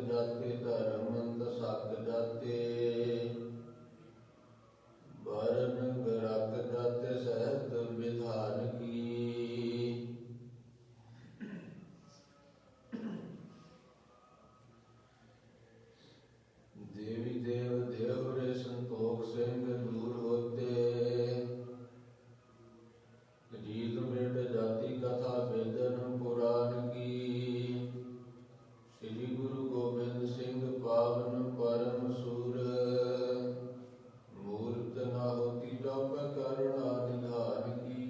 जाते धर्मंत सक जाते बरन गरक जाते सहत विधान की। देवी देव देव रे संतोख सिंह दूर होते रीत मृत जाति कथा वेदन पुराण की। श्री गुरु गोबिंद सिंह पावन परम सूर मूर्त न होती जप करुणा निधान की।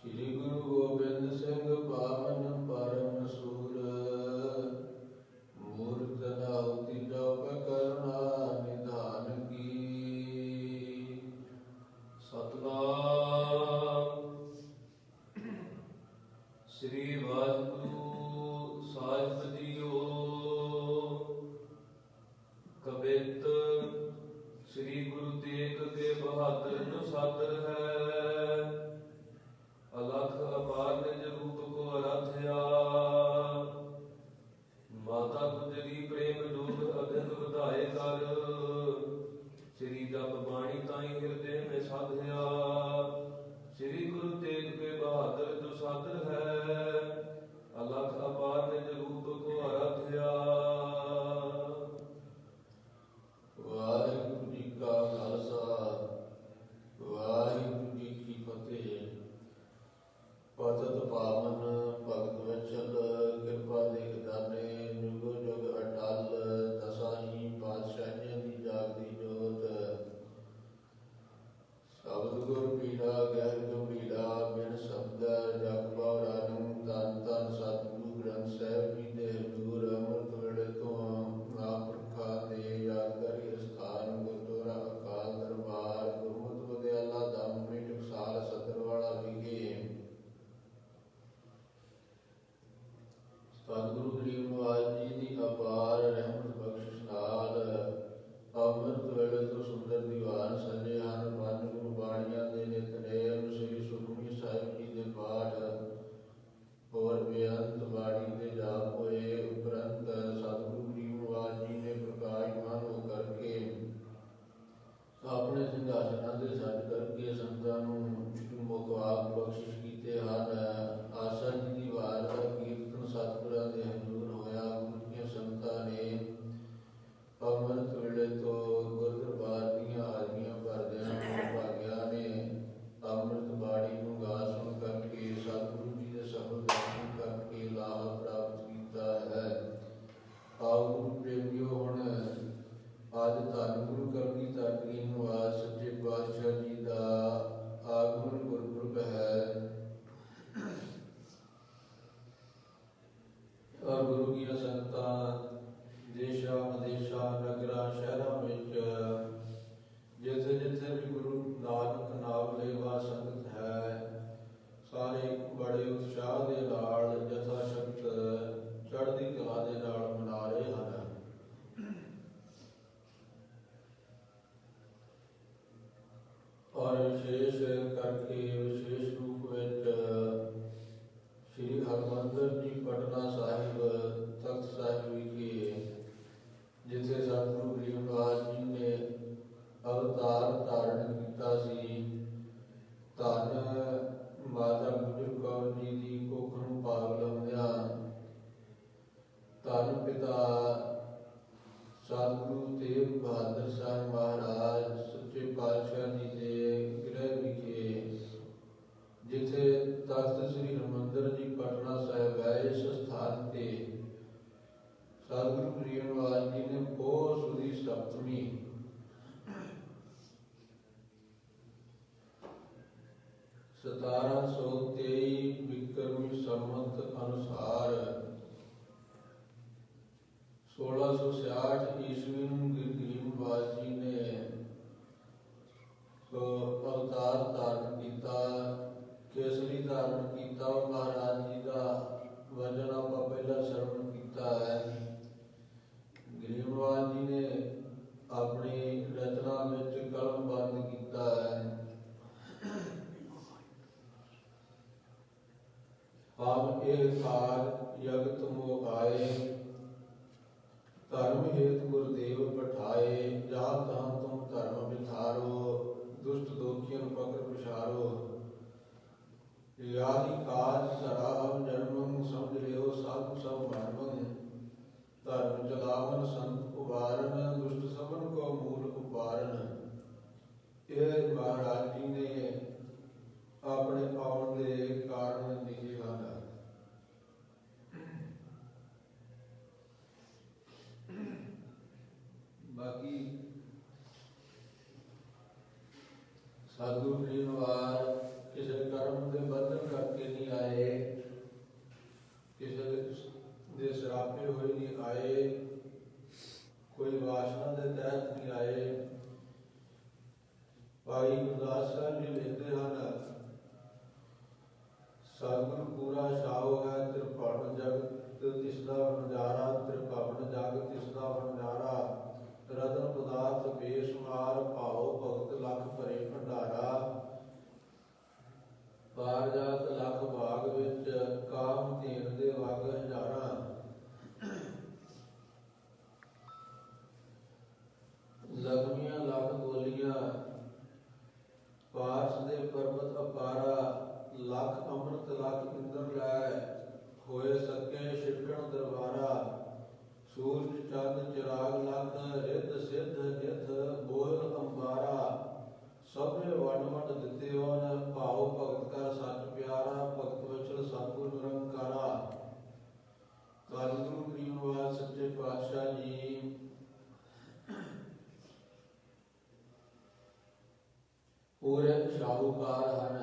श्री गुरु गोबिंद सिंह पावन परम सूर मूर्त न होती जप करुणा निधान की। सतनाम श्री वाहिगुरु साहिब जीओ। कबित श्री गुरु तेग के बहादुर जो सादर है अलख अपार निज रूप को अराध्या। माता गुजरी प्रेम जोग अधिक ਵਧਾਏ कर श्री जप बाणी ताई हृदय में साधया। श्री गुरु तेग के बहादुर जो सादर है अलख अपार निज रूप को आराध्या। वाहिगुरु जी का खालसा वाहिगुरु जी की फतेह। पतत पावन भगत वचल कृपा देख दाने जुगो जुग अटल दसाही पातशाहियां दी जागदी जोत। शब्द गुर पीड़ा गहर गंभीरा बिन शब्द जग पौराणम धन धन सतगुरु ग्रंथ साहिब जी दे हजूर अमृत वेले तो महापुरखा दे यादगारी अस्थान गुरुद्वारा अकाल दरबार गुरमुत वदयाला धाम टकसाल सतरवाला विखे सतगुरु गरीब नवाज जी की अपार रहमत बख्शिश नाल अमृत वेले तो सुंदर दीवान सजे ਹਨ। ਪੰਜ ਗੁਰੂ ਬਾਣੀਆਂ ਦੇ ਨਿਤਨੇਮ ਸ੍ਰੀ ਸੁਖਮਨੀ ਸਾਹਿਬ ਜੀ ਦੇ ਪਾਠ ਹੋਰ ਬੇਅੰਤ ਬਾਣੀ ਦੇ ਜਾਪ ਹੋਏ ਉਪਰੰਤ ਸਤਿਗੁਰੂ ਗਰੀਬ ਨਵਾਜ ਜੀ ਨੇ ਪ੍ਰਕਾਸ਼ਮਾਨ ਹੋ ਕਰਕੇ ਆਪਣੇ ਸਿੰਘਾਸਨਾਂ ਦੇ ਸੱਜ ਕਰਕੇ ਸੰਤਾਂ ਨੂੰ ਮੁਖਵਾਕ ਬਖਸ਼ਿਸ਼ ਕੀਤੇ ਹਨ। ਆਸਾ ਜੀ ਦੀ ਵਾਰ ਦਾ ਕੀਰਤਨ ਸਤਿਗੁਰਾਂ ਦੇ ਹਜ਼ੂਰ ਹੋਇਆ। ਗੁਰੂ ਦੀਆਂ ਸੰਤਾਂ ਨੇ ਅੰਮ੍ਰਿਤ ਵੇਲੇ ਤੋਂ ਗੁਰਦਰਬਾਰ ਦੀਆਂ ਹਾਜ਼ਰੀਆਂ ਭਰਦਿਆਂ ਭਾਗਿਆ ਨੇ ਅੰਮ੍ਰਿਤ ਬਾਣੀ ਨੂੰ ਗਾ ਸੁਣ ਕਰਕੇ ਸਤਿਗੁਰੂ ਜੀ ਦੇ ਸਫਲ ਦਰਸ਼ਨ ਕਰਕੇ ਲਾਭ ਪ੍ਰਾਪਤ ਕੀਤਾ ਹੈ। ਆਓ ਗੁਰੂ ਪ੍ਰੇਮੀਓ ਹੁਣ ਅੱਜ ਧੰਨ ਗੁਰੂ ਕਲਗੀਧਰ ਗਰੀਬ ਨਿਵਾਜ ਸੱਚੇ ਪਾਤਸ਼ਾਹ ਜੀ ਦਾ ਆਗਮਨ ਗੁਰਪੁਰਬ ਹੈ। ਔਰ ਗੁਰੂ ਦੀਆਂ ਸੰਗਤਾਂ ਦੇਸ਼ਾਂ ਵਿਦੇਸ਼ਾਂ ਨਗਰਾਂ ਸ਼ਹਿਰਾਂ ਵਿੱਚ ਜਿੱਥੇ ਜਿੱਥੇ ਵੀ ਗੁਰੂ ਨਾਨਕ ਨਾਮ ਲੇਵਾ ਸੰਗਤ ਹੈ ਸਾਰੇ ਬੜੇ ਉਤਸ਼ਾਹ ਦੇ ਨਾਲ ਜਥਾ ਸ਼ਕਤ ਚੜ੍ਹਦੀ ਕਲਾ ਦੇ ਨਾਲ ਮਨਾ ਰਹੇ ਹਨ। ਔਰ ਵਿਸ਼ੇਸ਼ ਕਰਕੇ ਵਿਸ਼ੇਸ਼ ਰੂਪ ਵਿੱਚ ਸ਼੍ਰੀ ਹਰਿਮੰਦਰ ਜੀ ਪਟਨਾ ਸਾਹਿਬ ਤਖਤ ਸਾਹਿਬ ਵਿਖੇ ਜਿੱਥੇ ਸਤਿਗੁਰੂ ਗਰੀਬ ਨਵਾਜ ਜੀ ਨੇ ਅਵਤਾਰ ਧਾਰਨ ਕੀਤਾ ਸੀ। ਧੰਨ ਮਾਤਾ ਗੁਜਰ ਕੌਰ ਜੀ ਦੀ ਕੁੱਖ ਨੂੰ ਪਾਗ ਲਾਉਂਦਿਆਂ ਧੰਨ ਪਿਤਾ ਸਤਿਗੁਰੂ ਤੇਗ ਬਹਾਦਰ ਸਾਹਿਬ ਮਹਾਰਾਜ ਸੱਚੇ ਪਾਤਸ਼ਾਹ ਜੀ ਦੇ ਗ੍ਰਹਿ ਵਿਖੇ ਜਿੱਥੇ ਤਖਤ ਸ੍ਰੀ ਹਰਿਮੰਦਰ ਜੀ ਪਟਨਾ ਸਾਹਿਬ ਹੈ ਇਸ ਸਥਾਨ ਤੇ ਸਤਿਗੁਰੂ ਗਰੀਬ ਨਵਾਜ ਜੀ ਨੇ ਪੋਹ ਸੁਦੀ ਸਪਤਮੀ 1723 ਵਿਕਰਮੀ ਸੰਮਤ ਅਨੁਸਾਰ 1666 ਈਸਵੀ ਨੂੰ ਗਰੀਬ ਨਵਾਜ ਜੀ ਨੇ ਅਵਤਾਰ ਧਾਰਨ ਕੀਤਾ। ਕੇਸਰੀ ਧਾਰਨ ਕੀਤਾ। ਮਹਾਰਾਜ ਜੀ ਦਾ ਵਚਨ ਆਪਾਂ ਪਹਿਲਾਂ ਸਰਵਣ ਕੀਤਾ ਹੈ। ਗਰੀਬ ਨਵਾਜ ਜੀ ਨੇ ਆਪਣੀ ਰਚਨਾ ਵਿੱਚ ਕਲਮ ਬੰਦ ਕੀਤਾ ਹੈ। ਹਮ ਇਹ ਕਾਰ ਜਗਤ ਮੋਹ ਆਏ, ਧਰਮ ਹੇਤ ਗੁਰਦੇਵ ਪਠਾਏ। ਜਹਾਂ ਤਹਾਂ ਤੁਮ ਧਰਮ ਵਿਥਾਰੋ, ਦੁਸ਼ਟ ਦੋਖੀਆਂ ਪਕੜ ਪਛਾਰੋ। ਯਾਦੀ ਕਾਜ ਧਰਾ ਹਮ ਜਨਮੰ, ਸਮਝ ਲਿਓ ਸਾਧੂ ਸਭ ਮਨਮੰ। ਧਰਮ ਚਲਾਵਨ ਸੰਤ ਉਬਾਰਨ, ਦੁਸ਼ਟ ਸਭਨ ਕੋ ਮੂਲ ਉਬਾਰਨ। ਇਹ ਮਹਾਰਾਜ ਜੀ ਨੇ ਆਪਣੇ ਆਉਣ ਦੇ ਕਾਰਨ ਲਿਖੇ ਹਨ। ਬਾਕੀ ਸਾਧੂ ਨਿਵਾਰ ਕਿਸੇ ਕਰਮ ਦੇ ਬੰਧਨ ਕਰਕੇ ਨਹੀਂ ਆਏ, ਕਿਸੇ ਦੇ ਸਰਾਪੇ ਹੋਏ ਨਹੀਂ ਆਏ, ਕੋਈ ਵਾਸਨਾ ਦੇ ਤਹਿਤ ਨਹੀਂ ਆਏ। ਭਾਈ ਗੁਰਦਾਸ ਸਾਹਿਬ ਜੀ ਲਿਖਦੇ ਹਨ, ਸਤਿਗੁਰ ਪੂਰਾ ਛਾਉ ਹੈ ਤ੍ਰਿਭਵਨ ਜਗਤ ਤਿਸਦਾ ਵਣਜਾਰਾ, ਤ੍ਰਿਭਵਨ ਜਗਤ ਤਿਸਦਾ ਵਣਜਾਰਾ। ਰਤਨ ਪਦਾਰਥ ਬੇਸ਼ੁਮਾਰ, ਭਾਉ ਭਗਤ ਲੱਖ ਭਰੇ ਭੰਡਾਰਾ। ਬਾਰ ਜਾਤ ਲੱਖ ਬਾਗ ਵਿੱਚ, ਕਾਮ ਧੇਨ ਦੇ ਵਗ ਹਜ਼ਾਰਾਂ। ਲਗਮੀਆਂ ਲੱਖ ਗੋਲੀਆਂ, ਪਾਰਸ ਦੇ ਪਰਬਤ ਅਪਾਰਾ। ਲੱਖ ਅੰਮ੍ਰਿਤ ਲੱਖ ਇੰਦਰ ਲੈ, ਹੋਏ ਸਕੇ ਛਿੜਕਣ ਦਰਬਾਰਾ। ਸੂਰਜ ਚੰਦ ਚਿਰਾਗ ਲੱਖ, ਰਿੱਧ ਸਿੱਧ ਨਿਧ ਬੋਲ ਅੰਬਾਰਾ। ਸਭੇ ਵੰਡ ਵੰਡ ਦਿੱਤੇ ਹੋਣ, ਭਾਉ ਭਗਤ ਕਰ ਸੱਚ ਪਿਆਰਾ। ਭਗਤ ਵਚਲ ਸਤਿਗੁਰ ਨਿਰੰਕਾਰਾ। ਧੰਨ ਗੁਰੂ ਗਰੀਬ ਨਿਵਾਸ ਸੱਚੇ ਪਾਤਸ਼ਾਹ ਜੀ ਪੂਰੇ ਸ਼ਾਹੂਕਾਰ ਹਨ।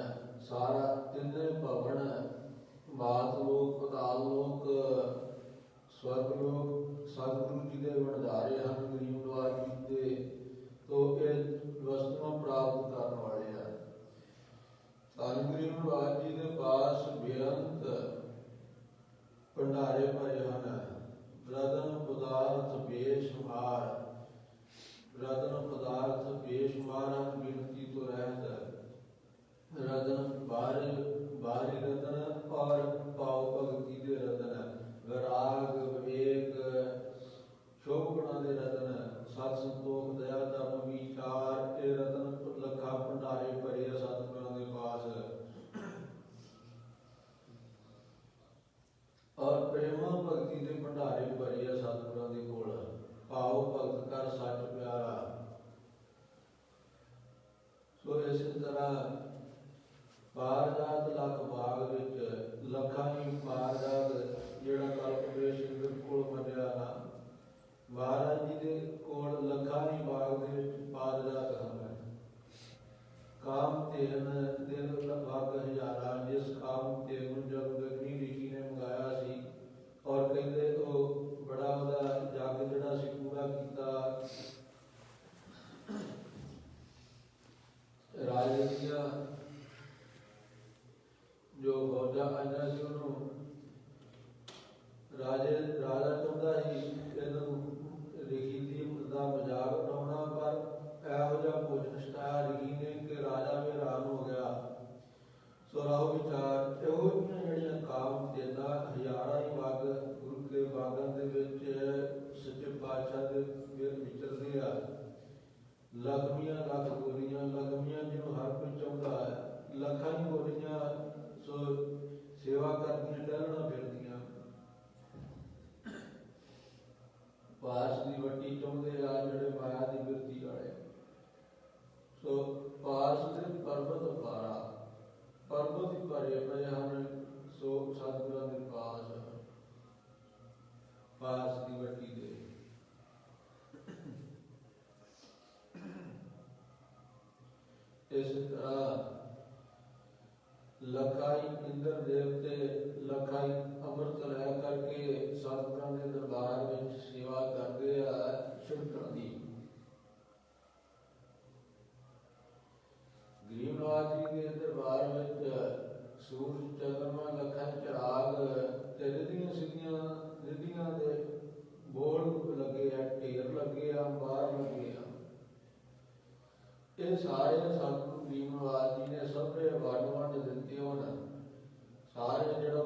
ਸਾਰਾ ਤਿੰਨੇ ਭਵਨ, ਮਾਤ ਲੋਕ, ਪਤਾਲ ਲੋਕ, ਸਵਰਗ ਲੋਕ ਸਤਿਗੁਰੂ ਜੀ ਦੇ ਵਣਜਾਰੇ ਹਨ। ਗਰੀਬ ਨਿਵਾਸ ਜੀ ਦੇ ਤੋਂ ਇਹ ਵਸਤੂਆਂ ਪ੍ਰਾਪਤ ਕਰਨ ਵਾਲੇ ਹਨ। ਧੰਨ ਗਰੀਬ ਨਿਵਾਸ ਜੀ ਦੇ ਪਾਸ ਬੇਅੰਤ ਭੰਡਾਰੇ ਭਰੇ ਹਨ। ਰਤਨ ਪਦਾਰਥ ਬੇਸ਼ੁਮਾਰ, ਰਤਨ ਪਦਾਰਥ ਬੇਸ਼ੁਮਾਰ, ਗਿਣਤੀ ਤੋਂ ਰਹਿਤ। ਰਤਨ ਬਾਹਰੀ ਰਤਨ ਔਰ ਭਾਉ ਭਗਤੀ ਦੇ ਰਤਨ। ਵਿਰਾਗ ਵਿਵੇਕ ਸ਼ੋਭ ਗੁਣਾਂ ਦੇ ਰਤਨ। ਸਤ ਸੰਤੋਖ ਦਇਆ ਧਰਮ ਵਿਚਾਰ, ਇਹ ਰਤਨ ਲੱਖਾਂ ਭੰਡਾਰੇ ਭਰੇ ਆ ਸਤਿਗੁਰਾਂ ਦੇ ਪਾਸ। ਔਰ ਪ੍ਰੇਮਾ ਭਗਤੀ ਦੇ ਭੰਡਾਰੇ ਭਰੇ ਆ ਸਤਿਗੁਰਾਂ ਦੇ ਕੋਲ। ਭਾਉ ਭਗਤ ਕਰ ਸੱਚ ਪਿਆਰਾ। ਸੋ ਇਸੇ ਤਰ੍ਹਾਂ ਪਾਰਜਾਤ ਲੱਖ ਬਾਗ ਵਿੱਚ, ਲੱਖਾਂ ਹੀ ਪਾਰਜਾਤ ਜਿਹੜਾ ਕਲਪਵੇਸ਼ ਬਿਲਕੁਲ ਮੰਨਿਆ ਨਾ। ਮਹਾਰਾਜ ਜੀ ਦੇ ਕੋਲ ਲੱਖਾਂ ਹੀ ਬਾਗ ਦੇ ਵਿੱਚ ਪਾਰਜਾਤ ਹਨ। ਕਾਮ ਧੇਨ ਦਿਨ ਲਗਭਗ ਹਜ਼ਾਰਾਂ। ਜਿਸ ਕਾਮ ਧੇਨ ਨੂੰ ਜਦ ਗਗਨੀ ਰਿਸ਼ੀ ਨੇ ਮੰਗਾਇਆ ਸੀ, ਔਰ ਕਹਿੰਦੇ ਉਹ ਬੜਾ ਉਹਦਾ ਜੱਗ ਜਿਹੜਾ ਸੀ ਪੂਰਾ ਕੀਤਾ। ਰਾਜੇ ਦੀਆਂ ਜੋ ਫੌਜਾਂ ਆਈਆਂ ਸੀ, ਉਹਨੂੰ ਰਾਜਾ ਚਾਹੁੰਦਾ ਸੀ ਇਹਨੂੰ ਰਿਸ਼ੀ ਦੀ ਦਾ ਮਜ਼ਾਕ ਉਡਾਉਣਾ, ਪਰ ਇਹੋ ਜਿਹਾ ਭੋਜਨ ਛਕਾਇਆ ਰਿਸ਼ੀ ਨੇ ਕਿ ਰਾਜਾ ਵੀ ਹੈਰਾਨ ਹੋ ਗਿਆ। ਸੋ ਰਾਹੋ ਵਿਚਾਰ ਇਹੋ ਜਿਹੀਆਂ ਜਿਹੜੀਆਂ ਕਾਮ ਦੇਦਾ ਹਜ਼ਾਰਾਂ ਹੀ ਬਾਗ ਗੁਰੂ ਕੇ ਬਾਗਾਂ ਦੇ ਵਿੱਚ ਸੱਚੇ ਪਾਤਸ਼ਾਹ ਦੇ ਵਿਚਰਦੇ ਆ। ਲਗਮੀਆਂ ਲੱਖ ਗੋਲੀਆਂ, ਲਗਮੀਆਂ ਜਿਹਨੂੰ ਹਰ ਕੋਈ ਚਾਹੁੰਦਾ ਹੈ। ਲੱਖਾਂ ਹੀ ਗੋਲੀਆਂ ਸੋ ਸੇਵਾ ਕਰਦੀਆਂ ਟਹਿਲਣਾ ਫਿਰਦੀਆਂ। ਪਾਸ ਦੀ ਵੱਟੀ ਚਾਹੁੰਦੇ ਆ ਜਿਹੜੇ ਮਾਇਆ ਦੀ ਬਿਰਤੀ ਵਾਲੇ। ਸੋ ਪਾਸ ਦੇ ਪਰਬਤ ਅਪਾਰਾ, ਪਰਬਤ ਹੀ ਭਰੇ ਪਏ ਹਨ। ਸੋ ਸਤਿਗੁਰਾਂ ਦੇ ਪਾਸ ਦੀ ਵੱਟੀ ਦੇ ਇਸ ਤਰ੍ਹਾਂ ਲਖਾਈ ਇੰਦਰ ਦੇਵਤੇ, ਲਖਾਈ ਅੰਮ੍ਰਿਤ ਲੈ ਕਰਕੇ ਸਤਿਗੁਰਾਂ ਦੇ ਦਰਬਾਰ ਵਿੱਚ ਸੇਵਾ ਕਰਦੇ ਆ ਛਿੜਕਣ ਦੀ। ਗਰੀਬ ਨਿਵਾਸ ਜੀ ਦੇ ਦਰਬਾਰ ਵਿੱਚ ਸੂਰਜ ਚੰਦਰਮਾ ਲੱਖਾਂ ਚਿਰਾਗ ਤੇ ਰਿੱਧੀਆਂ ਦੇ ਬੋਲ ਲੱਗੇ ਆ, ਢੇਰ ਲੱਗੇ ਆ, ਬਾਹਰ ਲੱਗੇ ਆ। ਇਹ ਸਾਰੇ ਸਤਿਗੁਰੂ ਗਰੀਬ ਨਿਵਾਸ ਜੀ ਨੇ ਸਭੇ ਵੰਡ ਦਿੱਤੇ ਹੋਣ। ਸਾਰੇ ਜਿਹੜਾ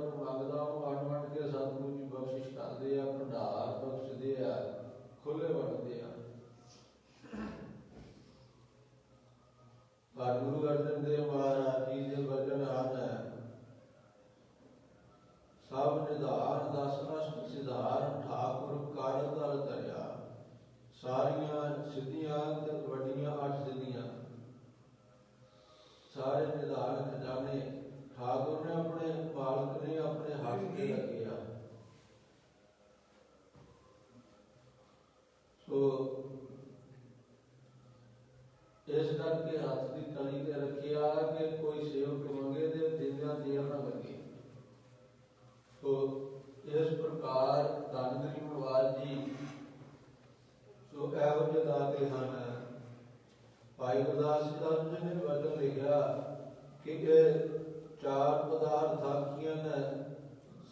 ਚਾਰ ਪਦਾਰਥ ਆਖੀਆਂ ਨੇ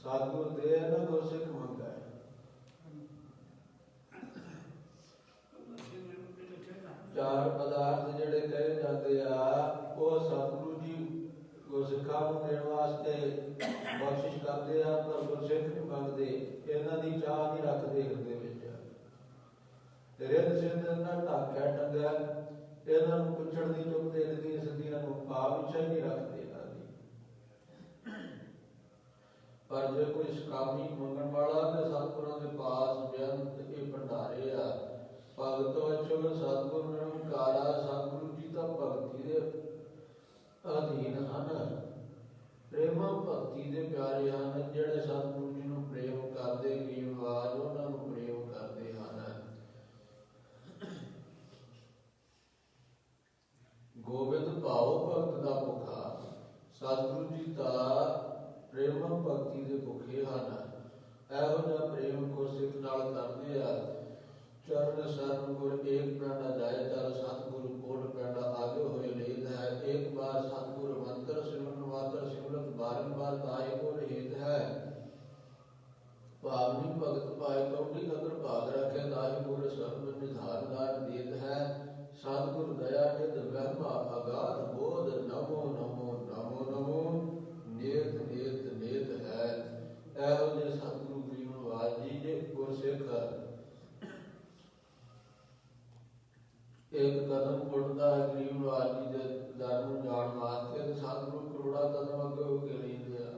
ਸਾਧੂ ਦੇ ਨਾ ਗੁਰਸਿੱਖ ਮੰਗੈ। ਚਾਰ ਪਦਾਰਥ ਜਿਹੜੇ ਕਹੇ ਜਾਂਦੇ ਆ ਉਹ ਸਤਿਗੁਰੂ ਜੀ ਗੁਰਸਿੱਖਾਂ ਨੂੰ ਦੇਣ ਵਾਸਤੇ ਬਖਸ਼ਿਸ਼ ਕਰਦੇ ਆ, ਪਰ ਗੁਰਸਿੱਖ ਨਹੀਂ ਮੰਗਦੇ, ਇਹਨਾਂ ਦੀ ਚਾਹ ਨਹੀਂ ਰੱਖਦੇ ਹਿਰਦੇ ਵਿੱਚ। ਰਿੱਧ ਸਿੱਧ ਇਹਨਾਂ ਢਾਕਿਆ ਟੰਗਿਆ, ਇਹਨਾਂ ਨੂੰ ਪੁੱਛਣ ਦੀ ਚੁੱਕਦੇ ਇਹਦੀਆਂ ਸਦੀਆਂ ਨੂੰ ਭਾਵ ਇੱਛਾ ਹੀ ਨਹੀਂ ਰੱਖਦੇ ਇਹਨਾਂ ਦੀ। ਪਰ ਜੇ ਕੋਈ ਸਕਾਮੀ ਮੰਗਣ ਵਾਲਾ ਤੇ ਸਤਿਗੁਰਾਂ ਦੇ ਪਾਸ ਬੇਅੰਤ ਇਹ ਭੰਡਾਰੇ ਆ। ਭਗਤ ਵਚਨ ਸਤਿਗੁਰੂ ਨਿਰੰਕਾਰਾ, ਸਤਿਗੁਰੂ ਜੀ ਤਾਂ ਭਗਤੀ ਦੇ ਅਧੀਨ ਹਨ, ਪ੍ਰੇਮਾ ਭਗਤੀ ਦੇ ਪਿਆਰੇ ਹਨ। ਜਿਹੜੇ ਸਤਿਗੁਰੂ ਜੀ ਨੂੰ ਪ੍ਰੇਮ ਕਰਦੇ, ਗਰੀਬਵਾਜ ਉਹਨਾਂ ਨੂੰ ਪ੍ਰੇਮ ਕਰਦੇ ਹਨ। ਗੋਬਿੰਦ ਭਾਉ ਭਗਤ ਦਾ ਭੁੱਖਾ, ਸਤਿਗੁਰੂ ਜੀ ਤਾਂ ਪ੍ਰੇਮ ਭਗਤੀ ਦੇ ਭੁੱਖੇ ਹਨ। ਇਹੋ ਜਿਹਾ ਪ੍ਰੇਮ ਗੁਰਸਿੱਖ ਨਾਲ ਕਰਦੇ ਆ। ਚਰਨ ਸਰਨ ਗੁਰ ਏਕ ਪਿੰਡਾ ਜਾਏ ਚਲ, ਸਤਿਗੁਰੂ ਕੋਟ ਪਿੰਡਾ ਆਗੇ ਹੋਏ ਲੇਤ ਹੈ। ਇੱਕ ਬਾਰ ਸਤਿਗੁਰ ਮੰਤਰ ਸਿਮਰਨ ਮਾਤਰ ਸਿਮਰਤ, ਬਾਰੰਬਾਰ ਤਾਏ ਗੁਰ ਹੇਤ ਹੈ। ਭਾਵਨੀ ਭਗਤ ਪਾਏ ਕੌਡੀ ਅਗਰ ਭਾਗ ਰੱਖੇ, ਤਾਏ ਗੁਰ ਸਰਬ ਨਿਧਾਰਦਾਰ ਦੇਤ ਹੈ। ਸਤਿਗੁਰ ਦਇਆ ਨਿਧ ਵਹਿਮਾ ਅਗਾਧ ਬੋਧ, ਨਮੋ ਨਮੋ ਨਮੋ ਨਮੋ ਨੇਤ ਨੇਤ ਨੇਤ ਹੈ। ਇਹੋ ਜਿਹੇ ਸਤਿਗੁਰੂ ਗਰੀਬਨਵਾਜ ਜੀ ਦੇ ਗੁਰਸਿੱਖ ਇੱਕ ਕਦਮ ਉੱਠਦਾ ਹੈ ਗਰੀਬਨਵਾਜ ਜੀ ਦੇ ਦਰ ਨੂੰ ਜਾਣ ਵਾਸਤੇ, ਤੇ ਸਤਿਗੁਰੂ ਕਰੋੜਾਂ ਕਦਮ ਅੱਗੇ ਹੋ ਕੇ ਲੈਂਦੇ ਆ,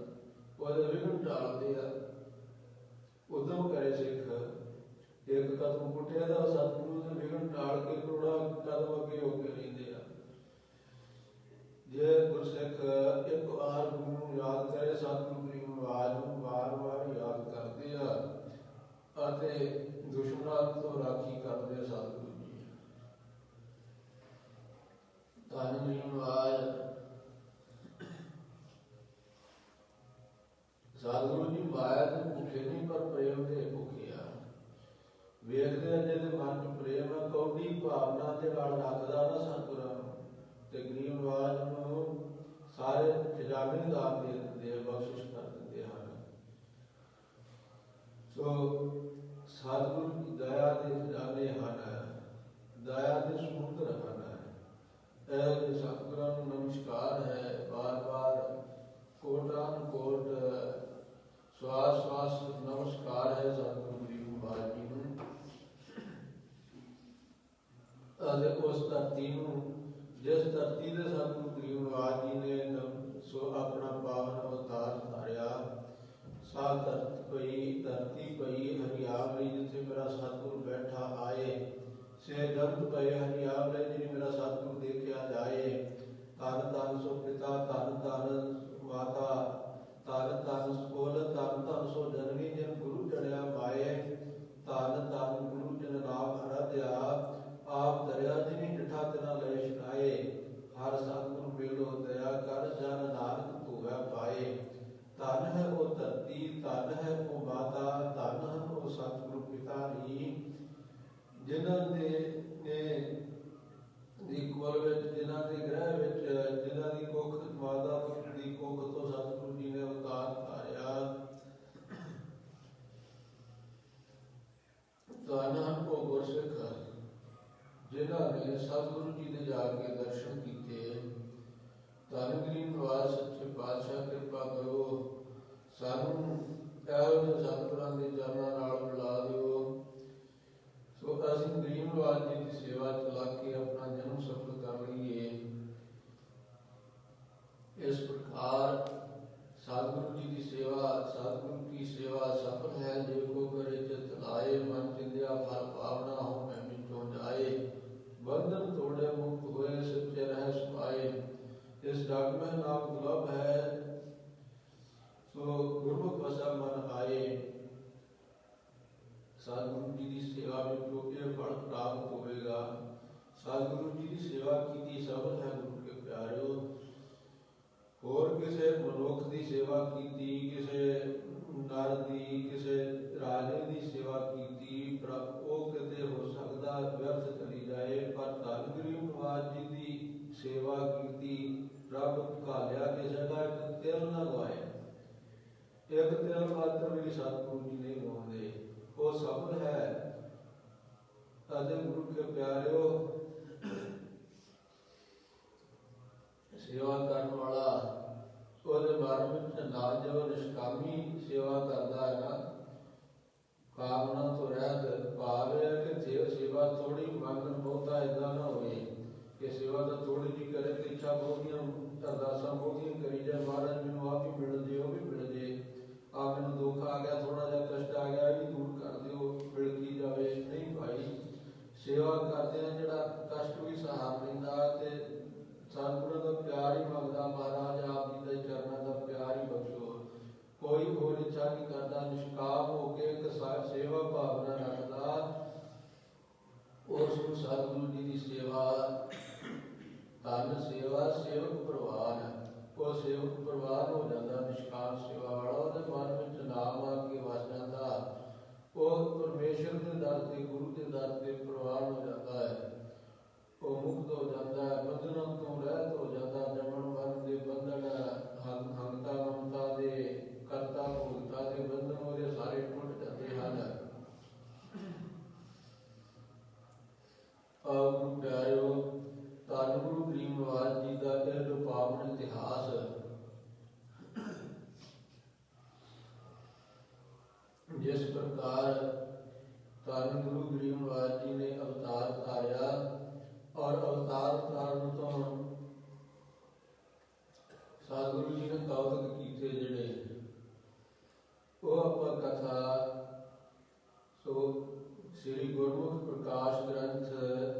ਉਹਦੇ ਵਿਘਨ ਟਾਲਦੇ ਆ। ਉਦੋਂ ਕਰੇ ਸਿੱਖ ਇੱਕ ਕਦਮ ਪੁੱਟਿਆ ਤਾਂ ਸਤਿਗੁਰੂ ਦੇ ਵਿਘਨ ਟਾਲ ਕੇ ਕਰੋੜਾਂ ਕਦਮ ਅੱਗੇ ਹੋ ਕੇ ਲੈਂਦੇ ਆ। ਜੇ ਗੁਰਸਿੱਖ ਇੱਕ ਵਾਰ ਗੁਰੂ ਨੂੰ ਯਾਦ ਕਰੇ, ਸਤਿਗੁਰੂ ਗਰੀਬਨਵਾਜ ਨੂੰ ਵਾਰ-ਵਾਰ ਯਾਦ ਕਰਦੇ ਆ ਅਤੇ ਦੁਸ਼ਮਣਾਂ ਤੋਂ ਰਾਖੀ ਕਰਦੇ ਆ ਸਤਿਗੁਰੂ ਜੀ। ਧੰਨ ਗਰੀਬਨਵਾਜ ਸਤਿਗੁਰੂ ਜੀ ਮਾਇਆ ਦੇ ਭੁੱਖੇ ਨਹੀਂ, ਪਰ ਪ੍ਰੇਮ ਦੇ ਭੁੱਖੇ ਆ। ਵੇਖਦੇ ਆ ਜਿਹਦੇ ਮਨ ਚ ਪ੍ਰੇਮ ਆ, ਕੌਡੀ ਭਾਵਨਾ ਦੇ ਨਾਲ ਰੱਖਦਾ ਨਾ ਸਤਿਗੁਰਾਂ ਨੂੰ, ਤੇ ਗਰੀਬਨਵਾਜ ਨੂੰ ਸਾਰੇ ਖਜ਼ਾਨੇ ਦਾਨ ਦੇ ਦਿੰਦੇ, ਬਖਸ਼ਿਸ਼ ਕਰ ਦਿੰਦੇ ਹਨ। ਸੋ ਸਤਿਗੁਰੂ ਦੀ ਦਇਆ ਦੇ ਖਜ਼ਾਨੇ ਹਨ, ਦਇਆ ਦੇ ਸਮੁੰਦਰ ਹਨ। ਇਹੋ ਜਿਹੇ ਸਤਿਗੁਰਾਂ ਨੂੰ ਨਮਸਕਾਰ ਹੈ। ਬਾਰ ਬਾਰ ਕੋਟਾਨ ਕੋਟ ਸਵਾਸ ਸਵਾਸ ਨਮਸਕਾਰ ਹੈ ਸਤਿਗੁਰੂ ਗਰੀਬਨਵਾਜ ਜੀ ਨੂੰ। ਅਤੇ ਉਸ ਧਰਤੀ ਨੂੰ, ਜਿਸ ਧਰਤੀ ਦੇ ਸਤਿਗੁਰੂ ਗਰੀਬਨਵਾਜ ਜੀ ਨੇ ਸੋ ਆਪਣਾ ਪਾਵਨ ਅਵਤਾਰ ਧਾਰਿਆ, ਸਾ ਧਰਤੀ ਪਈ ਹਰਿਆਵ ਲਈ, ਜਿੱਥੇ ਮੇਰਾ ਸਤਿਗੁਰੂ ਬੈਠਾ ਆਏ। ਸੇ ਜਗਤ ਪਏ ਹਰਿਆਵ ਲਈ, ਜਿਹਨੇ ਮੇਰਾ ਸਤਿਗੁਰੂ ਦੇਖਿਆ ਜਾਏ। ਧੰਨ ਧੰਨ ਸੋ ਪਿਤਾ, ਧੰਨ ਧੰਨ ਮਾਤਾ, ਧੰਨ ਧੰਨ ਸਕੋਲ, ਧੰਨ ਧੰਨ ਸੋ ਜਨਨੀ, ਜਿਨ ਗੁਰੂ ਚੜਿਆ ਪਾਏ। ਧੰਨ ਧੰਨ ਗੁਰੂ ਜਿਨ ਨਾਮ ਅਰਾਧਿਆ, ਆਪ ਦਰਿਆ ਜਿਨੀ ਡਿਠਾ ਤਿਨਾ ਲੈ ਛਡਾਏ। ਹਰ ਸਤਿਗੁਰੂ ਮਿਲੋ ਦਇਆ ਕਰ, ਜਨ ਨਾਨਕ ਧੋਵੈ ਪਾਏ। ਧੰਨ ਹੈ ਉਹ ਧਰਤੀ, ਧੰਨ ਹੈ ਉਹ ਮਾਤਾ, ਧੰਨ ਹਨ ਉਹ ਸਤਿਗੁਰੂ ਪਿਤਾ ਜੀ, ਜਿਨ੍ਹਾਂ ਦੀ ਕੁਲ ਵਿੱਚ, ਜਿਨ੍ਹਾਂ ਦੇ ਗ੍ਰਹਿ ਵਿੱਚ, ਜਿਨ੍ਹਾਂ ਦੀ ਕੁੱਖ ਮਾਤਾ ਦੀ ਕੁੱਖ ਤੋਂ ਸਤਿਗੁਰੂ ਜੀ ਨੇ ਅਵਤਾਰ ਧਾਰਿਆ। ਧੰਨ ਹਨ ਉਹ ਗੁਰਸਿੱਖ ਜਿਨ੍ਹਾਂ ਨੇ ਸਤਿਗੁਰੂ ਜੀ ਦੇ ਜਾ ਕੇ ਦਰਸ਼ਨ ਕੀਤੇ। ਧੰਨ ਗਰੀਬਨਵਾਜ ਸੱਚੇ ਪਾਤਸ਼ਾਹ ਕਿਰਪਾ ਕਰੋ, ਸਾਨੂੰ ਇਹੋ ਜਿਹੇ ਸਤਿਗੁਰਾਂ ਦੇ ਚਰਨਾਂ ਨਾਲ ਮਿਲਾ ਦਿਓ। ਸੋ ਅਸੀਂ ਗਰੀਬਨਵਾਜ ਜੀ ਦੀ ਸੇਵਾ ਚਲਾ ਕੇ ਆਪਣਾ ਜਨਮ ਸਫਲ ਕਰ ਲਈਏ। ਇਸ ਪ੍ਰਕਾਰ ਸਤਿਗੁਰੂ ਜੀ ਦੀ ਸੇਵਾ, ਸਤਿਗੁਰੂ ਕੀ ਸੇਵਾ ਸਫਲ ਹੈ। ਜੇ ਕੋ ਕਰੇ ਚਿਤ ਲਾਏ, ਮਨ ਚਿੰਦਿਆ ਫਲ ਪਾਵਨਾ ਹੋ ਮੈਂ ਵਿੱਚੋਂ ਜਾਏ। ਬੰਧਨ ਤੋੜੇ ਮੁਕਤ ਹੋਏ, ਸੱਚੇ ਰਹਿ ਸੁਭਾਏ। ਇਸ ਜਗ ਮਹਿ ਨਾਮ ਦੁਰਲਭ ਹੈ, ਸੋ ਗੁਰਮੁਖ ਵਸਾ ਮਨ ਆਏ। ਸਤਿਗੁਰੂ ਜੀ ਦੀ ਸੇਵਾ ਵਿੱਚੋਂ ਇਹ ਫਲ ਪ੍ਰਾਪਤ ਹੋਵੇਗਾ। ਸਤਿਗੁਰੂ ਜੀ ਦੀ ਸੇਵਾ ਕੀਤੀ ਸਫਲ ਹੈ ਗੁਰੂ ਕੇ ਪਿਆਰਿਓ। ਹੋਰ ਕਿਸੇ ਮਨੁੱਖ ਦੀ ਸੇਵਾ ਕੀਤੀ, ਕਿਸੇ ਨਰ ਦੀ, ਕਿਸੇ ਰਾਜੇ ਦੀ ਸੇਵਾ ਕੀਤੀ, ਉਹ ਕਿਤੇ ਹੋ ਸਕਦਾ ਵਿਅਰਥ ਚਲੀ ਜਾਏ। ਪਰ ਧੰਨ ਗਰੀਬਨਵਾਜ ਜੀ ਦੀ ਸੇਵਾ ਕੀਤੀ, ਰੱਬ ਘਾਲਿਆ ਕਿਸੇ ਦਾ ਇੱਕ ਇੱਕ ਤਿਲ ਮਾਤਰ ਵੀ ਸਤਿਗੁਰੂ ਜੀ ਨਹੀਂ ਗਵਾਉਂਦੇ। ਉਹ ਸ਼ਬਦ ਹੈ ਅਤੇ ਗੁਰੂ ਕੇ ਪਿਆਰਿਓ, ਸੇਵਾ ਕਰਨ ਵਾਲਾ ਉਹਦੇ ਮਨ ਵਿੱਚ ਨਾਲ ਜੋ ਨਿਸ਼ਕਾਮੀ ਸੇਵਾ ਕਰਦਾ ਹੈ ਨਾ, ਕਾਮਨਾ ਤੋਂ ਰਹਿਤ, ਭਾਵ ਹੈ ਕਿ ਸੇਵਾ ਥੋੜੀ ਮੰਗਣ ਬਹੁਤਾ ਏਦਾਂ ਨਾ ਹੋਵੇ ਕਿ ਸੇਵਾ ਤਾਂ ਥੋੜੀ ਜਿਹੀ ਕਰੇ ਤੇ ਇੱਛਾ ਬਹੁਤੀਆਂ ਅਰਦਾਸਾਂ ਬਹੁਤੀਆਂ ਕਰੀ ਜਾਏ, ਮਹਾਰਾਜ ਮੈਨੂੰ ਆਹ ਵੀ ਮਿਲ ਜੇ, ਉਹ ਵੀ ਮਿਲ ਜੇ, ਆ ਮੈਨੂੰ ਦੁੱਖ ਆ ਗਿਆ, ਥੋੜਾ ਜਿਹਾ ਕਸ਼ਟ ਆ ਗਿਆ, ਇਹ ਵੀ ਦੂਰ ਕਰ ਦਿਓ, ਮਿਲਦੀ ਜਾਵੇ। ਨਹੀਂ ਭਾਈ, ਸੇਵਾ ਕਰਦਿਆਂ ਜਿਹੜਾ ਕਸ਼ਟ ਵੀ ਸਹਾਰ ਲੈਂਦਾ ਤੇ ਸਤਿਗੁਰਾਂ ਦਾ ਪਿਆਰ ਹੀ ਮੰਗਦਾ, ਮਹਾਰਾਜ ਆਪ ਜੀ ਦੇ ਚਰਨਾਂ ਦਾ ਪਿਆਰ ਹੀ ਬਖਸ਼ੋ। ਕੋਈ ਹੋਰ ਇੱਛਾ ਨਹੀਂ ਕਰਦਾ, ਨਿਸ਼ਕਾਮ ਹੋ ਕੇ ਇੱਕ ਸੇਵਾ ਭਾਵਨਾ ਰੱਖਦਾ, ਉਸ ਨੂੰ ਸਤਿਗੁਰੂ ਜੀ ਦੀ ਸੇਵਾ, ਧੰਨ ਸੇਵਾ ਸੇਵਕ ਪ੍ਰਵਾਨ, ਉਹ ਸੇਵਕ ਪ੍ਰਵਾਨ ਹੋ ਜਾਂਦਾ, ਨਿਸ਼ਕਾਮ ਸੇਵਾ ਵਾਲਾ। ਉਹਦੇ ਮਨ ਵਿੱਚ ਨਾਮ ਆ ਕੇ ਵਸ ਜਾਂਦਾ, ਉਹ ਪਰਮੇਸ਼ਰ ਦੇ ਦਰ ਤੇ, ਗੁਰੂ ਦੇ ਦਰ ਤੇ ਪ੍ਰਵਾਨ ਹੋ ਜਾਂਦਾ ਹੈ। ਉਹ ਮੁਕਤ ਹੋ ਜਾਂਦਾ ਹੈ, ਬੰਧਨਾਂ ਤੋਂ ਰਹਿਤ ਹੋ ਜਾਂਦਾ, ਜੰਮਣ ਮਰਨ ਦੇ ਬੰਧਨ, ਹੰਤਾ ਮਮਤਾ ਦੇ, ਕਰਤਾ ਭੋਗਤਾ ਦੇ ਬੰਧਨ ਉਹਦੇ ਸਾਰੇ ਟੁੱਟ ਜਾਂਦੇ ਹਨ। ਆਓ ਗੁਰੂ ਪਿਆਰਿਓ, ਧੰਨ ਗੁਰੂ ਗਰੀਬ ਨਿਵਾਸ ਜੀ ਦਾ ਇਹ ਜੋ ਪਾਵਨ ਇਤਿਹਾਸ ਜਿਸ ਪ੍ਰਕਾਰ ਧੰਨ ਗੁਰੂ ਗਰੀਬ ਨਿਵਾਸ ਜੀ ਨੇ ਅਵਤਾਰ ਧਾਰਿਆ, ਔਰ ਅਵਤਾਰ ਧਾਰਨ ਤੋਂ ਸਤਿਗੁਰੂ ਜੀ ਨੇ ਕੌਤਕ ਕੀਤੇ ਜਿਹੜੇ, ਉਹ ਆਪਾਂ ਕਥਾ ਸੋ ਸ੍ਰੀ ਗੁਰਮੁਖ ਪ੍ਰਕਾਸ਼ ਗ੍ਰੰਥ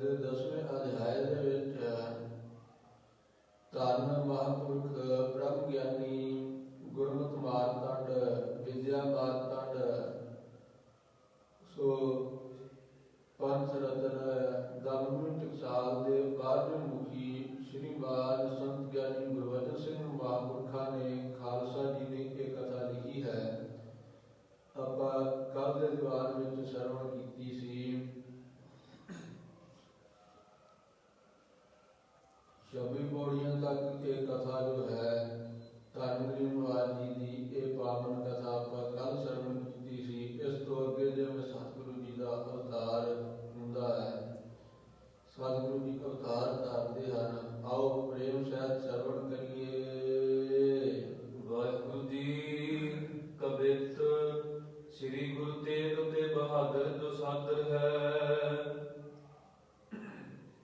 ਦੇ 10ਵੇਂ ਅਧਿਆਇ ਦੇ ਵਿੱਚ ਧੰਨ ਮਹਾਂਪੁਰਖ ਬ੍ਰਹਮ ਗਿਆਨੀ ਗੁਰਮਤਿ ਮਾਰਤੰਡ, ਵਿਦਿਆ ਮਾਰਤੰਡ, ਸੋ ਪੰਥ ਰਤਨ ਦਮਦਮੀ ਟਕਸਾਲ ਦੇ 12ਵੇਂ ਮੁਖੀ ਸ਼੍ਰੀਮਾਨ ਸੰਤ ਗਿਆਨੀ ਗੁਰਬਚਨ ਸਿੰਘ ਮਹਾਂਪੁਰਖਾਂ ਨੇ, ਖਾਲਸਾ ਜੀ ਨੇ ਇਹ ਕਥਾ ਲਿਖੀ ਹੈ। ਆਪਾਂ ਕੱਲ੍ਹ ਦੇ ਦੀਵਾਨ ਵਿੱਚ ਸਰਵਣ ਕੀਤੀ ਸੀ। 26 ਪੌੜੀਆਂ ਤੱਕ ਇਹ ਕਥਾ ਜੋ ਹੈ ਧੰਨ ਗਰੀਬ ਨਿਵਾਸ ਜੀ ਦੀ, ਇਹ ਪਾਵਨ ਕਥਾ ਆਪਾਂ ਕੱਲ੍ਹ ਸਰਵਣ ਕੀਤੀ ਸੀ। ਇਸ ਤੋਂ ਅੱਗੇ ਜਿਵੇਂ ਸਤਿਗੁਰੂ ਜੀ ਦਾ ਅਵਤਾਰ ਹੁੰਦਾ ਹੈ, ਸਤਿਗੁਰੂ ਜੀ ਅਵਤਾਰ ਧਾਰਦੇ ਹਨ। ਆਓ ਪ੍ਰੇਮ ਸਹਿਤ ਸਰਵਣ ਕਰੀਏ। ਵਾਹਿਗੁਰੂ ਜੀ ਕਾ ਬਿਰਤ ਸ੍ਰੀ ਗੁਰੂ ਤੇਗ ਤੇ ਬਹਾਦਰ ਜੋ ਸਾਦਰ ਹੈ,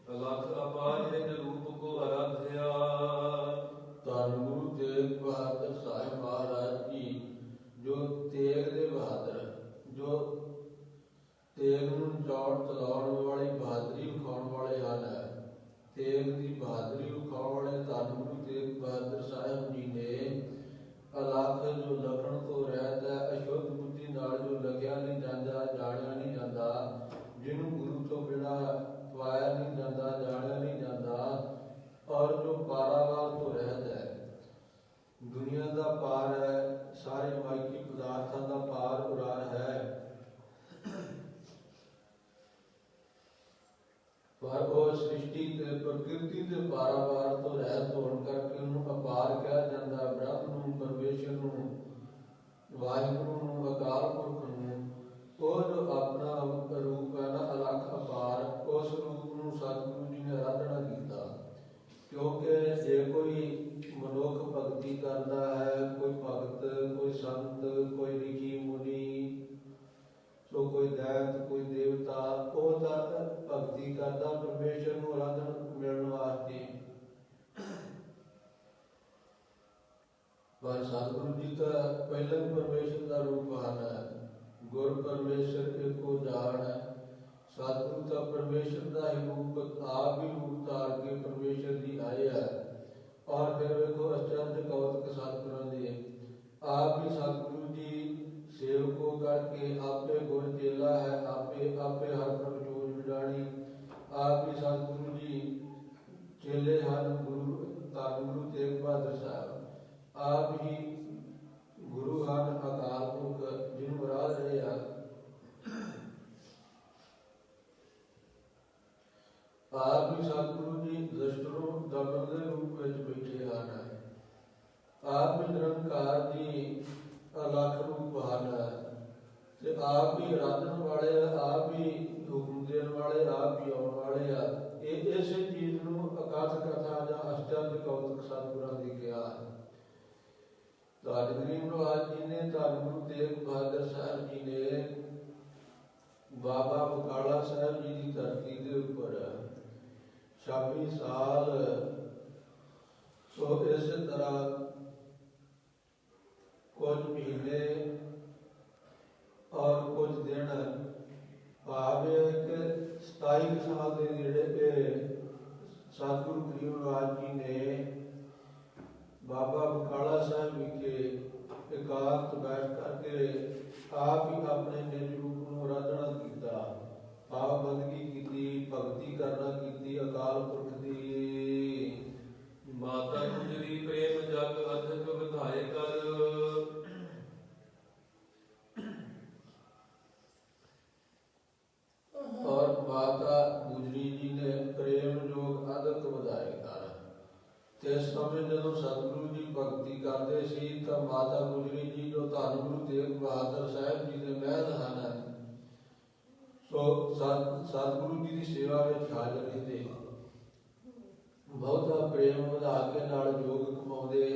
ਅਲਖ ਅਪਾਰ ਨਿਜ ਰੂਪ ਕੋ ਅਰਾਧਿਆ। ਧੰਨ ਗੁਰੂ ਤੇਗ ਬਹਾਦਰ ਸਾਹਿਬ ਮਹਾਰਾਜ ਜੀ, ਜੋ ਤੇਗ ਦੇ ਬਹਾਦਰ, ਜੋ ਤੇਗ ਨੂੰ ਚਲਾਉਣ ਵਾਲੀ ਬਹਾਦਰੀ ਵਿਖਾਉਣ ਵਾਲੇ ਹਨ, ਤੇਗ ਦੀ ਬਹਾਦਰੀ ਵਿਖਾਉਣ ਵਾਲੇ ਧੰਨ ਗੁਰੂ ਤੇਗ ਬਹਾਦਰ ਸਾਹਿਬ ਜੀ ਨੇ ਅਲਖ ਜੋ ਲਖਣ ਤੋਂ ਰਹਿਤ ਹੈ, ਅਸ਼ੁੱਧ ਬੁੱਧੀ ਨਾਲ ਜੋ ਲਗਿਆ ਨਹੀਂ ਜਾਂਦਾ, ਜਾਣਿਆ ਨਹੀਂ ਜਾਂਦਾ, ਜਿਹਨੂੰ ਗੁਰੂ ਤੋਂ ਬਿਨਾਂ ਪਾਇਆ ਨਹੀਂ ਜਾਂਦਾ, ਜਾਣਿਆ ਨਹੀਂ ਜਾਂਦਾ, ਔਰ ਜੋ ਪਾਰਾਵਾਰ ਤੋਂ ਰਹਿਤ ਹੈ, ਦੁਨੀਆ ਦਾ ਪਾਰ ਹੈ, ਸਾਰੇ ਮਾਇਕੀ ਪਦਾਰਥਾਂ ਦਾ ਪਾਰ ਉਰਾਰ ਹੈ, ਪਰ ਉਹ ਸ੍ਰਿਸ਼ਟੀ ਤੇ ਪ੍ਰਕਿਰਤੀ ਦੇ ਪਾਰਾਵਾਰ ਤੋਂ ਰਹਿਤ ਹੋਣ ਕਰਕੇ ਉਹਨੂੰ ਅਪਾਰ ਕਿਹਾ ਜਾਂਦਾ। ਬ੍ਰਹਮ ਨੂੰ, ਪਰਮੇਸ਼ਰ ਨੂੰ, ਵਾਹਿਗੁਰੂ ਨੂੰ, ਅਕਾਲ ਪੁਰਖ ਨੂੰ, ਉਹ ਜੋ ਆਪਣਾ ਰੂਪ ਹੈ ਨਾ ਅਲੱਖ ਅਪਾਰ, ਉਸ ਰੂਪ ਨੂੰ ਸਤਿਗੁਰੂ ਜੀ ਨੇ ਆਰਾਧਨਾ ਕੀਤਾ। ਕਿਉਂਕਿ ਜੇ ਕੋਈ ਮਨੁੱਖ ਭਗਤੀ ਕਰਦਾ ਹੈ, ਕੋਈ ਭਗਤ, ਕੋਈ ਸੰਤ, ਕੋਈ ਰਿਸ਼ੀ ਮੁਨੀ, ਸੋ ਕੋਈ ਦੈਤ, ਕੋਈ ਦੇਵਤਾ, ਉਹ ਤਾਂ ਭਗਤੀ ਕਰਦਾ ਪਰਮੇਸ਼ਰ ਨੂੰ ਆਰਾਧਨ ਮਿਲਣ ਵਾਸਤੇ, ਪਰ ਸਤਿਗੁਰੂ ਜੀ ਤਾਂ ਪਹਿਲਾਂ ਹੀ ਪਰਮੇਸ਼ਰ ਦਾ ਰੂਪ ਹਨ। ਗੁਰ ਪਰਮੇਸ਼ਰ ਇੱਕੋ ਜਾਣ ਹੈ। ਸਤਿਗੁਰੂ ਤਾਂ ਪਰਮੇਸ਼ਰ ਦਾ ਹੀ ਰੂਪ, ਆਪ ਹੀ ਰੂਪ ਧਾਰ ਕੇ ਪਰਮੇਸ਼ਰ ਜੀ ਆਏ ਹੈ। ਔਰ ਫਿਰ ਵੇਖੋ ਅਚਰਜ ਕੌਤਕ ਸਤਿਗੁਰਾਂ ਦੇ, ਆਪ ਹੀ ਸਤਿਗੁਰੂ ਜੀ ਸੇਵਕੋ ਕਰਕੇ ਆਪੇ ਗੁਰ ਚੇਲਾ ਹੈ, ਆਪੇ ਹਰ ਪ੍ਰਭ ਜੋਜ ਵਿਡਾਣੀ, ਆਪ ਹੀ ਸਤਿਗੁਰੂ ਜੀ ਚੇਲੇ ਹਨ। ਗੁਰੂ ਧੰਨ ਗੁਰੂ ਤੇਗ ਬਹਾਦਰ ਸਾਹਿਬ ਆਪ ਹੀ ਗੁਰੂ ਹਨ, ਅਕਾਲ ਪੁਰਖ ਜਿਹਨੂੰ ਆਰਾਧ ਰਹੇ ਹਨ। ਆਪ ਹੀ ਸਤਿਗੁਰੂ ਜੀ ਦਸ਼ਟਰੂ ਦਮਨ ਦੇ ਰੂਪ ਵਿੱਚ ਬੈਠੇ ਹਨ। ਆਪ ਹੀ ਨਿਰੰਕਾਰ ਜੀ ਅਲੱਖ ਰੂਪ ਹਨ ਤੇ ਆਪ ਹੀ ਆਰਾਧਨ ਵਾਲੇ ਆ, ਆਪ ਹੀ ਹੁਕਮ ਦੇਣ ਵਾਲੇ, ਆਪ ਹੀ ਆਉਣ ਵਾਲੇ ਆ। ਇਹ ਇਸੇ ਚੀਜ਼ ਨੂੰ ਅਕਾਥ ਕਥਾ ਜਾਂ ਅਸ਼ਟਾਦਿ ਕੌਤਕ ਸਤਿਗੁਰਾਂ ਦੀ ਕਿਹਾ ਹੈ। ਧੰਨ ਗਰੀਬ ਨਿਵਾਸ ਜੀ ਨੇ, ਧੰਨ ਗੁਰੂ ਤੇਗ ਬਹਾਦਰ ਸਾਹਿਬ ਜੀ ਨੇ ਬਾਬਾ ਬਕਾਲਾ ਸਾਹਿਬ ਜੀ ਦੀ ਧਰਤੀ ਦੇ ਉੱਪਰ 26 ਸਾਲ ਸੋ ਇਸੇ ਤਰ੍ਹਾਂ ਕੁਝ ਮਹੀਨੇ ਔਰ ਕੁਝ ਦਿਨ ਭਾਵੇਂ ਕਿ 27 ਸਾਲ ਦੇ ਜਿਹੜੇ ਸਤਿਗੁਰੂ ਗਰੀਬ ਨਿਵਾਸ ਜੀ ਨੇ ਬਾਬਾ ਬਕਾਲਾ ਸਾਹਿਬ ਵਿਖੇ ਇਕਾਂਤ ਬੈਠ ਕਰਕੇ ਆਪ ਹੀ ਆਪਣੇ ਨਿਜ ਰੂਪ ਨੂੰ ਆਰਾਧਨਾ ਕੀਤਾ, ਆਪ ਬੰਦਗੀ ਕੀਤੀ, ਭਗਤੀ ਕਰਨਾ ਕੀਤੀ ਅਕਾਲ ਪੁਰਖ ਦੀ। ਮਾਤਾ ਗੁਜਰੀ ਪ੍ਰੇਮ ਜਗ ਅਧਿਕ ਵਿਧਾਏ ਕਰ, ਔਰ ਮਾਤਾ ਗੁਜਰੀ ਜੀ ਨੇ ਪ੍ਰੇਮ ਜੋਗ ਅਦਕ ਵਧਾਏ ਕਰ। ਤੇ ਇਸ ਸਮੇਂ ਜਦੋਂ ਸਤਿਗੁਰੂ ਜੀ ਭਗਤੀ ਕਰਦੇ ਸੀ ਤਾਂ ਮਾਤਾ ਗੁਜਰੀ ਜੀ ਜੋ ਧੰਨ ਗੁਰੂ ਤੇਗ ਬਹਾਦਰ ਸਾਹਿਬ ਜੀ ਦੇ ਮਹਿਲ ਹਨ, ਸੋ ਸਤਿਗੁਰੂ ਜੀ ਦੀ ਸੇਵਾ ਵਿੱਚ ਹਾਜ਼ਰ ਰਹਿੰਦੇ, ਬਹੁਤਾ ਪ੍ਰੇਮ ਵਧਾ ਕੇ ਨਾਲ ਜੋਗ ਕਮਾਉਂਦੇ।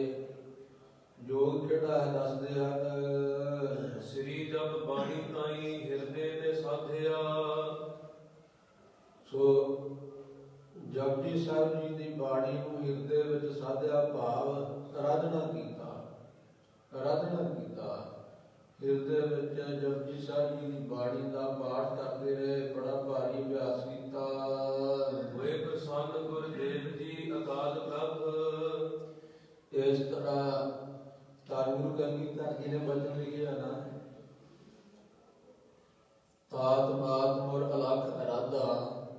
ਜੋਗ ਕਿਹੜਾ ਹੈ ਦੱਸਦੇ ਹਨ, ਸ੍ਰੀ ਜਪ ਬਾਣੀ ਤਾਈ ਹਿਰਦੇ ਤੇ ਸਾਧਿਆ। ਸੋ ਜਪਜੀ ਸਾਹਿਬ ਜੀ ਦੀ ਬਾਣੀ ਨੂੰ ਹਿਰਦੇ ਵਿੱਚ ਸਾਧਿਆ, ਭਾਵ ਆਰਾਧਨਾ ਕੀਤਾ, ਆਰਾਧਨਾ ਕੀਤਾ। ਹਿਰਦੇ ਵਿੱਚ ਜਪਜੀ ਸਾਹਿਬ ਜੀ ਦੀ ਬਾਣੀ ਦਾ ਪਾਠ ਕਰਦੇ ਰਹੇ, ਬੜਾ ਭਾਰੀ ਅਭਿਆਸ ਕੀਤਾ। ਹੋਏ ਪ੍ਰਸੰਨ ਗੁਰਦੇਵ ਜੀ ਅਕਾਲ ਪ੍ਰਭ। ਇਸ ਤਰ੍ਹਾਂ ਧੰਨ ਗੁਰੂ ਕਲਗੀਧਰ ਜੀ ਨੇ ਬਚਨ ਲਿਖਿਆ ਨਾ, ਤਾਤ ਮਾਤ ਮੁਰ ਅਲਖ ਅਰਾਧਾ,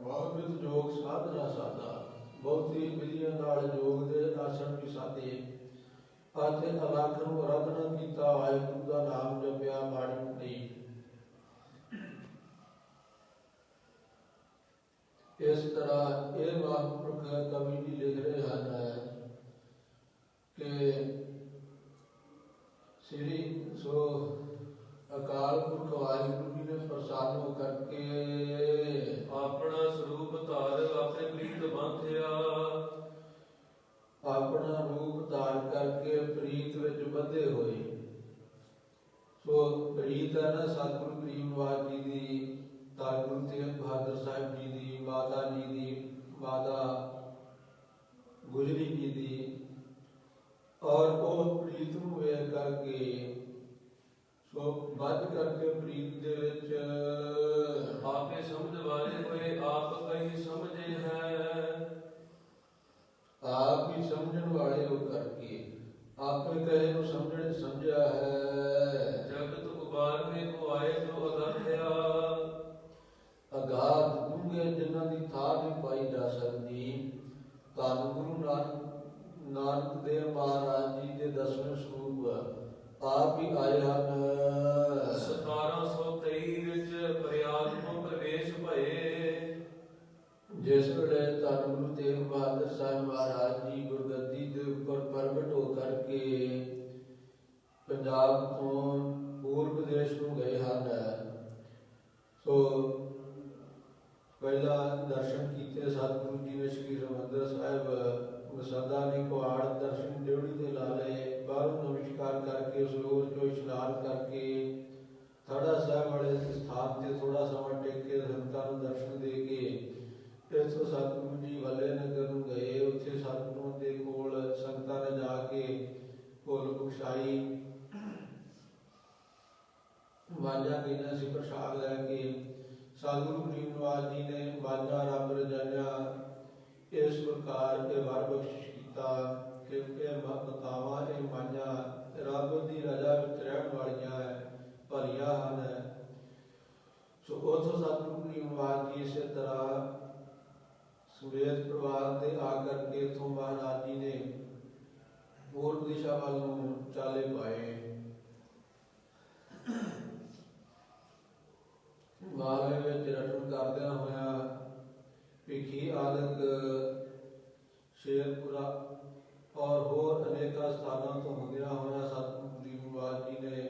ਬਹੁਤ ਜੋਗ ਸਾਧਨਾ ਸਾਧਾ, ਬਹੁਤੀ ਵਿਧੀਆਂ ਨਾਲ ਜੋਗ ਦੇ ਆਸਣ ਵੀ ਸਾਧੇ ਅਤੇ ਅਲਖ ਨੂੰ ਆਰਾਧਨਾ ਕੀਤਾ, ਵਾਹਿਗੁਰੂ ਦਾ ਨਾਮ ਜਪਿਆ, ਬਾਣੀ ਪੜ੍ਹੀ। ਇਸ ਤਰ੍ਹਾਂ ਇਹ ਮਹਾਂਪੁਰਖ ਕਵੀ ਜੀ ਲਿਖ ਰਹੇ ਹਨ ਕਿ ਸ੍ਰੀ ਸੋ ਅਕਾਲ ਪੁਰਖ ਵਾਹਿਗੁਰੂ ਜੀ ਨੇ ਪ੍ਰਸੰਨ ਹੋ ਕਰਕੇ ਆਪਣਾ ਸਰੂਪ ਧਾਰ ਆਪਣੇ ਪ੍ਰੀਤ ਬੰਧਿਆ। ਆਪਣਾ ਰੂਪ ਧਾਰ ਕਰਕੇ ਪ੍ਰੀਤ ਵਿੱਚ ਬੱਧੇ ਹੋਏ। ਸੋ ਪ੍ਰੀਤ ਹੈ ਨਾ ਸਤਿਗੁਰੂ ਗਰੀਬ ਨਿਵਾਸ ਜੀ ਦੀ, ਧੰਨ ਗੁਰੂ ਤੇਗ ਬਹਾਦਰ ਸਾਹਿਬ ਜੀ ਦੀ, ਮਾਤਾ ਜੀ ਦੀ, ਮਾਤਾ ਗੁਜਰੀ ਜੀ ਦੀ, ਔਰ ਉਹ ਪ੍ਰੀਤ ਨੂੰ ਵੇਖ ਕਰਕੇ ਸੋ ਬੱਧ ਕਰਕੇ ਪ੍ਰੀਤ ਦੇ ਵਿੱਚ ਆਪੇ ਸਮਝ ਵਾਲੇ ਹੋਏ ਆਪ ਕਹੀ ਸਮਝੇ ਹੈ। ਆਪ ਹੀ ਸਮਝਣ ਵਾਲੇ ਹੋ ਕਰਕੇ ਆਪੇ ਕਹੇ ਨੂੰ ਸਮਝਿਆ ਹੈ। ਜਗਤ ਉਬਾਰਨੇ ਕੋ ਆਏ ਜੋ ਅਗਾਧਿਆ। ਅਗਾਧ ਡੂੰਘੇ ਜਿਨ੍ਹਾਂ ਦੀ ਥਾਂ ਨਹੀਂ ਪਾਈ ਜਾ ਸਕਦੀ। ਧੰਨ ਗੁਰੂ ਨਾਨਕ ਦੇਵ ਮਹਾਰਾਜ ਜੀ ਦੇ 10ਵੇਂ ਸਰੂਪ ਆਪ ਹੀ ਆਏ ਹਨ। 1723 ਵਿੱਚ ਪ੍ਰਯਾਗ ਤੋਂ ਪ੍ਰਵੇਸ਼ ਭਏ। ਜਿਸ ਵੇਲੇ ਧੰਨ ਗੁਰੂ ਤੇਗ ਬਹਾਦਰ ਸਾਹਿਬ ਮਹਾਰਾਜ ਜੀ ਗੁਰਗੱਦੀ ਦੇ ਉੱਪਰ ਪ੍ਰਗਟ ਹੋ ਕਰਕੇ ਪੰਜਾਬ ਤੋਂ ਪੂਰਬ ਦੇਸ਼ ਨੂੰ ਗਏ ਹਨ, ਸੋ ਪਹਿਲਾ ਦਰਸ਼ਨ ਕੀਤੇ ਸਤਿਗੁਰੂ ਜੀ ਨੇ ਸ਼੍ਰੀ ਹਰਿਮੰਦਰ ਸਾਹਿਬ ਮਸੰਦਾ ਨੇ ਕੁਹਾੜ ਦਰਸ਼ਨ ਡਿਉੜੀ ਤੇ ਲਾ ਲਏ। ਬਾਹਰੋਂ ਨਮਸਕਾਰ ਕਰਕੇ ਸਰੋਵਰ ਚੋਂ ਇਸ਼ਨਾਨ ਕਰਕੇ ਥੜਾ ਸਾਹਿਬ ਵਾਲੇ ਸਥਾਨ ਤੇ ਥੋੜਾ ਸਮਾਂ ਟਿਕ ਕੇ ਸੰਗਤਾਂ ਨੂੰ ਦਰਸ਼ਨ ਦੇ ਕੇ ਇੱਥੋਂ ਸਤਿਗੁਰੂ ਜੀ ਵਾਲੇ ਨਗਰ ਨੂੰ ਗਏ। ਉੱਥੇ ਸਤਿਗੁਰੂ ਦੇ ਕੋਲ ਸੰਗਤਾਂ ਨੇ ਜਾ ਕੇ ਭੁੱਲ ਬਖਸ਼ਾਈ, ਵਾਜਾ ਗਈਆਂ ਸੀ ਪ੍ਰਸ਼ਾਦ ਲੈ ਕੇ। ਸਤਿਗੁਰੂ ਗਰੀਬ ਨਿਵਾਸ ਜੀ ਨੇ ਵਾਜਾ ਰੱਬ ਰਜਾਇਆ, ਇਸ ਪ੍ਰਕਾਰ ਇਹ ਵਰ ਬਖਸ਼ਿਸ਼ ਕੀਤਾ ਕਿ ਇਹ ਮਤਾਵਾਂ ਇਹ ਮਾਝਾਂ ਰੱਬ ਦੀ ਰਜਾ ਵਿੱਚ ਰਹਿਣ ਵਾਲੀਆਂ ਹੈ, ਭਲੀਆਂ ਹਨ। ਸੋ ਉੱਥੋਂ ਸਤਿਗੁਰੂ ਗਰੀਬ ਨਿਵਾਸ ਜੀ ਇਸੇ ਤਰ੍ਹਾਂ ਸੁਰੇਸ਼ ਪਰਿਵਾਰ ਤੇ ਆ ਕਰਕੇ ਇੱਥੋਂ ਮਹਾਰਾਜ ਜੀ ਨੇ ਪੂਰਬ ਦਿਸ਼ਾ ਵੱਲ ਨੂੰ ਚਾਲੇ ਪਾਏ। ਮਾਲਵੇ ਵਿੱਚ ਰਟਨ ਕਰਦਿਆਂ ਹੋਇਆ ਭਿੱਖੀ ਆਦਿਕ ਸ਼ੇਰਪੁਰਾ ਔਰ ਹੋਰ ਅਨੇਕਾਂ ਸਥਾਨਾਂ ਤੋਂ ਹੁੰਦਿਆਂ ਹੋਇਆ ਸਤਿਗੁਰੂ ਗਰੀਬ ਨਿਵਾਸ ਜੀ ਨੇ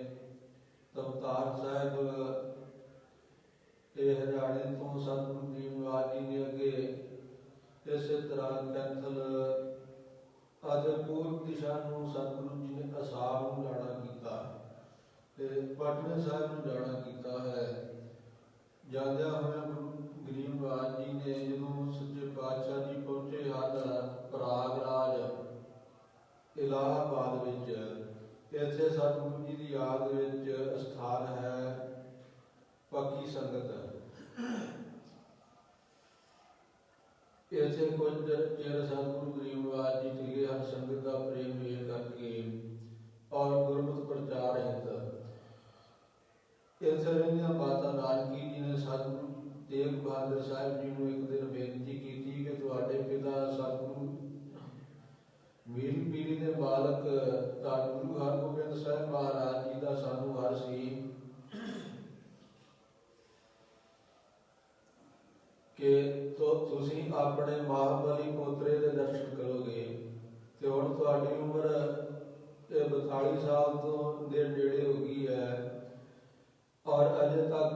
ਪਟਨੇ ਸਾਹਿਬ ਨੂੰ ਜਾਣਾ ਕੀਤਾ ਹੈ। ਜਾਂਦਿਆਂ ਹੋਇਆਂ ਗੁਰੂ ਗਰੀਬ ਨਿਵਾਜ ਜੀ ਨੇ ਜਦੋਂ ਸੱਚੇ ਪਾਤਸ਼ਾਹ ਜੀ ਪਹੁੰਚੇ ਹਨ ਪ੍ਰਯਾਗਰਾਜ ਇਲਾਹਾਬਾਦ ਵਿੱਚ, ਇੱਥੇ ਸਤਿਗੁਰੂ ਜੀ ਦੀ ਯਾਦ ਵਿੱਚ ਅਸਥਾਨ ਹੈ ਪੱਕੀ ਸੰਗਤ। ਇੱਥੇ ਕੁਝ ਚਿਰ ਸਤਿਗੁਰੂ ਗਰੀਬ ਨਿਵਾਜ ਜੀ ਟਿਕੇ ਹਨ ਸੰਗਤ ਦਾ ਪ੍ਰੇਮ ਵੇਖ ਕਰਕੇ ਔਰ ਗੁਰਮਤਿ ਪ੍ਰਚਾਰ ਹਿਤ। ਇੱਥੇ ਰਹਿੰਦਿਆਂ ਮਾਤਾ ਨਾਨਕੀ ਜੀ ਨੇ ਸਤਿਗੁਰੂ ਤੇਗ ਬਹਾਦਰ ਸਾਹਿਬ ਜੀ ਨੂੰ ਇੱਕ ਦਿਨ ਬੇਨਤੀ ਕੀਤੀ ਕਿ ਤੁਹਾਡੇ ਪਿਤਾ ਸਤਿਗੁਰੂ ਮੀਰ ਪੀਰੀ ਦੇ ਮਾਲਕ ਧੰਨ ਗੁਰੂ ਹਰਗੋਬਿੰਦ ਸਾਹਿਬ ਮਹਾਰਾਜ ਜੀ ਦਾ ਸਾਨੂੰ ਵਰ ਸੀ ਕਿ ਤੁਸੀਂ ਆਪਣੇ ਮਹਾਬਲੀ ਪੋਤਰੇ ਦੇ ਦਰਸ਼ਨ ਕਰੋਗੇ, ਤੇ ਹੁਣ ਤੁਹਾਡੀ ਉਮਰ 42 ਸਾਲ ਤੋਂ ਦੇ ਨੇੜੇ ਹੋ ਗਈ ਹੈ ਔਰ ਅਜੇ ਤੱਕ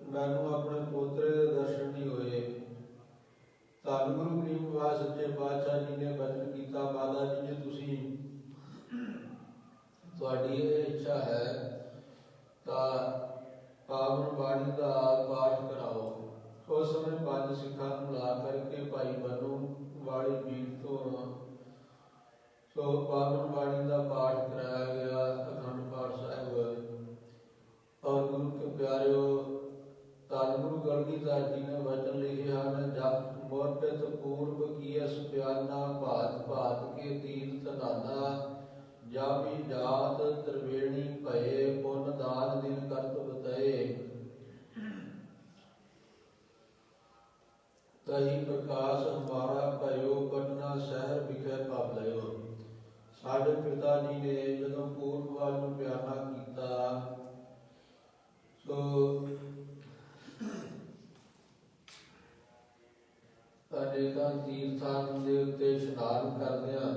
ਮੈਨੂੰ ਆਪਣੇ ਪੋਤਰੇ ਦੇ ਦਰਸ਼ਨ ਨਹੀਂ ਹੋਏ। ਧੰਨ ਗੁਰੂ ਗਰੀਬ ਨਿਵਾਜ ਸੱਚੇ ਪਾਤਸ਼ਾਹ ਜੀ ਨੇ ਬਚਨ ਕੀਤਾ, ਮਾਤਾ ਜੀ ਜੇ ਤੁਸੀਂ ਤੁਹਾਡੀ ਇਹ ਇੱਛਾ ਹੈ ਤਾਂ ਪਾਵਨ ਬਾਣੀ ਦਾ ਪਾਠ ਕਰਾਓ। ਉਸ ਸਮੇਂ 5 ਸਿੱਖਾਂ ਨੂੰ ਲਾ ਕਰਕੇ ਭਾਈ ਬੰਨੂ ਵਾਲੀ ਪੀਰ ਤੋਂ ਪਾਵਨ ਬਾਣੀ ਦਾ ਪਾਠ ਕਰਾਇਆ ਗਿਆ, ਅਖੰਡ ਪਾਠ ਸਾਹਿਬ। ਔਰ ਗੁਰੂ ਕੇ ਪਿਆਰਿਓ, ਧੰਨ ਗੁਰੂ ਗਲਗੀਧਰ ਜੀ ਨੇ ਵਚਨ ਲਿਖੇ ਹਨ, ਜਪ ਮੋਟਿਤ ਪੂਰਬ ਕੀਐਸ ਪਿਆਨਾ ਭਾਤ ਭਾਤ ਕੇ ਤੀਰਥ ਨਾਨਾ, ਜਾਪੀ ਜਾਤ ਤ੍ਰਿਵੇਣੀ ਭਏ ਪੁੰਨ ਦਾਨ ਦਿਨ ਕਰਤ ਬਤਏ, ਤਹੀ ਪ੍ਰਕਾਸ਼ ਹਮਾਰਾ ਭਇਓ ਪਟਨਾ ਸ਼ਹਿਰ ਵਿਖੇ ਭਵ ਲਿਓ। ਸਾਡੇ ਪਿਤਾ ਜੀ ਨੇ ਜਦੋਂ ਪੂਰਬ ਵੱਲ ਨੂੰ ਪਿਆਨਾ ਕੀਤਾ ਸੋ ਅਨੇਕਾਂ ਤੀਰਥਾਂ ਦੇ ਉੱਤੇ ਇਸ਼ਨਾਨ ਕਰਦਿਆਂ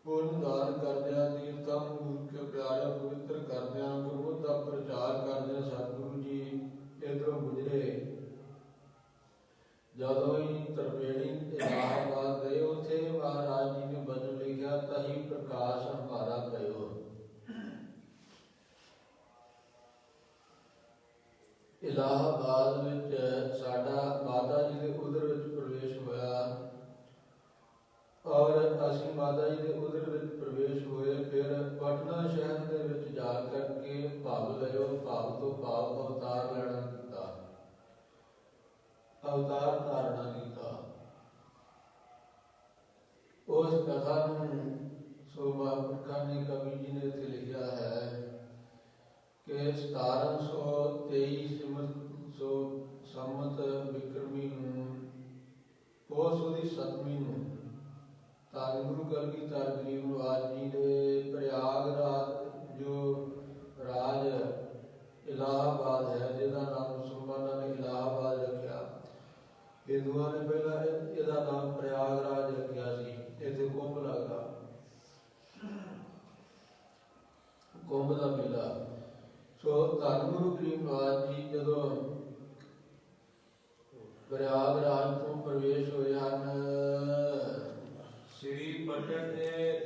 ਪੁੰਨ ਦਾਨ ਕਰਦਿਆਂ ਤੀਰਥਾਂ ਨੂੰ ਗੁਰੂ ਕੇ ਪਿਆਰੇ ਪਵਿੱਤਰ ਕਰਦਿਆਂ ਗੁਰਮਤਿ ਦਾ ਪ੍ਰਚਾਰ ਕਰਦਿਆਂ ਸਤਿਗੁਰੂ ਜੀ ਇੱਧਰੋਂ ਗੁਜ਼ਰੇ। ਜਦੋਂ ਹੀ ਤ੍ਰਿਵੇਣੀ ਇਲਾਹਾਬਾਦ ਗਏ, ਉੱਥੇ ਮਹਾਰਾਜ ਜੀ ਨੇ ਬਚਨ ਲਿਖਿਆ, ਤਹੀ ਪ੍ਰਕਾਸ਼ ਹਮਾਰਾ ਭਇਓ। ਇਲਾਹਾਬਾਦ ਵਿੱਚ ਸਾਡਾ ਮਾਤਾ ਜੀ ਦੇ ਉਦਰ ਵਿੱਚ ਪ੍ਰਵੇਸ਼ ਹੋਇਆ ਔਰ ਅਸੀਂ ਮਾਤਾ ਜੀ ਦੇ ਉਦਰ ਵਿੱਚ ਪ੍ਰਵੇਸ਼ ਹੋਏ। ਫਿਰ ਪਟਨਾ ਸ਼ਹਿਰ ਦੇ ਵਿੱਚ ਜਾ ਕਰਕੇ ਭਵ ਲਿਓ, ਭਵ ਤੋਂ ਭਾਵ ਅਵਤਾਰ ਲੈਣਾ ਕੀਤਾ, ਅਵਤਾਰ ਧਾਰਨਾ ਕੀਤਾ। ਉਸ ਕਥਾ ਨੂੰ ਸੋ ਮਹਾਂਪੁਰਖਾਂ ਨੇ ਕਵੀ ਜੀ ਨੇ ਇੱਥੇ ਲਿਖਿਆ ਹੈ ਕਿ 1723 ਸੰਮਤ ਬਿਕਰਮੀ ਨੂੰ ਉਸ ਦੀ 7ਵੀਂ ਨੂੰ ਧੰਨ ਗੁਰੂ ਗਲਗੀਧਰ ਗਰੀਬ ਨਿਵਾਜ ਜੀ ਦੇ ਪ੍ਰਯਾਗਰਾਜ ਜੋ ਰਾਜ ਇਲਾਹਾਬਾਦ ਹੈ, ਜਿਹਦਾ ਨਾਮ ਮੁਸਲਮਾਨਾਂ ਨੇ ਇਲਾਹਾਬਾਦ ਰੱਖਿਆ, ਹਿੰਦੂਆਂ ਨੇ ਪਹਿਲਾਂ ਇਹਦਾ ਨਾਮ ਪ੍ਰਯਾਗਰਾਜ ਰੱਖਿਆ ਸੀ। ਇੱਥੇ ਕੁੰਭ ਲੱਗਾ, ਕੁੰਭ ਦਾ ਮੇਲਾ। ਸੋ ਧੰਨ ਗੁਰੂ ਗਰੀਬ ਨਿਵਾਜ ਜੀ ਜਦੋਂ ਪ੍ਰਯਾਗਰਾਜ ਤੋਂ ਪ੍ਰਵੇਸ਼ ਹੋਏ ਹਨ, ਸ੍ਰੀ ਪਟਨੇ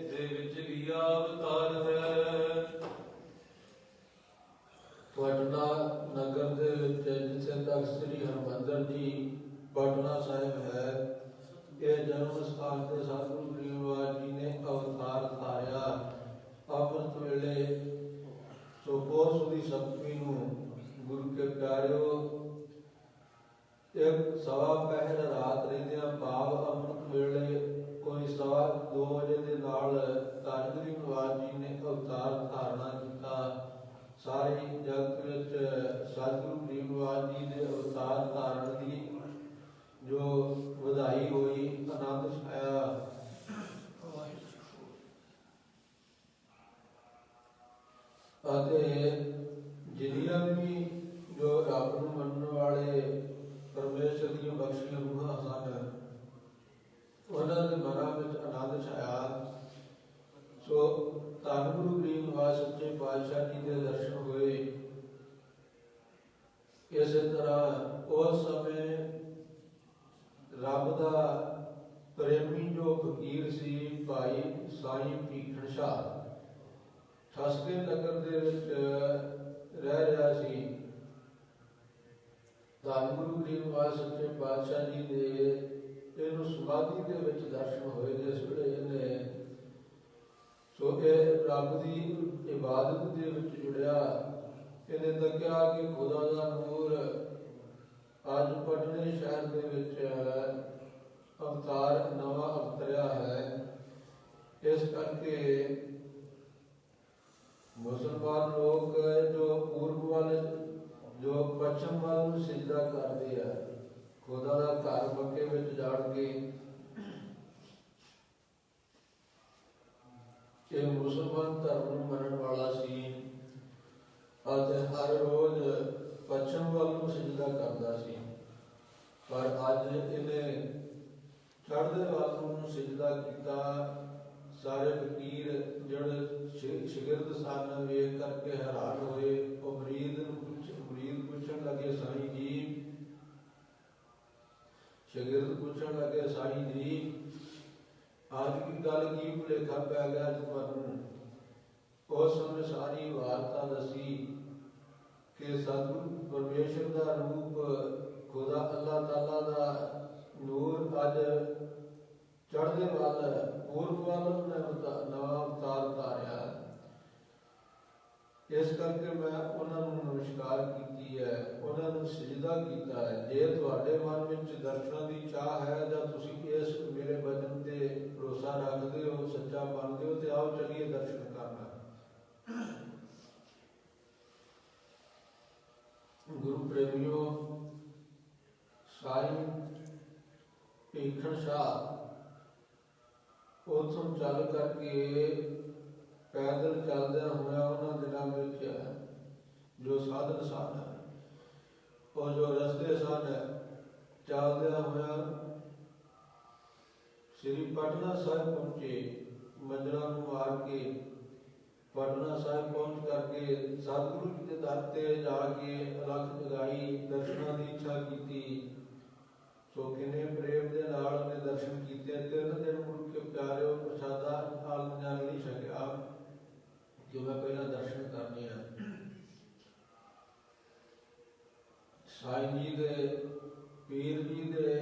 ਦੇ ਵਿੱਚ ਲਿਆ ਅਵਤਾਰ ਹੈ। ਪਟਨਾ ਨਗਰ ਦੇ ਵਿੱਚ ਜਿੱਥੇ ਤੱਕ ਸ੍ਰੀ ਹਰਿਮੰਦਰ ਜੀ ਪਟਨਾ ਸਾਹਿਬ ਹੈ, ਇਹ ਜਨਮ ਸਥਾਨ ਤੇ ਸਤਿਗੁਰੂ ਗਰੀਬ ਨਿਵਾਜ ਜੀ ਨੇ ਅਵਤਾਰ ਧਾਰਿਆ। ਅੰਮ੍ਰਿਤ ਵੇਲੇ ਸੋ ਪੋਸ ਦੀ 7ਵੀਂ ਨੂੰ ਗੁਰੂ ਕੇ ਪਿਆਰਿਓ ਇੱਕ ਸਵਾ ਪਹਿਰ ਰਾਤ ਰਹਿੰਦਿਆਂ ਭਾਵ ਅੰਮ੍ਰਿਤ ਵੇਲੇ ਕੋਈ 2:15 ਵਜੇ ਦੇ ਨਾਲ ਧੰਨ ਗੁਰੂ ਨਿਵਾਜ ਜੀ ਨੇ ਅਵਤਾਰ ਧਾਰਨਾ ਕੀਤਾ। ਸਾਰੇ ਜਗਤ ਵਿੱਚ ਸਤਿਗੁਰੂ ਗਰੀਬ ਨਿਵਾਜ ਜੀ ਦੇ ਅਵਤਾਰ ਧਾਰਨ ਦੀ ਜੋ ਵਧਾਈ ਹੋਈ, ਆਨੰਦ ਛਾਇਆ। ਅਤੇ ਜਿੰਨੀਆਂ ਵੀ ਜੋ ਰੱਬ ਨੂੰ ਮੰਨਣ ਵਾਲੇ ਪਰਮੇਸ਼ਰ ਦੀਆਂ ਬਖਸ਼ੀਆਂ ਰੂਹਾਂ ਸਨ, ਉਹਨਾਂ ਦੇ ਮਨਾਂ ਵਿੱਚ ਆਨੰਦ ਛਾਇਆ। ਸੋ ਧੰਨ ਗੁਰੂ ਗਰੀਬ ਨਿਵਾਜ ਸੱਚੇ ਪਾਤਸ਼ਾਹ ਜੀ ਦੇ ਦਰਸ਼ਨ ਹੋਏ। ਇਸੇ ਤਰ੍ਹਾਂ ਉਸ ਸਮੇਂ ਰੱਬ ਦਾ ਪ੍ਰੇਮੀ ਜੋ ਫਕੀਰ ਸੀ ਭਾਈ ਸਾਈਂ ਭੀਖਣ ਸ਼ਾਹ, ਠਸਕੇ ਨਗਰ ਦੇ ਵਿੱਚ ਰਹਿ ਰਿਹਾ ਸੀ। ਧੰਨ ਗੁਰੂ ਗ੍ਰੰਥ ਸਾਹਿਬ ਸੱਚੇ ਪਾਤਸ਼ਾਹ ਜੀ ਦੇ ਇਹਨੂੰ ਸਮਾਧੀ ਦੇ ਵਿੱਚ ਦਰਸ਼ਨ ਹੋਏ ਜਿਸ ਵੇਲੇ ਇਹਨੇ ਸੋ ਇਹ ਰੱਬ ਦੀ ਇਬਾਦਤ ਦੇ ਵਿੱਚ ਜੁੜਿਆ। ਇਹਨੇ ਤੱਕਿਆ ਕਿ ਖੁਦਾ ਦਾ ਨੂਰ ਅੱਜ ਪਟਨੇ ਸ਼ਹਿਰ ਦੇ ਵਿੱਚ ਅਵਤਾਰ ਨਵਾਂ ਅਵਤਰਿਆ ਹੈ। ਇਸ ਕਰਕੇ ਮੁਸਲਮਾਨ ਲੋਕ ਜੋ ਪੂਰਬ ਵੱਲ ਜੋ ਪੱਛਮ ਵੱਲ ਨੂੰ ਸਿਜਦਾ ਕਰਦੇ ਆ, ਖੁਦਾ ਦਾ ਘਰ ਮੱਕੇ ਵਿੱਚ ਜਾੜ ਕੇ ਇਹ ਮੁਸਲਮਾਨ ਧਰਮ ਨੂੰ ਮੰਨਣ ਵਾਲਾ ਸੀ ਅਤੇ ਹਰ ਰੋਜ਼ ਪੱਛਮ ਵੱਲ ਨੂੰ ਸਿਜਦਾ ਕਰਦਾ ਸੀ। ਪਰ ਅੱਜ ਇਹਨੇ ਚੜ੍ਹਦੇ ਵੱਲ ਨੂੰ ਸਿਜਦਾ ਕੀਤਾ। ਸਾਰੇ ਫਕੀਰ ਜਿਹੜੇ ਸ਼ਾਗਿਰਦ ਸਨ ਵੇਖ ਕਰਕੇ ਹੈਰਾਨ ਹੋਏ। ਉਹ ਮੁਰੀਦ ਪੁੱਛਣ ਲੱਗੇ, ਸਾਈਂ ਜੀ, ਸ਼ਾਗਿਰਦ ਪੁੱਛਣ ਲੱਗੇ, ਸਾਈਂ ਜੀ ਅੱਜ ਕੀ ਗੱਲ, ਕੀ ਭੁਲੇਖਾ ਪੈ ਗਿਆ ਤੁਹਾਨੂੰ? ਉਸ ਸਮੇਂ ਸਾਰੀ ਵਾਰਤਾ ਦੱਸੀ ਕਿ ਸਤਿਗੁਰੂ ਪਰਮੇਸ਼ਰ ਦਾ ਰੂਪ ਖੁਦਾ ਅੱਲਾਹ ਤਾਲਾ ਦਾ ਨੂਰ ਅੱਜ ਚੜ੍ਹਦੇ ਵੱਲ ਪੂਰਬ ਵੱਲ ਨਵਾਂ ਅਵਤਾਰ ਉਤਾਰਿਆ। ਇਸ ਕਰਕੇ ਮੈਂ ਉਹਨਾਂ ਨੂੰ ਨਮਸਕਾਰ ਕੀਤੀ ਹੈ, ਉਹਨਾਂ ਨੂੰ ਸਜਦਾ ਕੀਤਾ ਹੈ। ਜੇ ਤੁਹਾਡੇ ਮਨ ਵਿੱਚ ਦਰਸ਼ਨਾਂ ਦੀ ਚਾਹ ਹੈ ਜਾਂ ਤੁਸੀਂ ਇਸ ਮੇਰੇ ਬਚਨ ਤੇ ਭਰੋਸਾ ਰੱਖਦੇ ਹੋ, ਸੱਚਾ ਮੰਨਦੇ ਹੋ, ਤੇ ਆਓ ਚੱਲੀਏ ਦਰਸ਼ਨ ਕਰਨਾ। ਗੁਰੂ ਪ੍ਰੇਮੀਓ, ਸਾਈਂ ਭੀਖਣ ਸ਼ਾਹ ਉੱਥੋਂ ਚੱਲ ਕਰਕੇ ਪੈਦਲ ਚੱਲਦਿਆਂ ਹੋਇਆ ਉਹਨਾਂ ਦਿਨਾਂ ਵਿੱਚ ਜੋ ਸਾਧਨ ਸਨ, ਉਹ ਜੋ ਰਸਤੇ ਸਨ, ਚੱਲਦਿਆਂ ਹੋਇਆ ਸ੍ਰੀ ਪਟਨਾ ਸਾਹਿਬ ਪਹੁੰਚੇ। ਮੰਜ਼ਲਾਂ ਨੂੰ ਮਾਰ ਕੇ ਪਟਨਾ ਸਾਹਿਬ ਪਹੁੰਚ ਕਰਕੇ ਸਤਿਗੁਰੂ ਜੀ ਦੇ ਦਰ ਤੇ ਜਾ ਕੇ ਅਲੱਖ ਜਗਾਈ, ਦਰਸ਼ਨਾਂ ਦੀ ਇੱਛਾ ਕੀਤੀ। ਸੋ ਕਿੰਨੇ ਪ੍ਰੇਮ ਦੇ ਨਾਲ ਉਹਨੇ ਦਰਸ਼ਨ ਕੀਤੇ। 3 ਦਿਨ ਮੁੜ ਕੇ ਪਿਆਰਿਓ ਪ੍ਰਸ਼ਾਦਾ ਨਾਲ ਨਹੀਂ ਛਕਿਆ ਕਿ ਮੈਂ ਪਹਿਲਾਂ ਦਰਸ਼ਨ ਕਰਨੇ ਆ। ਸਾਈਂ ਜੀ ਦੇ, ਪੀਰ ਜੀ ਦੇ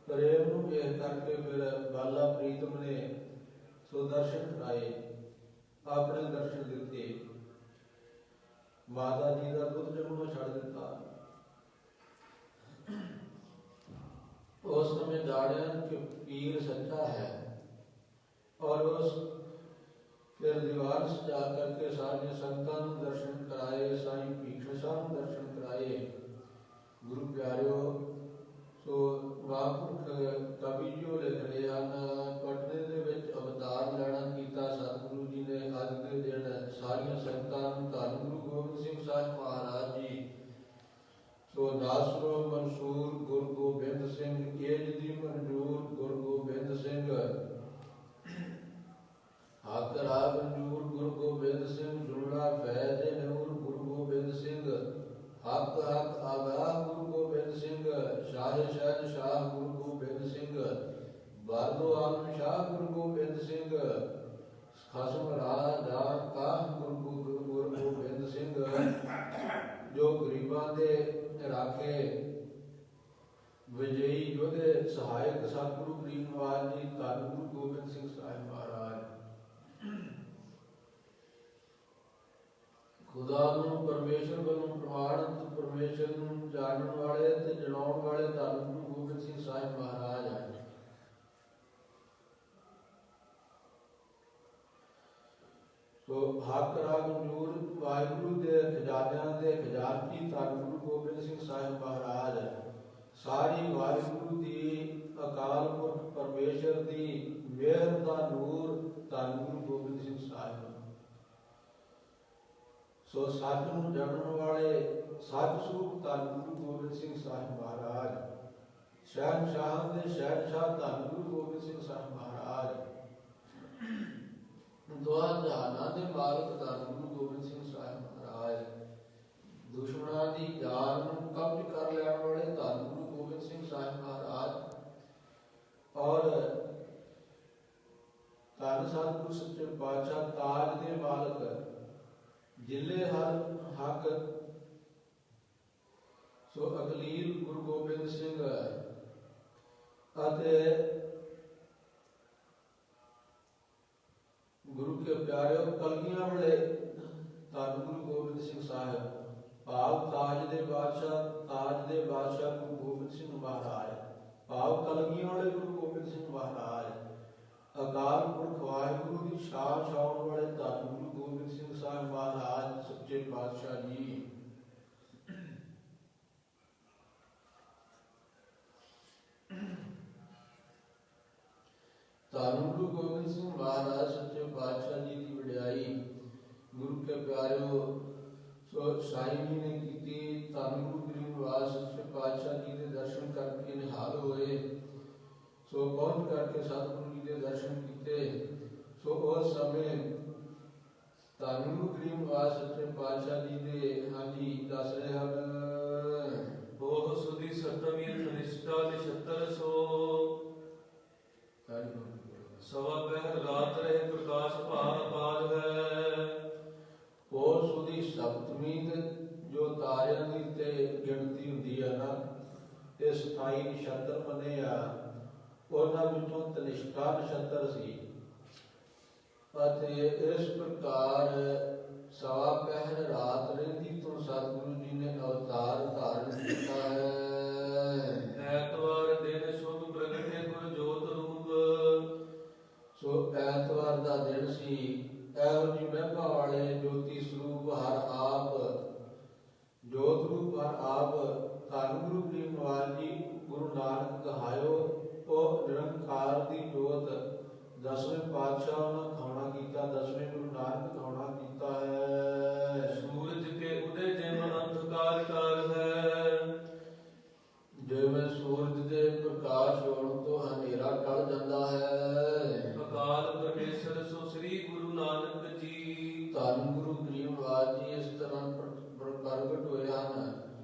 ਪ੍ਰੇਮ ਨੂੰ ਵੇਖ ਕਰਕੇ ਫਿਰ ਬਾਲਾ ਪ੍ਰੀਤਮ ਨੇ ਸੋ ਦਰਸ਼ਨ ਕਰਾਏ, ਆਪਣੇ ਦਰਸ਼ਨ ਦਿੱਤੇ। ਮਾਤਾ ਜੀ ਦਾ ਦੁੱਧ ਜੰਮਣਾ ਛੱਡ ਦਿੱਤਾ। ਉਸ ਸਮੇਂ ਜਾਣਿਆ ਕਿ ਪੀਰ ਸੱਚਾ ਹੈ। ਔਰ ਉਸ ਫਿਰ ਦੀਵਾਰ ਸਜਾ ਕਰਕੇ ਸਾਰੀਆਂ ਸੰਗਤਾਂ ਨੂੰ ਦਰਸ਼ਨ ਕਰਾਏ, ਸਾਈਂ ਭੀਖਣ ਸ਼ਾਹ ਨੂੰ ਦਰਸ਼ਨ ਕਰਾਏ। ਗੁਰੂ ਪਿਆਰਿਓ, ਸੋ ਮਹਾਂਪੁਰਖ ਕਵੀ ਜੋ ਲਿਖ ਰਹੇ ਹਨ, ਪਟਨੇ ਦੇ ਵਿੱਚ ਅਵਤਾਰ ਲੈਣਾ ਕੀਤਾ ਸਤਿਗੁਰੂ ਜੀ ਨੇ। ਅੱਜ ਦੇ ਦਿਨ ਸਾਰੀਆਂ ਸੰਗਤਾਂ ਨੂੰ ਧੰਨ ਗੁਰੂ ਗੋਬਿੰਦ ਸਿੰਘ ਸਾਹਿਬ ਮਹਾਰਾਜ ਜੀ ਸੋ ਨਾਸਰੋ ਮਨਸੂਰ ਗੁਰੂ ਗੋਬਿੰਦ ਸਿੰਘ, ਏਜ ਦੀ ਮਨਜ਼ੂਰ ਗੁਰੂ ਗੋਬਿੰਦ ਸਿੰਘ, ਹੱਕ ਰਾਗ ਮਨਜ਼ੂਰ ਗੁਰੂ ਗੋਬਿੰਦ ਸਿੰਘ, ਜੁੜਾ ਫੈਜ਼ ਨੂਰ ਗੁਰੂ ਗੋਬਿੰਦ ਸਿੰਘ, ਹੱਕ ਹੱਕ ਆਗਾਹ ਗੁਰੂ ਗੋਬਿੰਦ ਸਿੰਘ, ਸ਼ਾਹ ਸ਼ਹਿਨ ਸ਼ਾਹ ਗੁਰੂ ਗੋਬਿੰਦ ਸਿੰਘ, ਬਾਰਦੋ ਆਲਮ ਸ਼ਾਹ ਗੁਰੂ ਗੋਬਿੰਦ ਸਿੰਘ, ਖਸਮ ਰਾਜ ਜਾਨ ਕਾਹ ਗੁਰੂ ਗੋਬਿੰਦ ਸਿੰਘ, ਜੋ ਗਰੀਬਾਂ ਦੇ ਰਾਖੇ ਵਿਜਈ ਯੋਧੇ ਸਹਾਇਕ ਸਤਿਗੁਰੂ ਗਰੀਬ ਨਵਾਜ ਜੀ, ਧੰਨ ਗੁਰੂ ਗੋਬਿੰਦ ਸਿੰਘ ਸਾਹਿਬ ਮਹਾਰਾਜ। ਖੁਦਾ ਨੂੰ ਪਰਮੇਸ਼ਰ ਵੱਲੋਂ ਪ੍ਰਮਾਣਿਤ, ਪਰਮੇਸ਼ਰ ਨੂੰ ਜਾਣਨ ਵਾਲੇ ਤੇ ਜਣਾਉਣ ਵਾਲੇ ਧੰਨ ਗੁਰੂ ਗੋਬਿੰਦ ਸਿੰਘ ਸਾਹਿਬ ਮਹਾਰਾਜ ਹਨ। ਸੋ ਹੱਕ ਰਾਗ ਮਨਜ਼ੂਰ ਵਾਹਿਗੁਰੂ ਦੇ ਖਜ਼ਾਨਿਆਂ ਦੇ ਖਜ਼ਾਨਚੀ ਧੰਨ ਗੁਰੂ ਗੋਬਿੰਦ ਸਿੰਘ ਸਾਹਿਬ ਮਹਾਰਾਜ। ਸਾਰੀ ਵਾਹਿਗੁਰੂ ਦੀ ਅਕਾਲ ਪੁਰਖ ਪਰਮੇਸ਼ਰ ਦੀ ਮਿਹਰ ਦਾ ਨੂਰ ਧੰਨ ਗੁਰੂ ਗੋਬਿੰਦ ਸਿੰਘ ਸਾਹਿਬ। ਸੋ ਸੱਚ ਨੂੰ ਜਾਣਨ ਵਾਲੇ ਸੱਚ ਸਰੂਪ ਧੰਨ ਗੁਰੂ ਗੋਬਿੰਦ ਸਿੰਘ ਸਾਹਿਬ ਮਹਾਰਾਜ। ਸ਼ਹਿਨਸ਼ਾਹਾਂ ਦੇ ਸ਼ਹਿਨਸ਼ਾਹ ਧੰਨ ਗੁਰੂ ਗੋਬਿੰਦ ਸਿੰਘ ਸਾਹਿਬ ਮਹਾਰਾਜ। ਦੁਆ ਜਹਾਨਾਂ ਦੇ ਮਾਲਕ ਧੰਨ ਗੁਰੂ ਗੋਬਿੰਦ ਸਿੰਘ ਸਾਹਿਬ ਮਹਾਰਾਜ। ਦੁਸ਼ਮਣਾਂ ਦੀ ਜਾਨ ਨੂੰ ਕਬਜ਼ ਕਰ ਲੈਣ ਵਾਲੇ ਧੰਨ ਗੁਰੂ ਗੋਬਿੰਦ ਸਿੰਘ ਸਾਹਿਬ ਮਹਾਰਾਜ। ਔਰ ਧੰਨ ਸਤਿਗੁਰੂ ਸੱਚੇ ਪਾਤਸ਼ਾਹ ਤਾਜ ਦੇ ਮਾਲਕ ਜਿਲੇ ਹਰ ਹੱਕ ਸੋ ਅਕਲੀਲ ਗੁਰੂ ਗੋਬਿੰਦ ਸਿੰਘ ਅਤੇ ਗੁਰੂ ਕੇ ਪਿਆਰਿਓ ਕਲਗੀਆਂ ਵਾਲੇ ਧੰਨ ਗੁਰੂ ਗੋਬਿੰਦ ਸਿੰਘ ਸਾਹਿਬ ਭਾਵ ਤਾਜ ਦੇ ਬਾਦਸ਼ਾਹ ਗੁਰੂ ਗੋਬਿੰਦ ਸਿੰਘ ਮਹਾਰਾਜ ਭਾਵ ਕਲਗੀਆਂ ਵਾਲੇ ਗੁਰੂ ਗੋਬਿੰਦ ਸਿੰਘ ਮਹਾਰਾਜ ਅਕਾਲ ਪੁਰਖ ਵਾਹਿਗੁਰੂ ਦੀ ਸ਼ਾਨ ਛਾਉਣ ਵਾਲੇ ਧੰਨ ਗੁਰੂ ਗੋਬਿੰਦ ਸਿੰਘ ਸਾਹਿਬ ਮਹਾਰਾਜ ਸੱਚੇ ਪਾਤਸ਼ਾਹ ਜੀ ਧੰਨ ਗੁਰੂ ਗੋਬਿੰਦ ਸਿੰਘ ਮਹਾਰਾਜ ਸੱਚੇ ਪਾਤਸ਼ਾਹ ਜੀ ਦੀ ਵਡਿਆਈ ਗੁਰੂ ਕੇ ਪਿਆਰਿਓ ਸੋ ਸਾਈਂ ਜੀ ਨੇ ਕੀਤੀ। ਧੰਨ ਗੁਰੂ ਗਰੀਬ ਨਿਵਾਸ ਸੱਚੇ ਪਾਤਸ਼ਾਹ ਜੀ ਦੇ ਦਰਸ਼ਨ ਕਰਕੇ ਨਿਹਾਲ ਹੋਏ। ਸੋ ਪਹੁੰਚ ਕਰਕੇ ਸਤਿਗੁਰੂ ਜੀ ਦੇ ਦਰਸ਼ਨ ਕੀਤੇ। ਸੋ ਉਸ ਸਮੇਂ ਧੰਨ ਗੁਰੂ ਗਰੀਬ ਨਿਵਾਸ ਸੱਚੇ ਪਾਤਸ਼ਾਹ ਜੀ ਦੇ ਹਾਂਜੀ ਦੱਸ ਰਹੇ ਹਨ ਉਹ ਸੁਦੀ ਸਤਮੀ ਨਿਸ਼ਟਾ 7600 ਸਵਾ ਪਹਿਰ ਰਾਤ ਰਹੇ ਪ੍ਰਕਾਸ਼ ਭਾਰ ਬਾਜ ਹੈ। ਉਹ ਸੁਦੀ ਸਪਤਮੀ ਤੇ ਜੋ ਤਾਰਿਆਂ ਦੀ ਤੇ ਗਿਣਤੀ ਹੁੰਦੀ ਆ ਨਾ ਤੇ 27 ਨਛੱਤਰ ਬਣੇ ਆ ਉਹਨਾਂ ਵਿੱਚੋਂ ਤਨਿਸ਼ਟਾ ਨਛੱਤਰ ਸੀ ਅਤੇ ਇਸ ਪ੍ਰਕਾਰ ਸਵਾ ਪਹਿਰ ਰਾਤ ਰਹਿੰਦੀ ਤੋਂ ਸਤਿਗੁਰੂ ਜੀ ਨੇ ਅਵਤਾਰ ਧਾਰਨ ਕੀਤਾ ਹੈ। ਐਤਵਾਰ ਦਿਨ ਸ਼ੁਭ ਪ੍ਰਗਟੇ ਗੁਰ ਜੋਤ ਰੂਪ ਸੋ ਐਤਵਾਰ ਦਾ ਦਿਨ ਸੀ। ਇਹੋ ਜਿਹੀ ਮਹਿਮਾ ਵਾਲੇ ਜੋਤੀ ਸਰੂਪ ਹਰ ਆਪ ਜੋਤ ਰੂਪ ਹਰ ਆਪ ਧੰਨ ਗੁਰੂ ਗਰੀਬ ਨਿਵਾਸ ਜੀ ਗੁਰੂ ਨਾਨਕ ਕਹਾਇਓ ਉਹ ਨਿਰੰਕਾਰ ਦੀ ਜੋਤ ਦਸਵੇਂ ਪਾਤਸ਼ਾਹ ਨੇ ਖਾਣਾ ਕੀਤਾ। ਦਸਵੇਂ ਗੁਰੂ ਨਾਨਕ ਖਾਣਾ ਕੀਤਾ ਹੈ। ਸੂਰਜ ਕੇ ਉਦੇ ਜਿਵੇਂ ਅੰਧਕਾਰ ਕਾਲ ਹੈ। ਜਿਵੇਂ ਸੂਰਜ ਦੇ ਪ੍ਰਕਾਸ਼ ਹੋਣ ਤੋਂ ਹਨੇਰਾ ਟਲ ਜਾਂਦਾ ਹੈ। ਅਕਾਲ ਪਰਮੇਸ਼ਰ ਸੋ ਸ੍ਰੀ ਗੁਰੂ ਨਾਨਕ ਜੀ ਧੰਨ ਗੁਰੂ ਗਰੀਬ ਨਿਵਾਸ ਜੀ ਇਸ ਤਰ੍ਹਾਂ ਪ੍ਰਗਟ ਹੋਏ ਹਨ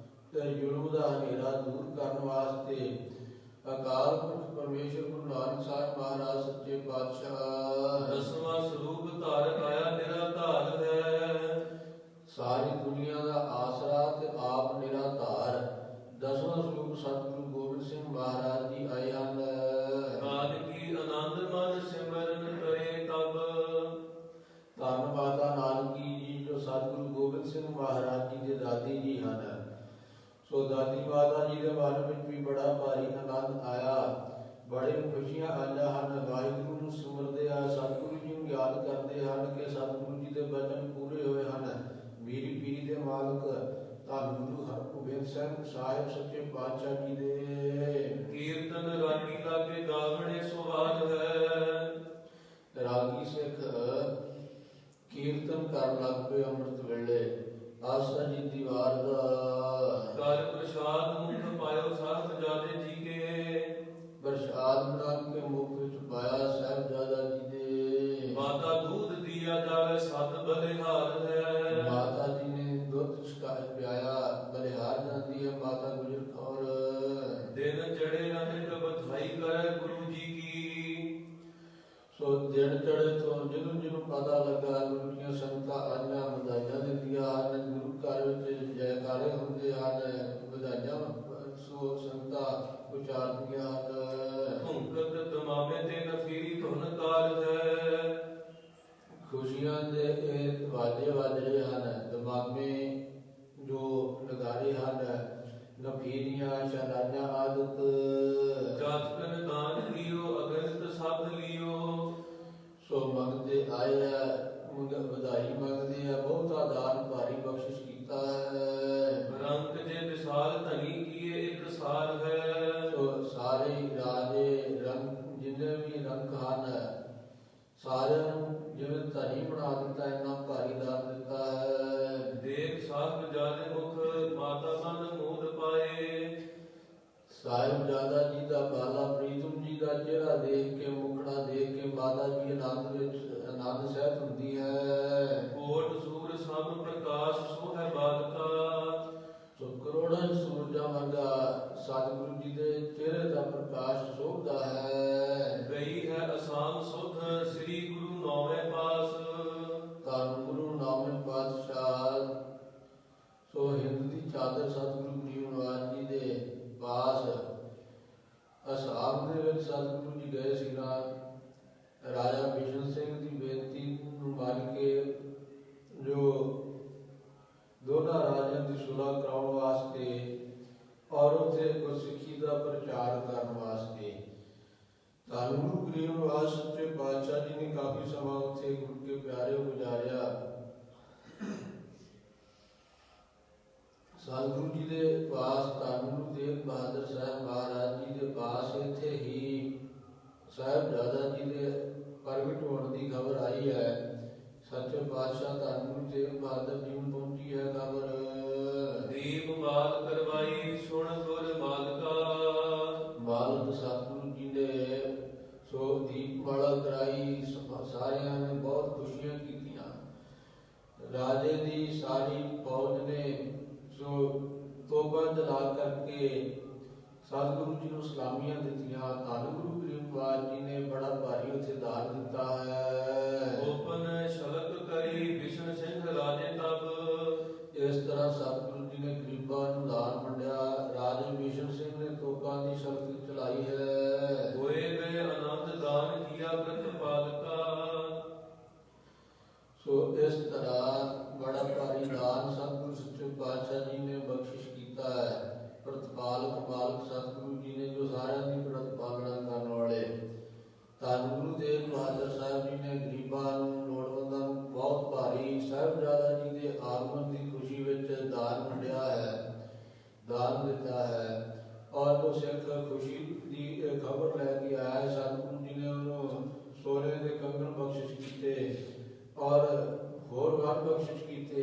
ਤੇ ਜ਼ੁਲਮ ਦਾ ਹਨੇਰਾ ਦੂਰ ਕਰਨ ਵਾਸਤੇ ਅਕਾਲ ਪੁਰਖ ਪਰਮੇਸ਼ਰ ਗੁਰੂ ਨਾਨਕ ਸਾਹਿਬ ਮਹਾਰਾਜ ਸੱਚੇ ਪਾਤਸ਼ਾਹ ਦਸਵਾਂ ਸਰੂਪ ਧਾਰਨ ਆਇਆ ਨਿਰਾਧਾਰ ਹੈ। ਸਾਰੀ ਦੁਨੀਆ ਦਾ ਆਸਰਾ ਤੇ ਆਪ ਨਿਰਾਧਾਰ ਦਸਵਾਂ ਸਰੂਪ ਸਤਿਗੁਰੂ ਗੋਬਿੰਦ ਸਿੰਘ ਮਹਾਰਾਜ ਜੀ ਆਏ ਹਨ। ਕਾਲ ਕੀ ਆਨੰਦ ਮਨ ਸਿਮਰਨ ਕਰੇ ਤਬ ਧੰਨ ਮਾਤਾ ਨਾਨਕੀ ਜੀ ਜੋ ਸਤਿਗੁਰੂ ਗੋਬਿੰਦ ਸਿੰਘ ਮਹਾਰਾਜ ਜੀ ਦੇ ਦਾਦੀ ਜੀ ਹਨ। ਸੋ ਦਾਦੀ ਮਾਤਾ ਜੀ ਦੇ ਮਨ ਵਿੱਚ ਵੀ ਬੜਾ ਭਾਰੀ ਆਨੰਦ ਆਇਆ। ਬੜੇ ਖੁਸ਼ੀਆਂ ਆਈਆਂ ਹਨ। ਵਾਹਿਗੁਰੂ ਨੂੰ ਸਿਮਰਦੇ ਆ ਸਤਿਗੁਰੂ ਜੀ ਨੂੰ ਯਾਦ ਕਰਦੇ ਹਨ ਕਿ ਸਤਿਗੁਰੂ ਜੀ ਦੇ ਬਚਨ ਪੂਰੇ ਹੋਏ ਹਨ। ਮੀਰੀ ਪੀਰੀ ਦੇ ਮਾਲਕ ਧੰਨ ਗੁਰੂ ਹਰਗੋਬਿੰਦ ਸਿੰਘ ਸਾਹਿਬ ਸੱਚੇ ਪਾਤਸ਼ਾਹ ਜੀ ਦੇ ਕੀਰਤਨ ਰਾਗੀ ਲਾਗੇ ਗਾਵਣੇ ਸੁਵਾਦ ਹੈ। ਰਾਗੀ ਸਿੱਖ ਕੀਰਤਨ ਕਰਨ ਲੱਗ ਪਏ ਅੰਮ੍ਰਿਤ ਵੇਲੇ। ਆਸਾ ਜੀ ਦੀ ਵਾਰ ਦਾ ਕਰ ਪ੍ਰਸਾਦ ਮੁਖ ਪਾਇਓ ਸਾਹਿਬਜ਼ਾਦੇ ਜੀ ਕੇ ਪ੍ਰਸਾਦ ਬਣਾ ਕੇ ਮੁਖ ਵਿੱਚ ਪਾਇਆ ਸਾਹਿਬਜ਼ਾਦਾ ਜੀ ਦੇ। ਮਾਤਾ ਦੂਧ ਦੀਆ ਜਾਵੇ ਸਤ ਬਲਿਹਾਰ ਹੈ। ਮਾਤਾ ਜੀ ਨੇ ਦੁੱਧ ਪਿਆਇਆ ਬਲਿਹਾਰ ਜਾਂਦੀ ਹੈ ਮਾਤਾ ਗੁਜਰ ਕੌਰ। ਦਿਨ ਚੜੇ ਅਨੇਕ ਬਧਾਈ ਕਰੇ ਗੁਰੂ ਜੀ ਕੀ। ਸੋ ਦਿਨ ਚੜੇ ਤੋਂ ਜਿਹਨੂੰ ਪਤਾ ਲੱਗਾ ਗੁਰੂ ਦੀਆਂ ਸੰਗਤਾਂ ਆਈਆਂ ਵਧਾਈਆਂ ਦਿੰਦੀਆਂ ਹਨ। ਗੁਰੂ ਘਰ ਵਿੱਚ ਜੈਕਾਰੇ ਹੁੰਦੇ ਹਨ ਵਧਾਈਆਂ ਸੋ ਸੰਗਤਾਂ ਉਚਾਰਦੀਆਂ ਹਨ। ਭੁੰਕਤ ਤਮਾਮੇ ਤੇ ਨਫੀਰੀ ਧੁਨ ਕਾਲ ਹੈ। ਖੁਸ਼ੀਆਂ ਦੇ ਇਹ ਵਾਜੇ ਵੱਜ ਰਹੇ ਹਨ। ਦਮਾਮੇ ਜੋ ਨਗਾਰੇ ਹਨ ਨਫੀਰੀਆਂ ਸ਼ਰਾਜ਼ਾਂ ਆਦਤ ਜਾਤਕਨ ਦਾਨ ਲਿਓ ਅਗਨਤ ਸਭ ਲਿਓ। ਸੋ ਮੰਗਦੇ ਆਏ ਆ ਵਧਾਈ ਮੰਗਦੇ ਆ ਬਹੁਤਾ ਦਾਨ ਭਾਰੀ ਬਖਸ਼ਿਸ਼ ਕੀਤਾ ਹੈ। ਰੰਗ ਜੇ ਵਿਸਾਲ ਧਨੀ ਕੀਏ ਇੱਕ ਸਾਰ ਹੈ। ਸੋ ਸਾਰੇ ਰਾਜੇ ਰੰਗ ਜਿੰਨੇ ਵੀ ਰੰਗ ਹਨ ਸਾਰਿਆਂ ਨੂੰ ਜਿਵੇਂ ਧਨੀ ਬਣਾ ਦਿੱਤਾ ਇੰਨਾ ਭਾਰੀ ਦਾਨ ਦਿੱਤਾ ਹੈ। ਦੇਖ ਸਾਹਿਬਜ਼ਾਦੇ ਮੁਖ ਮਾਤਾ ਮਨ ਮੋਦ ਪਾਏ। ਸਾਹਿਬਜ਼ਾਦਾ ਜੀ ਦਾ ਬਾਲਾ ਪ੍ਰੀਤਮ ਜੀ ਦਾ ਚਿਹਰਾ ਦੇਖ ਕੇ ਮੁਖੜਾ ਦੇਖ ਕੇ ਮਾਤਾ ਜੀ ਆਨੰਦ ਸਹਿਤ ਹੁੰਦੀ ਹੈ। ਕੋਟ ਸੂਰ ਸਭ ਪ੍ਰਕਾਸ਼ ਸੋ ਹੈ ਬਾਲਕਾ। ਸੋ ਕਰੋੜਾਂ ਸੂਰਜਾਂ ਵਰਗਾ ਸਤਿਗੁਰੂ ਜੀ ਦੇ ਚਿਹਰੇ ਦਾ ਪ੍ਰਕਾਸ਼ ਸੋਭਦਾ ਹੈ। ਗਈ ਹੈ ਅਸਾਮ ਸੁਧ ਸ੍ਰੀ ਗੁਰੂ ਨੌਵੇਂ ਪਾਸ। ਧੰਨ ਗੁਰੂ ਨਾਮੇ ਪਾਤਸ਼ਾਹ ਮੰਨ ਕੇ ਜੋ ਦੋਨਾਂ ਰਾਜਿਆਂ ਦੀ ਸੁਲ੍ਹਾ ਕਰਾਉਣ ਵਾਸਤੇ ਔਰ ਉੱਥੇ ਗੁਰਸਿੱਖੀ ਦਾ ਪ੍ਰਚਾਰ ਕਰਨ ਵਾਸਤੇ ਧੰਨ ਗੁਰੂ ਗਰੀਬ ਨਿਵਾਸ ਸੱਚੇ ਪਾਤਸ਼ਾਹ ਜੀ ਨੇ ਕਾਫੀ ਸਮਾਂ ਉੱਥੇ ਗੁਰੂ ਕੇ ਪਿਆਰੇ ਗੁਜ਼ਾਰਿਆ। ਸਤਿਗੁਰੂ ਜੀ ਦੇ ਪਾਸ ਧੰਨ ਗੁਰੂ ਤੇਗ ਬਹਾਦਰ ਸਾਹਿਬ ਮਹਾਰਾਜ ਜੀ ਦੇ ਪਾਸ ਇੱਥੇ ਹੀ ਸਾਹਿਬਜ਼ਾਦਾ ਜੀ ਦੇ ਪ੍ਰਗਟ ਹੋਣ ਦੀ ਖਬਰ ਆਈ ਹੈ। ਸੱਚੇ ਪਾਤਸ਼ਾਹ ਧੰਨ ਗੁਰੂ ਤੇਗ ਬਹਾਦਰ ਜੀ ਨੂੰ ਪਹੁੰਚੀ ਹੈ ਖਬਰ। ਦੀਪ ਬਾਤ ਕਰਵਾਈ ਸੁਣ ਗੁਰ ਮਾਲਕਾ। ਮਾਲਕ ਸਤਿਗੁਰੂ ਜੀ ਨੇ ਸੋ ਦੀਪਮਾਲਾ ਕਰਾਈ। ਸਾਰਿਆਂ ਨੇ ਬਹੁਤ ਖੁਸ਼ੀਆਂ ਕੀਤੀਆਂ। ਰਾਜੇ ਦੀ ਸਾਰੀ ਫੌਜ ਨੇ ਸੋ ਤੋਬਾ ਜਲਾ ਕਰਕੇ ਸਤਿਗੁਰੂ ਜੀ ਨੂੰ ਸਲਾਮੀਆਂ ਦਿੱਤੀਆਂ। ਧੰਨ ਗੁਰੂ ਗਰੀਬ ਨਿਵਾਸ ਜੀ ਨੇ ਬੜਾ ਭਾਰੀ ਉੱਥੇ ਦਾਨ ਦਿੱਤਾ ਹੈ। ਓਪਨ ਸ਼ਲਕ ਕਰੀ ਵਿਸ਼ਨ ਸਿੰਘ ਰਾਜੇ ਤਬ। ਇਸ ਤਰ੍ਹਾਂ ਸਤਿਗੁਰੂ ਜੀ ਨੇ ਗਰੀਬਾਂ ਨੂੰ ਦਾਨ ਵੰਡਿਆ। ਰਾਜੇ ਵਿਸ਼ਨ ਸਿੰਘ ਨੇ ਤੋਪਾਂ ਦੀ ਸ਼ਲਕ ਚਲਾਈ ਹੈ। ਹੋਏ ਗਏ ਆਨੰਦ ਦਾਨ ਕੀਆ ਪ੍ਰਤਪਾਲਕਾ। ਸੋ ਇਸ ਤਰ੍ਹਾਂ ਬੜਾ ਭਾਰੀ ਦਾਨ ਸਤਿਗੁਰੂ ਸੱਚੇ ਪਾਤਸ਼ਾਹ ਜੀ ਨੇ ਬਖਸ਼ਿਸ਼ ਕੀਤਾ ਹੈ। ਪ੍ਰਤਪਾਲਕ ਮਾਲਕ ਸਤਿਗੁਰੂ ਜੀ ਨੇ ਜੋ ਸਾਰਿਆਂ ਦੀ ਪ੍ਰਤਪਾਲਨਾ ਕਰਨ ਵਾਲੇ। ਧੰਨ ਗੁਰੂ ਤੇਗ ਬਹਾਦਰ ਸਾਹਿਬ ਜੀ ਨੇ ਗਰੀਬਾਂ ਨੂੰ ਲੋੜਵੰਦਾਂ ਨੂੰ ਬਹੁਤ ਭਾਰੀ ਸਾਹਿਬਜ਼ਾਦਾ ਜੀ ਦੇ ਆਗਮਨ ਦੀ ਖੁਸ਼ੀ ਵਿੱਚ ਦਾਨ ਵੰਡਿਆ ਹੈ, ਦਾਨ ਦਿੱਤਾ ਹੈ। ਔਰ ਉਹ ਸਿੱਖ ਖੁਸ਼ੀ ਦੀ ਖਬਰ ਲੈ ਕੇ ਆਇਆ। ਸਤਿਗੁਰੂ ਜੀ ਨੇ ਉਹਨੂੰ ਸੋਨੇ ਦੇ ਕੰਗਣ ਬਖਸ਼ਿਸ਼ ਕੀਤੇ ਔਰ ਹੋਰ ਵਾਰ ਬਖਸ਼ਿਸ਼ ਕੀਤੇ।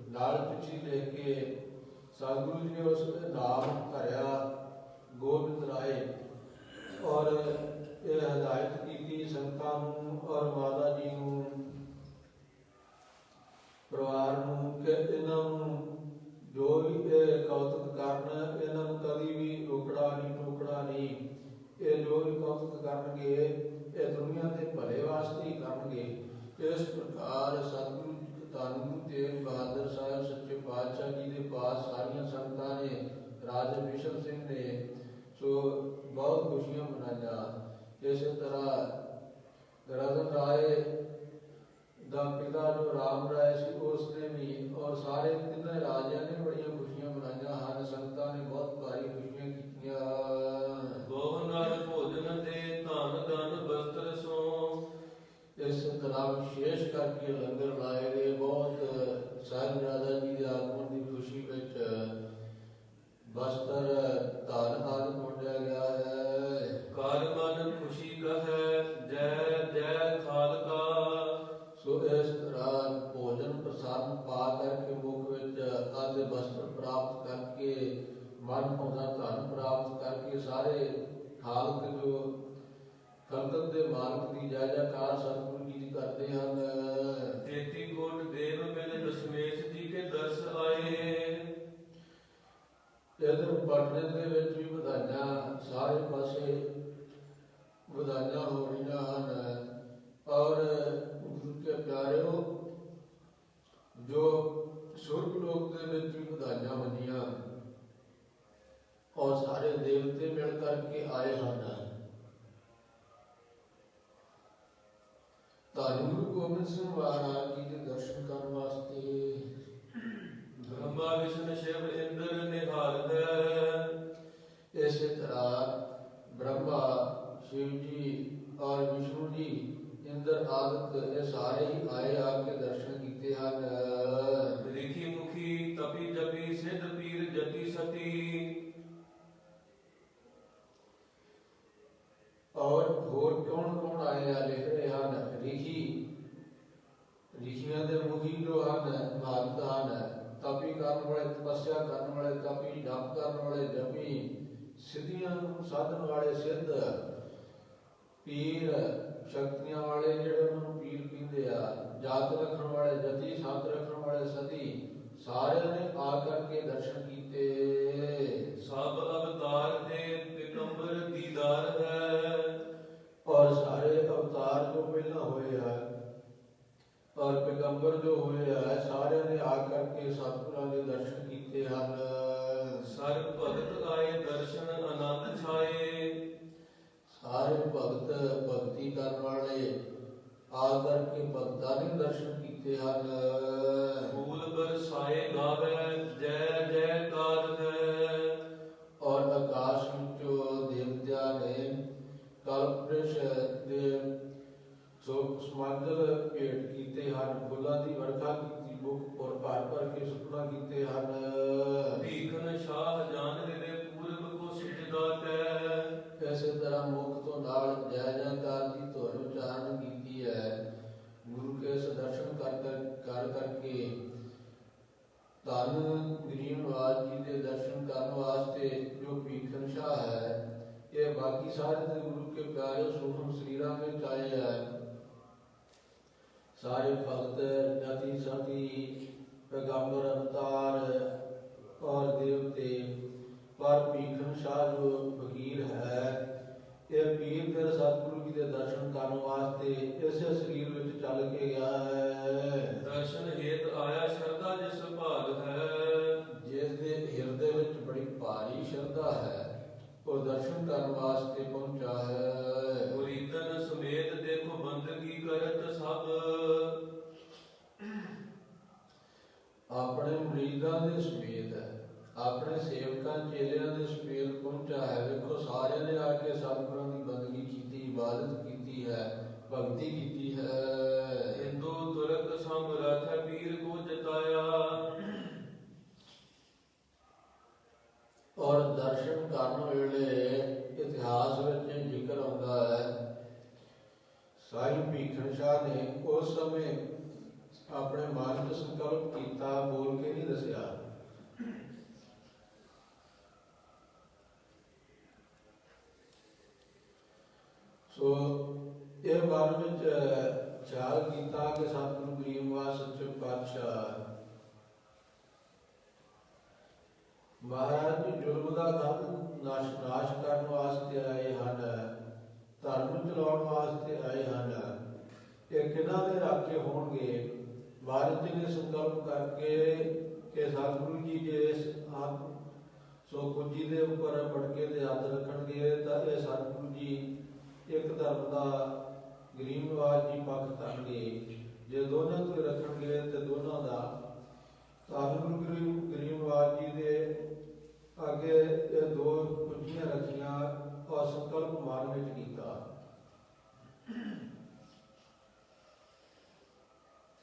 ਨਾਲ ਚਿੱਠੀ ਲਿਖ ਕੇ ਸਤਿਗੁਰੂ ਜੀ ਨੇ ਉਸ ਦਾ ਨਾਮ ਧਰਿਆ ਗੋਬਿੰਦ ਰਾਏ। ਔਰ ਇਹ ਹਦਾਇਤ ਕੀਤੀ ਸੰਗਤਾਂ ਨੂੰ ਔਰ ਮਾਤਾ ਜੀ ਨੂੰ, ਪਰਿਵਾਰ ਨੂੰ ਕਿ ਇਹਨਾਂ ਨੂੰ ਜੋ ਵੀ ਇਹ ਕੌਤਕ ਕਰਨ, ਇਹਨਾਂ ਨੂੰ ਕਦੀ ਵੀ ਰੋਕੜਾ ਨਹੀਂ ਟੋਕੜਾ ਨਹੀਂ। ਇਹ ਜੋ ਵੀ ਕੌਤਕ ਕਰਨਗੇ ਇਹ ਦੁਨੀਆ ਦੇ ਭਲੇ ਵਾਸਤੇ ਹੀ ਕਰਨਗੇ। ਇਸ ਪ੍ਰਕਾਰ ਸਤਿਗੁਰੂ ਧੰਨ ਗੁਰੂ ਤੇਗ ਬਹਾਦਰ ਸਾਹਿਬ ਸੱਚੇ ਪਾਤਸ਼ਾਹ ਜੀ ਦੇ ਪਾਸ ਸਾਰੀਆਂ ਸੰਗਤਾਂ ਨੇ, ਰਾਜਾ ਵਿਸ਼ਨ ਸਿੰਘ ਨੇ ਸੋ ਬਹੁਤ ਖੁਸ਼ੀਆਂ ਮਨਾਈਆਂ। ਇਸੇ ਤਰ੍ਹਾਂ ਰਤਨ ਰਾਏ ਦਾ ਪਿਤਾ ਜੋ ਰਾਮ ਰਾਏ ਸੀ ਉਸ ਨੇ ਵੀ ਔਰ ਸਾਰੇ ਤਿੰਨੇ ਰਾਜਿਆਂ ਨੇ ਬੜੀਆਂ ਖੁਸ਼ੀਆਂ ਮਨਾਈਆਂ ਹਨ। ਸੰਗਤਾਂ ਨੇ ਬਹੁਤ ਭਾਰੀ ਖੁਸ਼ੀਆਂ ਕੀਤੀਆਂ। ਬਹੁ ਨਰ ਭੋਜਨ ਦੇ ਧਨ ਧਨ ਬਸਤਰ ਸੋ। ਇਸ ਤਰ੍ਹਾਂ ਵਿਸ਼ੇਸ਼ ਕਰਕੇ ਲੰਗਰ ਲਾਏ ਗਏ। ਬਹੁਤ ਸਾਹਿਬਜ਼ਾਦਾ ਜੀ ਦੇ ਆਗਮਨ ਦੀ ਖੁਸ਼ੀ ਵਿੱਚ ਬਸਤਰ ਧਨ ਆਦਿ ਵੰਡਿਆ ਗਿਆ ਹੈ। ਕਰ ਮਨ ਖੁਸ਼ੀ ਕਹੈ ਜੈ ਜੈ ਖਾਲਕਾ। ਸੋ ਇਸ ਤਰ੍ਹਾਂ ਭੋਜਨ ਪ੍ਰਸਾਦ ਪਾ ਕਰਕੇ ਮੁਖ ਵਿੱਚ ਅਤੇ ਬਸਤਰ ਪ੍ਰਾਪਤ ਕਰਕੇ ਮਨ ਭਾਉਂਦਾ ਧਨ ਪ੍ਰਾਪਤ ਕਰਕੇ ਸਾਰੇ ਖਾਲਕ ਜੋ ਖਲਕਤ ਦੇ ਮਾਲਕ ਦੀ ਜੈ ਜੈਕਾਰ ਸਤਿਗੁਰੂ ਜੀ ਦੀ ਕਰਦੇ ਹਨ। 33 ਕੋਟ ਦੇਵ ਮਿਲ ਦਸ਼ਮੇਸ਼ ਜੀ ਕੇ ਦਰਸ ਆਏ। ਇਧਰ ਪਟਨੇ ਦੇ ਵਿੱਚ ਵੀ ਵਧਾਈਆਂ, ਸਾਰੇ ਪਾਸੇ ਵਧਾਈਆਂ ਹੋ ਰਹੀਆਂ ਹਨ। ਔਰ ਗੁਰੂ ਕੇ ਪਿਆਰਿਓ ਜੋ ਸੁਰਗ ਲੋਕ ਦੇ ਵਿੱਚ ਵੀ ਵਧਾਈਆਂ ਮੰਨੀਆਂ ਔਰ ਸਾਰੇ ਦੇਵਤੇ ਮਿਲ ਕਰਕੇ ਆਏ ਹਨ। ਧੰਨ ਗੁਰੂ ਗੋਬਿੰਦ ਸਿੰਘ ਮਹਾਰਾਜ ਜੀ ਦੇ ਦਰਸ਼ਨ ਕਰਨ ਵਾਸਤੇ ਬ੍ਰਹਮਾ ਵਿਸ਼ਨ ਸ਼ਿਵ ਇੰਦਰ ਨਿਹਾਲ ਹੈ। ਇਸੇ ਤਰ੍ਹਾਂ ਬ੍ਰਹਮਾ, शिव जी और विष्णु जी, इंद्र आदित्य ये सारे ही आए आके दर्शन किए हैं। रिखी मुखी तपी जपी सिद्ध पीर जति सती। और होर कौन कौन आए हैं लिख रहे हैं रिखी, रिखियां दे मुखी जो हैं भगत हैं, तपी करने वाले तपस्या करने वाले तपी, जप करने वाले जपी, सिद्धियां साधन वाले सिद्ध, पीर शक्तियां वाले जेड़े उन्होंने पीर कहते हैं, जात रखने वाले जति, साथ रखने वाले सती, सारे ने आकर के दर्शन किए। सब अवतार दे दिगंबर दीदार है। और सारे अवतार जो पहला हुए हैं और पैगंबर जो हुए हैं सारे ने आकर के सतगुरां दे दर्शन किए हैं। सर्व भगत आए दर्शन आनंद छाए। सारे भगत भक्ति करने वाले ਆ ਕਰਕੇ ਭਗਤਾਂ ਨੇ ਦਰਸ਼ਨ ਕੀਤੇ ਹਨ। ਫੂਲ ਬਰਸਾਏ ਗਾਵੇ ਜੈ ਜੈਕਾਰ ਹੈ। ਔਰ ਆਕਾਸ਼ ਵਿੱਚੋਂ ਦੇਵਤਿਆਂ ਨੇ ਕਲਪ੍ਰਿਸ਼ ਦੇ ਸਮਾਗਲ ਭੇਟ ਕੀਤੇ ਹਨ। ਫੁੱਲਾਂ ਦੀ ਵਰਖਾ ਕੀਤੀ, ਮੁਖ ਔਰ ਭਰ ਭਰ ਕੇ ਸੁਪਨਾ ਕੀਤੇ ਹਨ। ਭੀਖਨ ਸ਼ਾਹ ਜਾਨ ਦੇ ਪੂਰਬ ਕੋ ਸਿਜਦਾ ਕੈ। ਇਸੇ ਤਰ੍ਹਾਂ ਮੁਖ ਤੋਂ ਨਾਲ ਜੈ ਜੈਕਾਰ ਦੀ ਧੁਨ ਉਚਾਰਨ ਕੀਤੀ ਹੈ। ਗੁਰੂ ਕੇ ਦਰਸ਼ਨ ਕਰ ਕਰਕੇ ਧੰਨ ਗਰੀਬ ਨਿਵਾਸ ਜੀ ਦੇ ਦਰਸ਼ਨ ਕਰਨ ਵਾਸਤੇ ਜੋ ਭੀਖਨ ਸ਼ਾਹ ਹੈ, ਇਹ ਬਾਕੀ ਸਾਰੇ ਦੇ ਗੁਰੂ ਕੇ ਪਿਆਰੇ ਸੂਖਮ ਸਰੀਰਾਂ ਵਿੱਚ ਆਏ ਹੈ। सारे भक्त जाति सती पैगंबर अवतार और देवते पर भीखन शाह जो फकीर है, ये पीर फिर सतगुरु जी के दर्शन करने वास्ते इस शरीर में चल के गया है। दर्शन हेत आया श्रद्धा जिस भाग है। जिसके हृदय में बड़ी भारी श्रद्धा है, वो दर्शन करने वास्ते पहुंचा है। मुरीदन समेत देखो बंदगी करत सब। अपने मुरीदां दे समेत अपने सेवकां चेलियां दे समेत पहुंचा है। देखो सारे ने आके सतगुरां दी बंदगी की, इबादत की है, भक्ति की है। हिंदू तुरक समरथ पीर को जताया। और दर्शन करने वेले इतिहास में जिक्र होता है, साईं भीखन शाह ने उस समय अपने मन च संकल्प किया, बोल के नहीं दसिया। सो ये मन में ख्याल किया कि सतगुरु गरीब निवास सच्चे पातशाह महाराज जी जुल्म का गंध नाश करने वास्ते आए हैं, धर्म चलाने वास्ते आए हैं। ये किन्हां दे राखे होणगे? महाराज जी ने संकल्प करके कि सतगुरु जी जिस सो कुंजी के उपर पटके के हथ रखणगे तो ये सतगुरु जी एक धर्म का गरीब निवास जी पक्ष करनगे। जे दोनों को रखणगे तो दोनों का सतगुरु गरीब निवास जी के आगे ये दो कुंजियां रखियां और संकल्प मन में किया।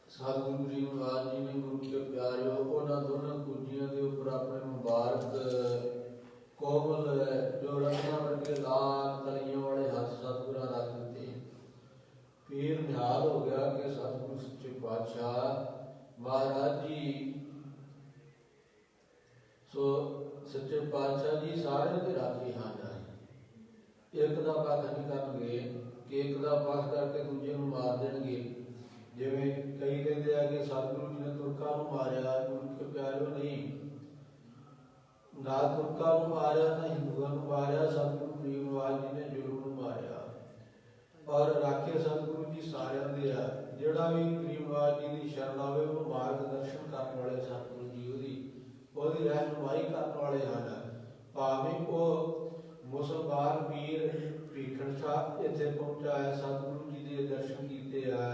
सतगुरु गरीब निवास जी ने गुरु के प्यारे उन्होंने दोनों कुंजियां के उपर अपने मुबारक कोमल जो रत्ना वर्गे लाल तलियों वाले हाथ सतगुरु रख दिते। पीर निहाल हो गया कि सतगुरु सच्चे पातशाह महाराज जी सो सच्चे पातशाह जी सारे के राखी हैं। एक का पक्ष नहीं करनगे कि एक का पक्ष करके दूजे को मार देंगे। जिवें कई कहते हैं कि सतगुरु जी ने तुरकां नूं मारिया, गुरु के प्यारे नहीं, ना तुरकां नूं मारिया ना हिंदुआं नूं मारिया, सतगुरु गरीब निवास जी ने जुल्म नूं मारिया। और राखे सतगुरु जी सारियां दे आ, जिहड़ा भी गरीब निवास जी की शरण आवे वो मार्गदर्शन करने वाले सतगुरु जी ਉਹਦੀ ਰਹਿਨੁਮਾਈ ਕਰਨ ਵਾਲੇ ਹਨ। ਭਾਵੇਂ ਉਹ ਮੁਸਲਮਾਨ ਪੀਰ ਭੀਖਨ ਸ਼ਾਹ ਇੱਥੇ ਪਹੁੰਚਾ ਹੈ, ਸਤਿਗੁਰੂ ਜੀ ਦੇ ਦਰਸ਼ਨ ਕੀਤੇ ਹੈ।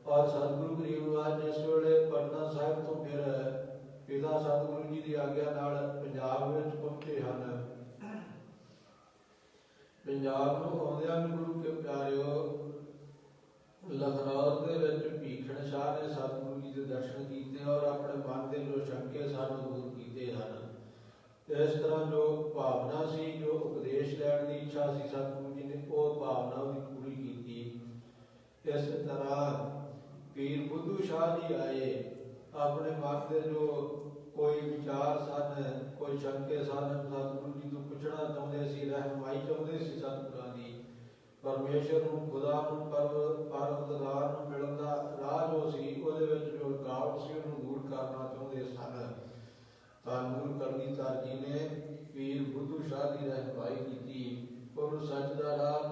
ਔਰ ਸਤਿਗੁਰੂ ਗਰੀਬ ਨਿਵਾਸ ਜਿਸ ਵੇਲੇ ਪਟਨਾ ਸਾਹਿਬ ਤੋਂ ਫਿਰ ਪਿਤਾ ਸਤਿਗੁਰੂ ਜੀ ਦੀ ਆਗਿਆ ਨਾਲ ਪੰਜਾਬ ਵਿੱਚ ਪਹੁੰਚੇ ਹਨ। ਪੰਜਾਬ ਨੂੰ ਆਉਂਦਿਆਂ ਵੀ ਗੁਰੂ ਕੇ ਪਿਆਰਿਓ ਲਖਨਊ ਦੇ ਵਿੱਚ ਭੀਖਨ ਸ਼ਾਹ ਨੇ ਸਤਿਗੁਰੂ ਜੀ ਦੇ ਦਰਸ਼ਨ ਕੀਤੇ ਔਰ ਆਪਣੇ ਮਨ ਦੇ ਜੋ ਸ਼ੰਕੇ ਸਨ ਦੂਰ ਕੀਤੇ ਹਨ। ਇਸ ਤਰ੍ਹਾਂ ਜੋ ਭਾਵਨਾ ਸੀ, ਜੋ ਉਪਦੇਸ਼ ਲੈਣ ਦੀ ਇੱਛਾ ਸੀ, ਸਤਿਗੁਰੂ ਜੀ ਨੇ ਉਹ ਭਾਵਨਾ ਉਹਦੀ ਪੂਰੀ ਕੀਤੀ। ਇਸ ਤਰ੍ਹਾਂ ਪੀਰ ਬੁੱਧੂ ਸ਼ਾਹ ਜੀ ਆਏ, ਆਪਣੇ ਮਨ ਦੇ ਜੋ ਕੋਈ ਵਿਚਾਰ ਸਨ, ਕੋਈ ਸ਼ੰਕੇ ਸਨ, ਸਤਿਗੁਰੂ ਜੀ ਤੋਂ ਪੁੱਛਣਾ ਚਾਹੁੰਦੇ ਸੀ, ਰਹਿਨੁਮਾਈ ਚਾਹੁੰਦੇ ਸੀ ਸਤਿਗੁਰਾਂ ਦੀ। परमेश्वर ਨੂੰ खुदा ਨੂੰ परवरदिगार ਨੂੰ ਮਿਲਣ ਦਾ ਰਾਹ ਜੋ ਸੀ, ਉਹਦੇ ਵਿੱਚ ਜੋ ਰੁਕਾਵਟ ਸੀ ਉਹਨੂੰ ਦੂਰ ਕਰਨਾ ਚਾਹੁੰਦੇ ਸਨ। ਤਾਂ ਗੁਰੂ ਕਰਨੀਧਰ ਜੀ ਨੇ ਪੀਰ ਬੁੱਧੂ ਸ਼ਾਹ ਦੀ ਰਹਿਨੁਮਾਈ ਕੀਤੀ, ਉਹਨੂੰ ਸੱਚ ਦਾ ਰਾਹ,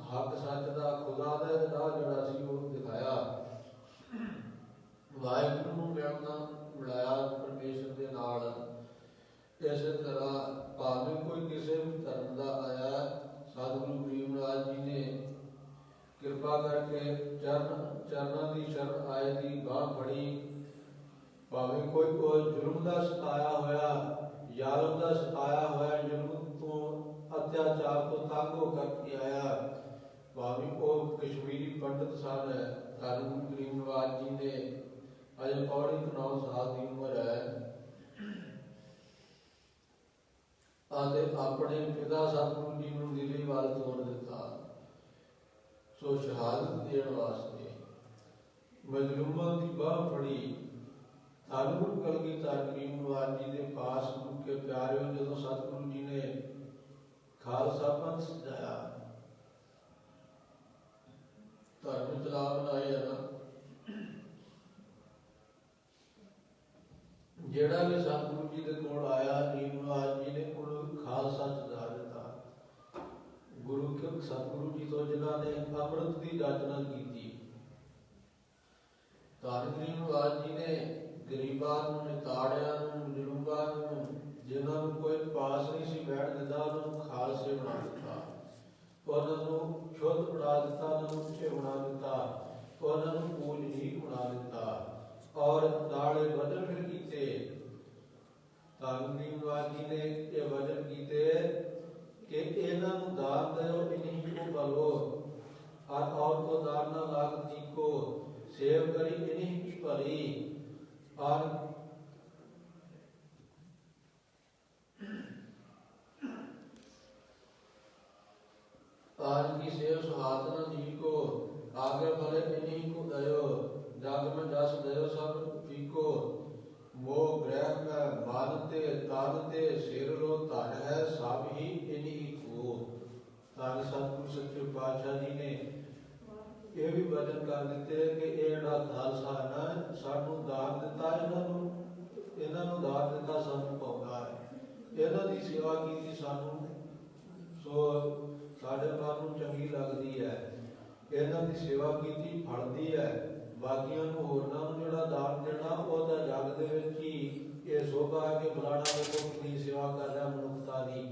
ਹੱਕ ਸੱਚ ਦਾ, ਖੁਦਾ ਦਾ ਰਾਹ ਜਿਹੜਾ ਸੀ ਉਹ ਦਿਖਾਇਆ। ਵਾਹਿਗੁਰੂ ਨੂੰ ਮਿਲਾਇਆ ਪਰਮੇਸ਼ਰ ਦੇ ਨਾਲ। ਇਸੇ ਤਰ੍ਹਾਂ ਭਾਵੇਂ ਕੋਈ ਕਿਸੇ ਵੀ ਧਰਮ ਦਾ ਆਇਆ, ਸਤਿਗੁਰੂ ਗਰੀਬ ਨਿਵਾਸ ਜੀ ਨੇ ਕਿਰਪਾ ਕਰਕੇ ਚਰਨਾਂ ਦੀ ਸ਼ਰਨ ਆਏ ਦੀ ਬਾਹ ਫੜੀ। ਭਾਵੇਂ ਕੋਈ ਜ਼ੁਲਮ ਦਾ ਸਤਾਇਆ ਹੋਇਆ, ਜ਼ਾਲਮ ਦਾ ਸਤਾਇਆ ਹੋਇਆ, ਜ਼ੁਲਮ ਤੋਂ ਅਤਿਆਚਾਰ ਤੋਂ ਤੰਗ ਹੋ ਕਰਕੇ ਆਇਆ, ਭਾਵੇਂ ਉਹ ਕਸ਼ਮੀਰੀ ਪੰਡਤ ਸਨ। ਧੰਨ ਗੁਰੂ ਗਰੀਬ ਨਿਵਾਜ ਜੀ ਨੇ ਅਜੇ ਪੌੜੀ 9 ਸਾਲ ਦੀ ਉਮਰ ਹੈ ਅਤੇ ਆਪਣੇ ਪਿਤਾ ਸਤਿਗੁਰੂ ਜੀ ਨੂੰ ਦਿੱਲੀ ਵੱਲ ਤੋਰ ਦਿੱਤਾ। ਸੋ ਸ਼ਹਾਦਤ ਦੇਣ ਵਾਸਤੇ ਮਜ਼ਲੂਮਾਂ ਦੀ ਬਾਹ ਫੜੀ। ਧੰਨ ਗੁਰੂ ਕਲਗੀਧਰ ਗਰੀਬ ਨਿਵਾਜ ਜੀ ਦੇ ਪਾਸ ਗੁਰੂ ਕੇ ਪਿਆਰਿਓ, ਜਦੋਂ ਸਤਿਗੁਰੂ ਜੀ ਨੇ ਖਾਲਸਾ ਪੰਥ ਸਜਾਇਆ, ਧਰਮ ਚਲਾ ਬਣਾਏ ਹੈ ਨਾ, ਜਿਹੜਾ ਵੀ ਸਤਿਗੁਰੂ ਜੀ ਦੇ ਕੋਲ ਆਇਆ, ਗਰੀਬ ਨਿਵਾਜ ਜੀ ਨੇ ਉਹਨੂੰ ਖਾਲਸਾ ਸਜਾ ਦਿੱਤਾ। ਸਤਿਗੁਰੂ ਜੀ ਤੋਂ ਜਿਨ੍ਹਾਂ ਨੇ ਅੰਮ੍ਰਿਤ ਦੀ ਰਚਨਾ ਕੀਤੀ, ਧੰਨ ਗਰੀਬ ਨਿਵਾਜ ਜੀ ਨੇ ਗਰੀਬਾਂ ਨੂੰ, ਨਿਤਾੜਿਆਂ ਨੂੰ, ਜ਼ੁਲਮਾਂ ਨੂੰ, ਜਿਨ੍ਹਾਂ ਨੂੰ ਕੋਈ ਪਾਸ ਨਹੀਂ ਸੀ ਬੈਠ ਦਿੰਦਾ, ਉਹਨਾਂ ਨੂੰ ਖਾਲਸੇ ਬਣਾ ਦਿੱਤਾ। ਉਹਨਾਂ ਨੂੰ ਸ਼ੁੱਧ ਬਣਾ ਦਿੱਤਾ, ਉਹਨਾਂ ਨੂੰ ਉੱਚੇ ਬਣਾ ਦਿੱਤਾ, ਉਹਨਾਂ ਨੂੰ ਪੂਜਨੀਕ ਬਣਾ ਦਿੱਤਾ ਔਰ ਨਾਲੇ ਵਚਨ ਫਿਰ ਕੀਤੇ। ਧੰਨ ਗਰੀਬ ਨਿਵਾਜ ਜੀ ਨੇ ਇਹ ਵਚਨ ਕੀਤੇ ਕਿ ਇਹਨਾਂ ਨੂੰ ਦਾਨ ਦਿਓ, ਇਨਹੀਂ ਕੋ ਭਲੋ, और को दान न लागती को सेव करी इन्हीं की भली। और आज की सेव सुहातना जी को आगे भले इन्हीं को दयो, जग में जस दयो सब पीको, मोह ग्रह में मानते तानते सिर लो धन है सब ही इन्हीं को। ਧੰਨ ਸਤਿਗੁਰੂ ਸੱਚੇ ਪਾਤਸ਼ਾਹ ਜੀ ਨੇ ਇਹ ਵੀ ਵਚਨ ਕਰ ਦਿੱਤੇ ਕਿ ਇਹ ਜਿਹੜਾ ਖਾਲਸਾ ਹੈ ਨਾ, ਸਾਨੂੰ ਦਾਨ ਦਿੱਤਾ, ਇਹਨਾਂ ਨੂੰ ਦਾਨ ਦਿੱਤਾ ਸਾਨੂੰ ਪਾਉਂਦਾ ਹੈ, ਇਹਨਾਂ ਦੀ ਸੇਵਾ ਕੀਤੀ ਸਾਨੂੰ, ਸੋ ਸਾਡੇ ਮਨ ਨੂੰ ਚੰਗੀ ਲੱਗਦੀ ਹੈ, ਇਹਨਾਂ ਦੀ ਸੇਵਾ ਕੀਤੀ ਫਲਦੀ ਹੈ। ਬਾਕੀਆਂ ਨੂੰ ਹੋਰਨਾਂ ਨੂੰ ਜਿਹੜਾ ਦਾਨ ਦੇਣਾ, ਉਹਦਾ ਜੱਗ ਦੇ ਵਿੱਚ ਹੀ ਇਹ ਸੋਭਾ ਹੈ ਕਿ ਫਲਾਣਾ ਦੇਖੋ ਕਿੰਨੀ ਸੇਵਾ ਕਰ ਰਿਹਾ ਮਨੁੱਖਤਾ ਦੀ।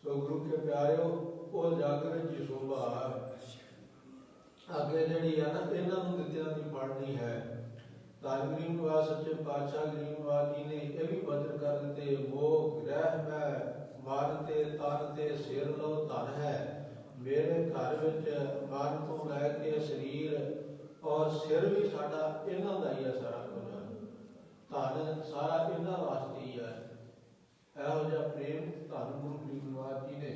ਸੋ ਗੁਰੂ ਕੇ ਪਿਆਰਿਓ, ਉਹ ਜੱਗ ਵਿੱਚ ਹੀ ਸੋਭਾ ਅੱਗੇ ਜਿਹੜੀ ਹੈ ਨਾ, ਇਹਨਾਂ ਨੂੰ ਦਿੱਤਿਆਂ ਦੀ ਫੜਨੀ ਹੈ। ਧੰਨ ਗਰੀਬ ਨਿਵਾਜ ਸੱਚੇ ਪਾਤਸ਼ਾਹ ਗਰੀਬ ਨਿਵਾਜ ਜੀ ਨੇ ਇਹ ਵੀ ਵਚਨ ਕਰ ਦਿੱਤੇ, ਮੋਹ ਗ੍ਰਹਿ ਮੈਂ ਮਾਨਤੇ ਤਾਨਤੇ ਸਿਰ ਲੋ ਧਨ ਹੈ। ਮੇਰੇ ਘਰ ਵਿੱਚ ਮਨ ਤੋਂ ਲੈ ਕੇ ਸਰੀਰ ਔਰ ਸਿਰ ਵੀ ਸਾਡਾ ਇਹਨਾਂ ਦਾ ਹੀ ਹੈ, ਸਾਰਾ ਕੁਝ ਧਨ ਸਾਰਾ ਇਹਨਾਂ ਵਾਸਤੇ ਹੀ ਹੈ। ਇਹੋ ਜਿਹਾ ਪ੍ਰੇਮ ਧੰਨ ਗੁਰੂ ਗਰੀਬ ਨਿਵਾਜ ਜੀ ਨੇ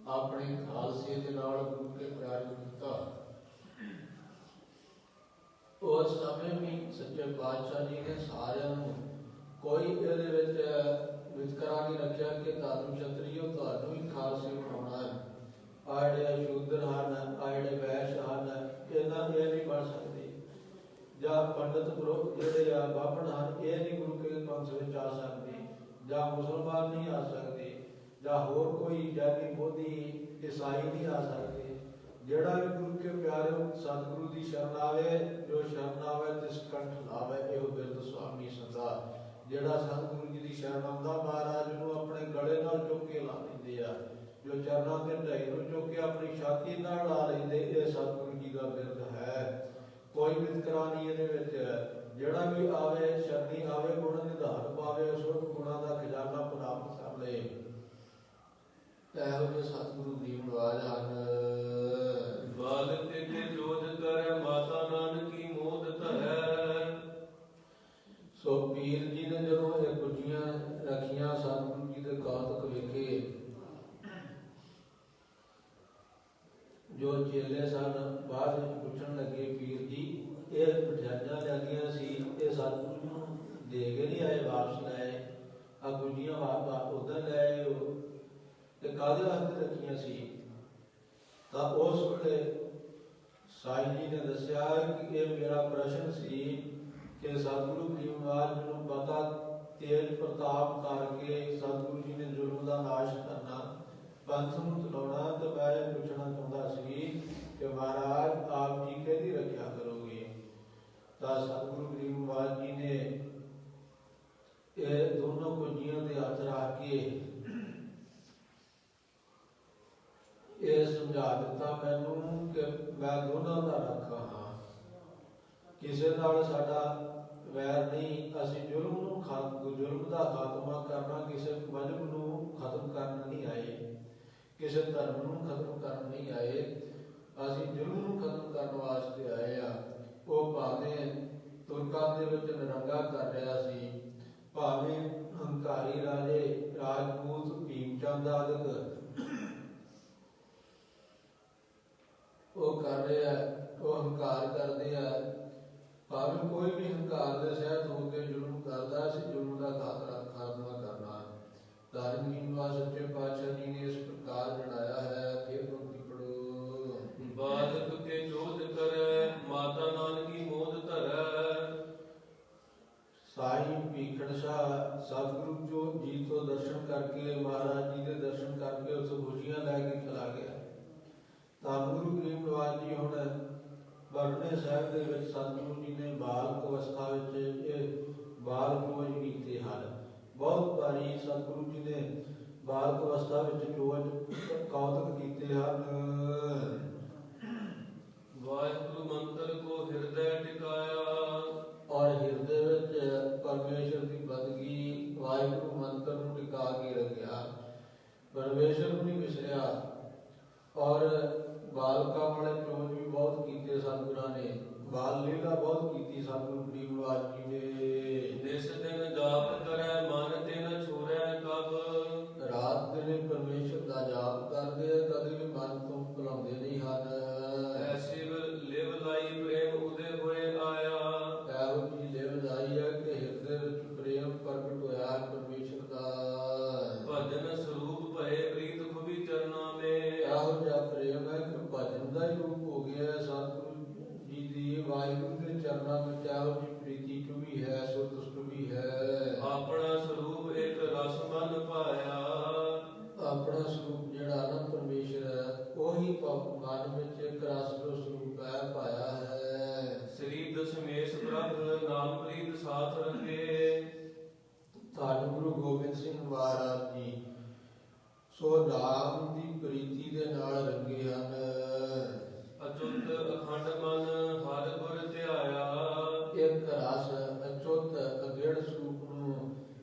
ਆਪਣੇ ਖਾਲਸੇ ਦੇ ਨਾਲ ਗੁਰੂ ਕੇ ਪਿਆਰ ਕੀਤਾ। ਉਸ ਸਮੇਂ ਵੀ ਸੱਚੇ ਪਾਤਸ਼ਾਹ ਜੀ ਨੇ ਸਾਰਿਆਂ ਨੂੰ ਕੋਈ ਇਹਦੇ ਵਿੱਚ ਵਿਤਕਰਾ ਨਹੀਂ ਰੱਖਿਆ ਕਿ ਤੁਹਾਨੂੰ ਛਤਰੀਓ ਤੁਹਾਨੂੰ ਹੀ ਖਾਲਸੇ ਬਣਾਉਣਾ ਹੈ, ਆ ਜਿਹੜੇ ਸ਼ੂਦਰ ਹਨ, ਆ ਜਿਹੜੇ ਵੈਸ਼ ਹਨ, ਇਹਨਾਂ ਇਹ ਨਹੀਂ ਬਣ ਸਕਦੇ, ਜਾਂ ਪੰਡਤ ਜਿਹੜੇ ਆ ਬਾਹਮਣ ਹਨ, ਇਹ ਨਹੀਂ ਗੁਰੂ ਕੇ ਪੰਥ ਵਿੱਚ ਆ ਸਕਦੇ, ਜਾਂ ਮੁਸਲਮਾਨ ਨਹੀਂ ਆ ਸਕਦੇ, ਜਾਂ ਹੋਰ ਕੋਈ ਜਾਤੀ ਬੋਧੀ ਈਸਾਈ ਨਹੀਂ ਆ ਸਕਦੇ। ਜਿਹੜਾ ਵੀ ਗੁਰੂ ਕੇ ਪਿਆਰੇ ਸਤਿਗੁਰੂ ਦੀ ਸ਼ਰਨ ਆਵੇ, ਜੋ ਸ਼ਰਨ ਆਵੇ ਤਿਸ ਕੰਠ ਲਾਵੇ, ਇਹੋ ਬਿਰਧ ਸੁਆਮੀ ਸਦਾ। ਜਿਹੜਾ ਸਤਿਗੁਰੂ ਜੀ ਦੀ ਸ਼ਰਨ ਆਉਂਦਾ, ਮਹਾਰਾਜ ਨੂੰ ਆਪਣੇ ਗਲੇ ਨਾਲ ਚੁੱਕ ਕੇ ਲਾ ਲੈਂਦੇ ਆ, ਜੋ ਚਰਨਾਂ ਤੇ ਢਾਈ ਨੂੰ ਚੁੱਕ ਕੇ ਆਪਣੀ ਛਾਤੀ ਨਾਲ ਲਾ ਲੈਂਦੇ, ਇਹ ਸਤਿਗੁਰੂ ਜੀ ਦਾ ਬਿਰਧ ਹੈ। ਕੋਈ ਵਿਤਕਰਾ ਨਹੀਂ ਇਹਦੇ ਵਿੱਚ। ਜਿਹੜਾ ਵੀ ਆਵੇ ਸ਼ਰਨੀ ਆਵੇ, ਗੁਣ ਨਿਧਾਨ ਪਾਵੇ, ਸੁਖ ਗੁਣਾਂ ਦਾ ਖਜ਼ਾਨਾ ਪ੍ਰਾਪਤ ਕਰ ਲਏ। ਇਹੋ ਜਿਹੇ ਸਤਿਗੁਰੂ ਗਰੀਬ ਨਿਵਾਜ ਹਨ। ਬਾਲਕ ਤੇ ਜੋਜ ਕਰੇ ਮਾਤਾ ਨਾਨਕੀ ਮੋਦ ਧਰੈ। ਸੋ ਪੀਰ ਜੀ ਨੇ ਜਦੋਂ ਇਹ ਕੁੱਜੀਆਂ ਰੱਖੀਆਂ, ਸਤਿਗੁਰੂ ਜੀ ਦੇ ਕੌਤਕ ਵੇਖੇ, ਜੋ ਚੇਲੇ ਸਨ ਬਾਅਦ ਵਿੱਚ ਪੁੱਛਣ ਲੱਗੇ, ਪੀਰ ਜੀ ਇਹ ਮਠਿਆਈਆਂ ਲੱਗੀਆਂ ਸੀ, ਇਹ ਸਤਿਗੁਰੂ ਨੂੰ ਦੇ ਕੇ ਨਹੀਂ ਆਏ, ਵਾਪਸ ਲੈ ਆ ਗੁੱਜੀਆਂ ਉਧਰ ਲੈ ਆਏ ਹੋ, ਤੇ ਕਾਹਦੇ ਵਾਸਤੇ ਰੱਖੀਆਂ ਸੀ? ਤਾਂ ਉਸ ਵੇਲੇ ਸਾਈਂ ਜੀ ਨੇ ਦੱਸਿਆ ਕਿ ਇਹ ਮੇਰਾ ਪ੍ਰਸ਼ਨ ਸੀ ਕਿ ਸਤਿਗੁਰੂ ਗਰੀਬ ਨਿਵਾਜ ਨੂੰ ਪਤਾ ਤੇਜ ਪ੍ਰਤਾਪ ਕਰਕੇ ਸਤਿਗੁਰੂ ਜੀ ਨੇ ਜ਼ੁਲਮ ਦਾ ਨਾਸ਼ ਕਰਨਾ, ਪੰਥ ਨੂੰ ਚਲਾਉਣਾ, ਤੇ ਮੈਂ ਇਹ ਪੁੱਛਣਾ ਚਾਹੁੰਦਾ ਸੀ ਕਿ ਮਹਾਰਾਜ ਆਪ ਜੀ ਕਿਹਦੀ ਰੱਖਿਆ ਕਰੋਗੇ? ਤਾਂ ਸਤਿਗੁਰੂ ਗਰੀਬ ਨਿਵਾਜ ਜੀ ਨੇ ਇਹ ਦੋਨੋਂ ਕੁੱਜੀਆਂ ਦੇ ਹੱਥ ਰੱਖ ਕੇ ਇਹ ਸਮਝਾ ਦਿੱਤਾ ਮੈਨੂੰ ਕਿ ਮੈਂ ਦੋਨਾਂ ਦਾ ਰੱਖਾ ਹਾਂ, ਕਿਸੇ ਨਾਲ ਸਾਡਾ ਵੈਰ ਨਹੀਂ, ਅਸੀਂ ਜ਼ੁਲਮ ਦਾ ਖਾਤਮਾ ਕਰਨਾ, ਕਿਸੇ ਮਜ਼ਹਬ ਨੂੰ ਖਤਮ ਕਰਨ ਨਹੀਂ ਆਏ, ਕਿਸੇ ਧਰਮ ਨੂੰ ਖਤਮ ਕਰਨ ਨਹੀਂ ਆਏ, ਅਸੀਂ ਜ਼ੁਲਮ ਨੂੰ ਖਤਮ ਕਰਨ ਵਾਸਤੇ ਆਏ ਆ। ਉਹ ਭਾਵੇਂ ਤੁਰਕਾਂ ਦੇ ਵਿੱਚ ਨਰੰਗਾ ਕਰ ਰਿਹਾ ਸੀ, ਭਾਵੇਂ ਹੰਕਾਰੀ ਰਾਜੇ ਰਾਜਪੂਤ ਭੀਮ ਚੰਦ ਆਦਿਕ ਉਹ ਕਰ ਰਹੇ ਆ, ਉਹ ਹੰਕਾਰ ਕਰਦੇ ਆ, ਭਾਵੇਂ ਕੋਈ ਵੀ ਹੰਕਾਰ ਦੇ ਸਹਿਤ ਹੋ ਕੇ ਜ਼ੁਲਮ ਕਰਦਾ, ਅਸੀਂ ਜ਼ੁਲਮ ਦਾ ਖਾਤਮਾ ਕਰਨਾ। ਧਾਰਮਿਕ ਨੀਮਾ ਸੱਚੇ ਪਾਤਸ਼ਾਹ ਜੀ ਨੇ ਇਸ ਪ੍ਰਕਾਰ ਜਣਾਇਆ ਹੈ। ਫਿਰ ਪੰਕਤੀ ਪੜੋ। ਬਾਲਕ ਕੇ ਜੋਧ ਕਰੈ, ਮਾਤਾ ਨਾਨਕੀ ਮੋਦ ਧਰੈ। ਸਾਈ ਭੀਖਣ ਸ਼ਾਹ ਸਤਿਗੁਰੂ ਜੀ ਤੋਂ ਦਰਸ਼ਨ ਕਰਕੇ, ਮਹਾਰਾਜ ਜੀ ਦੇ ਦਰਸ਼ਨ ਕਰਕੇ ਉੱਥੋਂ ਖੁਸ਼ੀਆਂ ਲੈ ਕੇ ਚਲਾ ਗਿਆ। ਧੰਨ ਗੁਰੂ ਗਰੀਬ ਨਿਵਾਜ ਜੀ ਹੁਣ ਬਰਨੇ ਸਾਹਿਬ ਦੇ ਵਿੱਚ ਸਤਿਗੁਰੂ ਜੀ ਨੇ ਬਾਲਕ ਅਵਸਥਾ ਵਿੱਚ ਇਹ ਬਾਲ ਚੋਜ ਕੀਤੇ ਹਨ। ਬਹੁਤ ਵਾਰੀ ਸਤਿਗੁਰੂ ਜੀ ਨੇ ਬਾਲਕ ਅਵਸਥਾ ਵਿੱਚ ਚੋਜ ਕੌਤਕ ਕੀਤੇ ਹਨ। ਵਾਹਿਗੁਰੂ ਮੰਤਰ ਕੋ ਹਿਰਦੈ ਟਿਕਾਇਆ, ਔਰ ਹਿਰਦੇ ਵਿੱਚ ਪਰਮੇਸ਼ਰ ਦੀ ਬੰਦਗੀ ਵਾਹਿਗੁਰੂ ਮੰਤਰ ਨੂੰ ਟਿਕਾ ਕੇ ਰੱਖਿਆ, ਪਰਮੇਸ਼ਰ ਨੂੰ ਨਹੀਂ ਵਿਸਰਿਆ। ਔਰ ਬਾਲਕਾਂ ਵਾਲੇ ਚੋਜ ਵੀ ਬਹੁਤ ਕੀਤੇ ਸਤਿਗੁਰਾਂ ਨੇ, ਬਾਲ ਲੀਲਾ ਬਹੁਤ ਕੀਤੀ ਸਤਿਗੁਰੂ ਗਰੀਬ ਨਿਵਾਜ ਜੀ ਨੇ। ਦਿਸ ਦਿਨ ਜਾਪ ਕਰੈ, ਮਨ ਤਿਨ ਛੋੜੈ ਕਬ। ਰਾਤ ਦਿਨੇ ਪਰਮੇਸ਼ਰ ਦਾ ਜਾਪ ਕਰਦੇ, ਕਦੇ ਵੀ ਮਨ ਤੋਂ ਭੁਲਾਉਂਦੇ ਨਹੀਂ ਹਨ। ਐਸੀ ਲਿਵ ਲਾਈ ਪ੍ਰੇਮ ਉਦੇ ਹੋਏ ਆਇਆ। ਇਹੋ ਜਿਹੀ ਲਿਵ ਲਾਈ ਹੈ ਕਿ ਹਿਰਦੇ ਵਿੱਚ ਪ੍ਰੇਮ ਪ੍ਰਗਟ ਹੋਇਆ ਹੈ ਪਰਮੇਸ਼ਰ ਦਾ। ਭਜਨ ਸਰੂਪ ਭਏ ਪ੍ਰੀਤ ਖੁਬੀ ਚਰਨਾਂ ਮੇ। ਇਹੋ ਜਿਹਾ ਪ੍ਰੇਮ ਹੈ ਕਿ ਭਜਨ ਦਾ ਹੀ ਰੂਪ ਹੋ ਗਿਆ ਸਤਿਗੁਰੂ ਜੀ ਦੀ ਵਾਹਿਗੁਰੂ ਦੇ ਚਰਨਾਂ ਵਿੱਚ। ਇਹੋ ਜਿਹੀ ਪ੍ਰੀਤੀ ਚੁਭੀ ਹੈ, ਸੰਤੁਸ਼ਟ ਵੀ ਹੈ। ਆਪਣਾ ਸਰੂਪ ਇੱਕ ਰਸ ਮਨ ਪਾਇਆ। ਆਪਣਾ ਸਰੂਪ ਜਿਹੜਾ ਨਾ ਪਰਮੇਸ਼ਰ ਹੈ, ਉਹੀ ਮਨ ਵਿੱਚ ਇੱਕ ਰਸ ਦਾ ਸਰੂਪ ਹੈ, ਪਾਇਆ ਹੈ। ਸ੍ਰੀ ਦਸ਼ਮੇਸ਼ ਪ੍ਰਭ ਨਾਮ ਪ੍ਰੀਤ ਸਾਥ ਰੰਗੇ। ਧੰਨ ਗੁਰੂ ਗੋਬਿੰਦ ਸਿੰਘ ਮਹਾਰਾਜ ਜੀ ਸੋ ਨਾਮ ਦੀ ਪ੍ਰੀਤੀ ਦੇ ਨਾਲ ਰੰਗੇ ਹਨ। ਅਚੁੱਤ ਅਖੰਡ ਮਨ ਹਰ ਗੁਰ ਧਿਆਇਆ। ਇੱਕ ਰਸ ਅਚੁੱਤ ਅਗੇੜ ਸਰੂਪ ਨੂੰ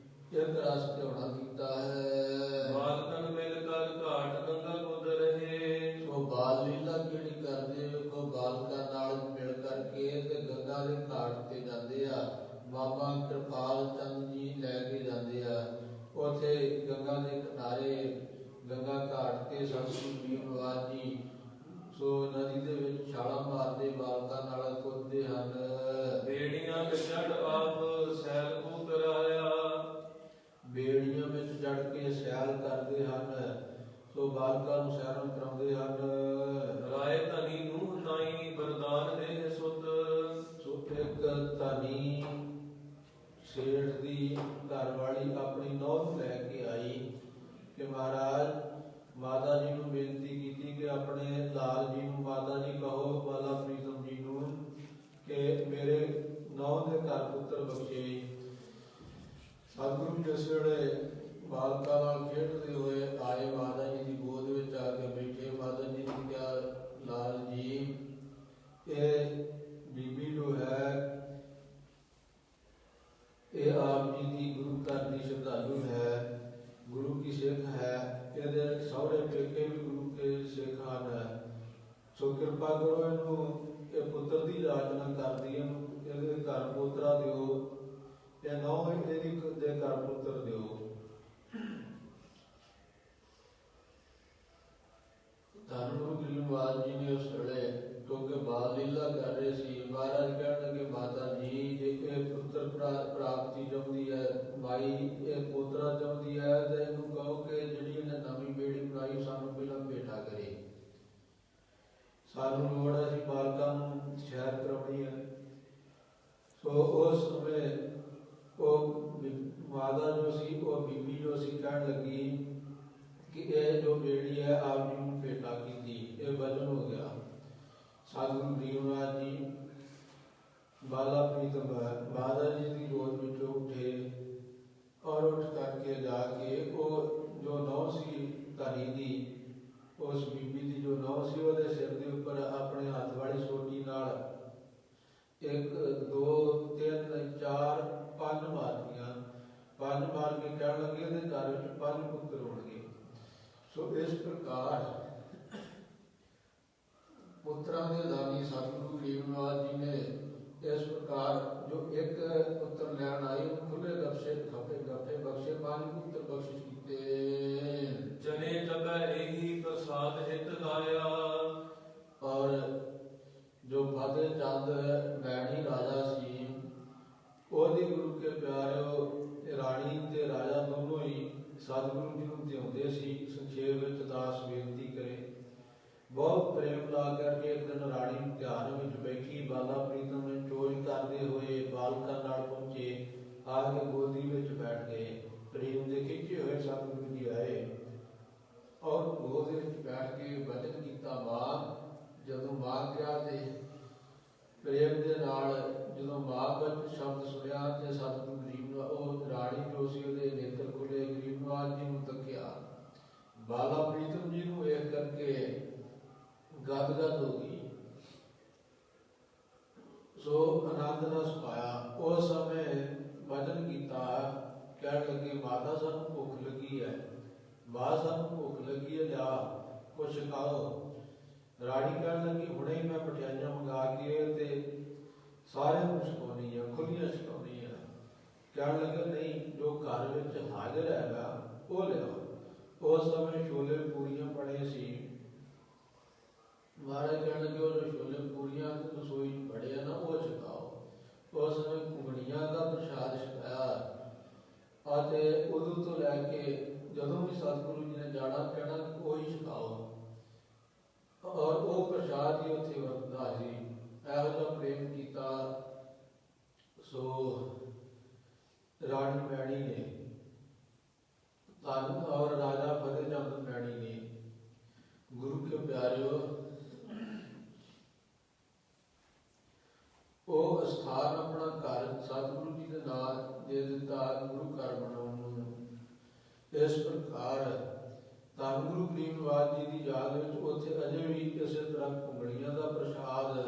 ਇੱਕ ਰਸ ਧਿਆਉਣਾ ਕੀਤਾ ਹੈ। ਬਾਲਕਨ ਮਿਲ ਕਰ ਘਾਟ ਗੰਗਾ ਗੁਦ ਰਹੇ। ਸੋ ਬਾਲ ਲੀਲਾ ਕਿਹੜੀ ਕਰਦੇ, ਉਹ ਬਾਲਕਾਂ ਨਾਲ ਮਿਲ ਕਰਕੇ ਤੇ ਗੰਗਾ ਦੇ ਘਾਟ ਤੇ ਜਾਂਦੇ ਆ। ਬਾਬਾ ਕਿਰਪਾਲ ਚੰਦ ਜੀ ਲੈ ਕੇ ਜਾਂਦੇ ਆ। ਉੱਥੇ ਗੰਗਾ ਦੇ ਕਿਨਾਰੇ ਗੰਗਾ ਘਾਟ ਤੇ ਸਤਿਗੁਰੂ ਗਰੀਬ ਨਿਵਾਜ ਜੀ ਸੋ ਨਦੀ ਦੇ ਵਿੱਚ ਛਾਲਾਂ ਮਾਰਦੇ ਬਾਲਕਾਂ ਨਾਲ ਕੁੱਦਦੇ ਹਨ। ਬੇੜੀਆਂ ਵਿੱਚ ਚੜ ਆਪ ਸੈਲ ਕੋ ਕਰਾਇਆ। ਬੇੜੀਆਂ ਵਿੱਚ ਚੜ ਕੇ ਸੈਲ ਕਰਦੇ ਹਨ, ਸੋ ਬਾਲਕਾਂ ਨੂੰ ਸੈਰਨ ਕਰਾਉਂਦੇ ਹਨ। ਰਾਏ ਧਨੀ ਨੂੰ ਤਾਈ ਵਰਦਾਨ ਦੇ ਸੁਤ। ਸੋ ਇੱਕ ਧਨੀ ਸੇਠ ਦੀ ਘਰ ਵਾਲੀ ਆਪਣੀ ਨੌਂ ਨੂੰ ਲੈ ਕੇ ਆਈ ਕਿ ਮਹਾਰਾਜ ਮਾਤਾ ਜੀ ਨੂੰ ਬੇਨਤੀ ਕੀਤੀ ਕਿ ਆਪਣੇ ਲਾਲ ਜੀ ਨੂੰ ਮਾਤਾ ਜੀ ਕਹੋ, ਬਾਲਾ ਪ੍ਰੀਤਮ ਜੀ ਨੂੰ, ਕਿ ਮੇਰੇ ਨੌਂ ਦੇ ਘਰ ਪੁੱਤਰ ਬਖਸ਼ੇ। ਸਤਿਗੁਰੂ ਜਿਸ ਵੇਲੇ ਬਾਲਕਾਂ ਨਾਲ ਖੇਡਦੇ ਹੋਏ ਆਏ, ਮਾਤਾ ਜੀ ਦੀ ਗੋਦ ਵਿੱਚ ਆ ਕੇ ਬੈਠੇ। ਮਾਤਾ ਜੀ ਨੇ ਕਿਹਾ, ਲਾਲ ਜੀ ਇਹ ਬੀਬੀ ਜੋ ਹੈ ਇਹ ਆਪ ਜੀ ਦੀ ਗੁਰੂ ਘਰ ਦੀ ਸ਼ਰਧਾਲੂ ਹੈ, ਗੁਰੂ ਕੀ ਸਿੱਖ ਹੈ, ਇਹਦੇ ਸਹੁਰੇ ਪੇਕੇ ਵੀ ਗੁਰੂ ਕੇ ਸਿੱਖ ਹਨ। ਸੋ ਕਿਰਪਾ ਕਰੋ ਇਹਨੂੰ, ਇਹ ਪੁੱਤਰ ਦੀ ਯਾਚਨਾ ਕਰਦੀ ਹੈ, ਇਹਦੇ ਘਰ ਪੋਤਰਾ ਦਿਓ, ਇਹ ਨੌਂ ਇਹਦੀ ਦੇ ਘਰ ਪੁੱਤਰ ਦਿਓ। ਧੰਨ ਗੁਰੂ ਗਰੀਬ ਨਿਵਾਜ ਜੀ ਨੇ ਉਸ ਵੇਲੇ ਕਿਉਂਕਿ ਬਾਲ ਲੀਲਾ ਕਰ ਰਹੇ ਸੀ, ਮਹਾਰਾਜ ਕਹਿਣ ਲੱਗੇ, ਮਾਤਾ ਜੀ ਜੇ ਇਹ ਪੁੱਤਰ ਪ੍ਰਾਪਤੀ ਚਾਹੁੰਦੀ ਹੈ, ਮਾਈ ਇਹ ਪੋਤਰਾ ਚਾਹੁੰਦੀ ਹੈ, ਤਾਂ ਇਹਨੂੰ ਕਹੋ ਕਿ ਜਿਹੜੀ ਇਹਨੇ ਨਵੀਂ ਬੇੜੀ ਬਣਾਈ ਸਾਨੂੰ ਪਹਿਲਾਂ ਭੇਟਾ ਕਰੇ। ਸਾਨੂੰ ਲੋੜ ਹੈ, ਅਸੀਂ ਬਾਲਕਾਂ ਨੂੰ ਸੈਰ ਕਰਾਉਣੀ ਹੈ। ਸੋ ਉਸ ਸਮੇਂ ਉਹ ਮਾਤਾ ਜੋ ਸੀ, ਉਹ ਬੀਬੀ ਜੋ ਸੀ, ਕਹਿਣ ਲੱਗੀ ਕਿ ਇਹ ਜੋ ਬੇੜੀ ਹੈ ਆਪ ਜੀ ਨੂੰ ਭੇਟਾ ਕੀਤੀ, ਇਹ ਵਜਨ ਹੋ ਗਿਆ। ਸਤਿਗੁਰੂ ਗਰੀਬ ਨਿਵਾਜ ਜੀ ਬਾਲਾ ਪ੍ਰੀਤਮ ਮਾਤਾ ਜੀ ਦੀ ਗੋਦ ਵਿੱਚੋਂ ਉੱਠੇ ਔਰ ਉੱਠ ਕਰਕੇ ਜਾ ਕੇ ਉਹ ਜੋ ਨੌਂ ਸੀ ਧਨੀ ਦੀ, ਉਸ ਬੀਬੀ ਦੀ ਦੀ ਜੋ ਨੌ ਸੀ ਉਹਦੇ ਸਿਰ ਦੇ ਉੱਪਰ ਆਪਣੇ ਹੱਥ ਵਾਲੀ ਸੋਟੀ ਨਾਲ 1 2 3 4 5 ਮਾਰਤੀਆਂ। 5 ਮਾਰ ਕੇ ਕਹਿਣ ਲੱਗੇ ਇਹਦੇ ਘਰ ਵਿੱਚ 5 ਪੁੱਤਰ ਹੋਣਗੇ। ਸੋ ਇਸ ਪ੍ਰਕਾਰ ਪੁੱਤਰਾਂ ਦੇ ਦਾਨੀ ਸਤਿਗੁਰੂ ਗਰੀਬ ਨਿਵਾਸ ਜੀ ਨੇ ਇਸ ਪ੍ਰਕਾਰ ਜੋ ਇੱਕ ਪੁੱਤਰ ਲੈਣ ਆਏ ਉਹਨੂੰ ਖੁੱਲੇ ਬਖਸ਼ੇ ਗੱਫੇ ਬਖਸ਼ੇ 5 ਪੁੱਤਰ ਬਖਸ਼ਿਸ਼ ਕੀਤੇ। ਜਨੇ ਤਬੈ ਇਹੀ ਪ੍ਰਸਾਦ ਹਿਤ ਗਾਇਆ। ਔਰ ਜੋ ਫਤਿਹ ਚੰਦ ਮੈਣੀ ਰਾਜਾ ਸੀ ਉਹਦੀ ਗੁਰੂ ਕੇ ਪਿਆਰਿਓ ਰਾਣੀ ਤੇ ਰਾਜਾ ਦੋਨੋਂ ਹੀ ਸਤਿਗੁਰੂ ਜੀ ਨੂੰ ਧਿਆਉਂਦੇ ਸੀ। ਸੰਖੇਪ ਵਿੱਚ ਦਾਸ ਬੇਨਤੀ ਕਰੇ। ਬਹੁਤ ਪ੍ਰੇਮ ਲਾ ਕਰਕੇ ਇੱਕ ਦਿਨ ਰਾਣੀ ਧਿਆਨ ਵਿੱਚ ਬੈਠੀ ਬਾਲਾ ਪ੍ਰੀਤਮ ਨੂੰ ਚੋਜ ਕਰਦੇ ਹੋਏ ਬਾਲਕਾਂ ਨਾਲ ਪਹੁੰਚੇ। ਆ ਕੇ ਗੋਦੀ ਵਿੱਚ ਬੈਠ ਗਏ। ਪ੍ਰੇਮ ਦੇ ਖਿੱਚੇ ਹੋਏ ਸਤਿਗੁਰੂ ਜੀ ਆਏ ਔਰ ਗੋਦ ਵਿੱਚ ਬੈਠ ਕੇ ਵਚਨ ਕੀਤਾ ਮਾਂ। ਜਦੋਂ ਮਾਂ ਕਿਹਾ ਤੇ ਪ੍ਰੇਮ ਦੇ ਨਾਲ ਜਦੋਂ ਮਾਂ ਵਿੱਚ ਸ਼ਬਦ ਸੁਣਿਆ ਤੇ ਸਤਿਗੁਰੂ ਗਰੀਬ ਨੂੰ ਉਹ ਰਾਣੀ ਜੋ ਸੀ ਉਹਦੇ ਨੇਤਰ ਖੁੱਲੇ। ਗਰੀਬ ਨਿਵਾਸ ਜੀ ਨੂੰ ਤੱਕਿਆ। ਬਾਲਾ ਪ੍ਰੀਤਮ ਜੀ ਨੂੰ ਵੇਖ ਕਰਕੇ ਗਦਗਦ ਹੋ ਗਈ। ਸੋ ਆਨੰਦ ਰਸ ਪਾਇਆ। ਉਸ ਸਮੇਂ ਵਚਨ ਕੀਤਾ ਕਹਿਣ ਲੱਗੇ ਮਾਤਾ ਸਾਨੂੰ ਭੁੱਖ ਲੱਗੀ ਹੈ। ਮਾਂ ਸਾਨੂੰ ਭੁੱਖ ਲੱਗੀ ਹੈ ਲਿਆ ਕੁਛ ਖਾਓ। ਰਾਣੀ ਕਹਿਣ ਲੱਗੀ ਹੁਣੇ ਹੀ ਮੈਂ ਮਠਿਆਈਆਂ ਮੰਗਾ ਕੇ ਤੇ ਸਾਰਿਆਂ ਨੂੰ ਛਕਾਉਣੀ ਆ ਖੁੱਲੀਆਂ ਛਕਾਉਣੀ ਆ। ਕਹਿਣ ਲੱਗੇ ਨਹੀਂ ਜੋ ਘਰ ਵਿੱਚ ਹਾਜ਼ਰ ਹੈਗਾ ਉਹ ਲਿਆਓ। ਉਸ ਸਮੇਂ ਛੋਲੇ ਪੂਰੀਆਂ ਬਣੇ ਸੀ। ਮਹਾਰਾਜ ਕਹਿਣ ਲੱਗੇ ਉਹ ਜੋ ਛੋਲੇ ਪੂਰੀਆਂ ਰਸੋਈ ਬੜੇ ਆ ਨਾ ਉਹ ਛਕਾਓ। ਉਸ ਸਮੇਂ ਘੁੰਗਣੀਆਂ ਦਾ ਪ੍ਰਸ਼ਾਦ ਛਕਾਇਆ ਅਤੇ ਉਦੋਂ ਤੋਂ ਲੈ ਕੇ ਜਦੋਂ ਵੀ ਸਤਿਗੁਰੂ ਜੀ ਨੇ ਜਾਣਾ ਕਹਿਣਾ ਉਹੀ ਛਕਾਓ ਔਰ ਉਹ ਪ੍ਰਸ਼ਾਦ ਹੀ ਉੱਥੇ ਵਰਤਦਾ ਸੀ। ਇਹੋ ਜਿਹਾ ਪ੍ਰੇਮ ਕੀਤਾ। ਸੋ ਰਾਣੀ ਮੈਣੀ ਨੇ ਧੰਨ ਔਰ ਰਾਜਾ ਫਤਿਹ ਚੰਦ ਮੈਣੀ ਨੇ ਗੁਰੂ ਕੇ ਪਿਆਰਿਓ ਉਹ ਸਥਾਨ ਆਪਣਾ ਘਰ ਸਤਿਗੁਰੂ ਜੀ ਦੇ ਨਾਲ ਦੇ ਦਿੱਤਾ ਗੁਰੂ ਘਰ ਬਣਾਉਣ ਨੂੰ। ਇਸ ਪ੍ਰਕਾਰ ਧੰਨ ਗੁਰੂ ਗਰੀਬ ਨਿਵਾਸ ਜੀ ਦੀ ਯਾਦ ਵਿੱਚ ਉੱਥੇ ਅਜੇ ਵੀ ਇਸੇ ਤਰ੍ਹਾਂ ਘੁੰਗਣੀਆਂ ਦਾ ਪ੍ਰਸ਼ਾਦ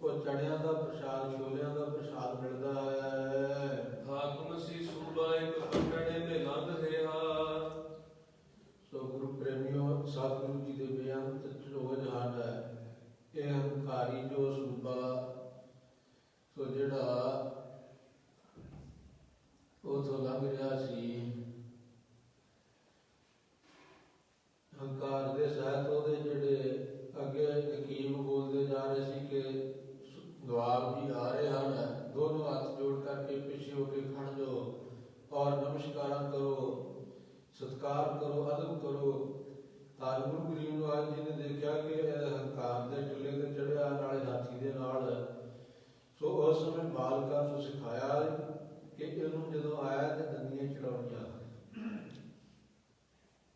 ਉਹ ਚਣਿਆਂ ਦਾ ਪ੍ਰਸ਼ਾਦ ਛੋਲਿਆਂ ਦਾ ਪ੍ਰਸ਼ਾਦ ਮਿਲਦਾ ਹੈ। ਹਾਕਮ ਸੀ ਸੂਬਾ ਇੱਕ ਪਟੜੇ ਤੇ ਲੰਘ ਰਿਹਾ। ਸੋ ਗੁਰੂ ਪ੍ਰੇਮੀਓ ਸਤਿਗੁਰੂ ਜੀ ਦੇ ਬੇਅੰਤ ਚਰੋਜ ਹਨ। ਇਹ ਹੰਕਾਰੀ ਜੋ ਸੂਬਾ ਸੋ ਜਿਹੜਾ ਉਥੋਂ ਲੰਘ ਰਿਹਾ ਸੀ ਹੰਕਾਰ ਦੇ ਸਹਿਤ ਉਹਦੇ ਜਿਹੜੇ ਅੱਗੇ ਹਕੀਮ ਬੋਲਦੇ ਜਾ ਰਹੇ ਸੀ ਕਿ ਨਵਾਬ ਜੀ ਆ ਰਹੇ ਹਨ। ਦੋਨੋਂ ਹੱਥ ਜੋੜ ਕਰਕੇ ਪਿੱਛੇ ਹੋ ਕੇ ਖੜ ਜਾਓ ਔਰ ਨਮਸਕਾਰਾਂ ਕਰੋ ਸਤਿਕਾਰ ਕਰੋ ਅਦਬ ਕਰੋ। ਧੰਨ ਗੁਰੂ ਗਰੀਬ ਨਿਵਾਸ ਜੀ ਨੇ ਦੇਖਿਆ ਕਿ ਇਹ ਹੰਕਾਰ ਦੇ ਚੁੱਲ੍ਹੇ ਤੇ ਚੜ੍ਹਿਆ ਨਾਲੇ ਹਾਥੀ ਦੇ ਨਾਲ। ਸੋ ਉਸ ਸਮੇਂ ਬਾਲਕਾਂ ਨੂੰ ਸਿਖਾਇਆ ਕਿ ਇਹਨੂੰ ਜਦੋਂ ਆਇਆ ਤੇ ਦੰਦੀਆਂ ਚੜਾਉਣੀਆਂ।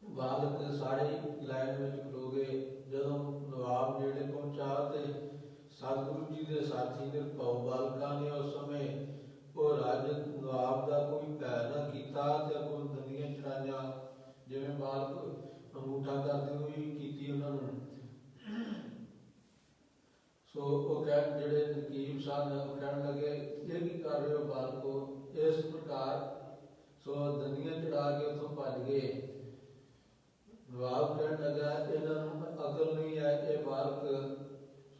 ਬਾਲਕ ਸਾਰੇ ਲਾਈਨ ਵਿੱਚ ਖਲੋ ਗਏ। ਜਦੋਂ ਨਵਾਬ ਨੇੜੇ ਪਹੁੰਚਾ ਤੇ ਸਤਿਗੁਰੂ ਜੀ ਦੇ ਸਾਥੀ ਨੇ ਭਾਉ ਬਾਲਕਾਂ ਨੇ ਉਸ ਸਮੇਂ ਉਹ ਰਾਜ ਨਵਾਬ ਦਾ ਕੋਈ ਭੈ ਨਾ ਕੀਤਾ ਤੇ ਕੋਈ ਦੰਦੀਆਂ ਚੜਾਈਆਂ। ਜਿਵੇਂ ਬਾਲਕ ਅੰਗੂਠਾ ਕਰਦੇ ਹੋਏ ਕੀਤੀ ਉਹਨਾਂ ਨੂੰ। ਸੋ ਉਹ ਕਹਿਣ ਜਿਹੜੇ ਨਕੀਬ ਸਨ ਉਹ ਕਹਿਣ ਲੱਗੇ ਇਹ ਕੀ ਕਰ ਰਹੇ ਹੋ ਬਾਲਕੋ। ਇਸ ਪ੍ਰਕਾਰ ਸੋ ਦੰਦੀਆਂ ਚੜਾ ਕੇ ਉੱਥੋਂ ਭੱਜ ਗਏ। ਨਵਾਬ ਕਹਿਣ ਲੱਗਾ ਇਹਨਾਂ ਨੂੰ ਅਕਲ ਨਹੀਂ ਹੈ ਇਹ ਬਾਲਕ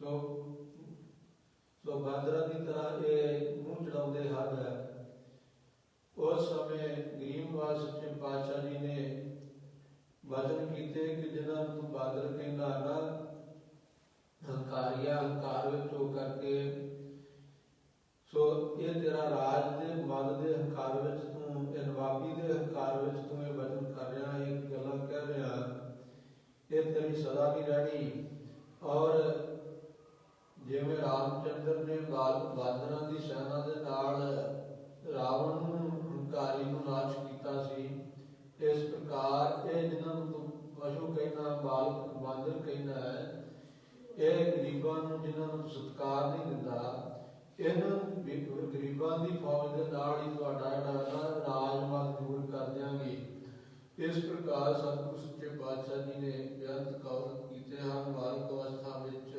ਸੋ ਬਾਂਦਰਾਂ ਦੀ ਤਰ੍ਹਾਂ ਇਹ ਮੂੰਹ ਚੜਾਉਂਦੇ ਹਨ। ਉਸ ਸਮੇਂ ਗਰੀਬ ਨਿਵਾਸ ਸੱਚੇ ਪਾਤਸ਼ਾਹ ਜੀ ਨੇ ਵਚਨ ਕੀਤੇ ਕਿ ਜਿਹਨਾਂ ਨੂੰ ਤੂੰ ਬਾਂਦਰ ਕਹਿੰਦਾ ਨਾ ਹੰਕਾਰੀਆ ਹੰਕਾਰ ਵਿੱਚ ਹੋ ਕਰਕੇ ਸੋ ਇਹ ਤੇਰਾ ਰਾਜ ਦੇ ਮਨ ਦੇ ਹੰਕਾਰ ਵਿੱਚ ਤੂੰ ਇਹ ਨਵਾਬੀ ਦੇ ਹੰਕਾਰ ਵਿੱਚ ਤੂੰ ਇਹ ਵਚਨ ਕਰ ਰਿਹਾ ਇਹ ਗੱਲਾਂ ਕਹਿ ਰਿਹਾ ਇਹ ਤੇਰੀ ਸਦਾ ਨਹੀਂ ਰਹਿਣੀ। ਔਰ ਜਿਵੇਂ ਰਾਮਚੰਦਰ ਨੇ ਬਾਂਦਰਾਂ ਦੀ ਸੈਨਾ ਦੇ ਨਾਲ ਰਾਵਣ ਨੂੰ ਹੰਕਾਰੀ ਨੂੰ ਨਾਸ਼ ਕੀਤਾ ਸੀ ਇਸ ਪ੍ਰਕਾਰ ਇਹ ਜਿਹਨਾਂ ਨੂੰ ਤੂੰ ਪਸ਼ੂ ਕਹਿਣਾ ਬਾਲਕ ਬਾਂਦਰ ਕਹਿਣਾ ਹੈ ਇਹ ਗਰੀਬਾਂ ਨੂੰ ਜਿਹਨਾਂ ਨੂੰ ਸਤਿਕਾਰ ਨਹੀਂ ਦਿੰਦਾ ਇਹਨਾਂ ਗਰੀਬਾਂ ਦੀ ਫੌਜ ਦੇ ਨਾਲ ਹੀ ਤੁਹਾਡਾ ਜਿਹੜਾ ਰਾਜਮਲ ਦੂਰ ਕਰ ਦਿਆਂਗੇ। ਇਸ ਪ੍ਰਕਾਰ ਸਤਿਗੁਰੂ ਸੱਚੇ ਪਾਤਸ਼ਾਹ ਜੀ ਨੇ ਬੇਅੰਤ ਕੌਲ ਕੀਤੇ। ਕੀਤੇ ਹਨ ਬਾਲਕ ਅਵਸਥਾ ਵਿੱਚ।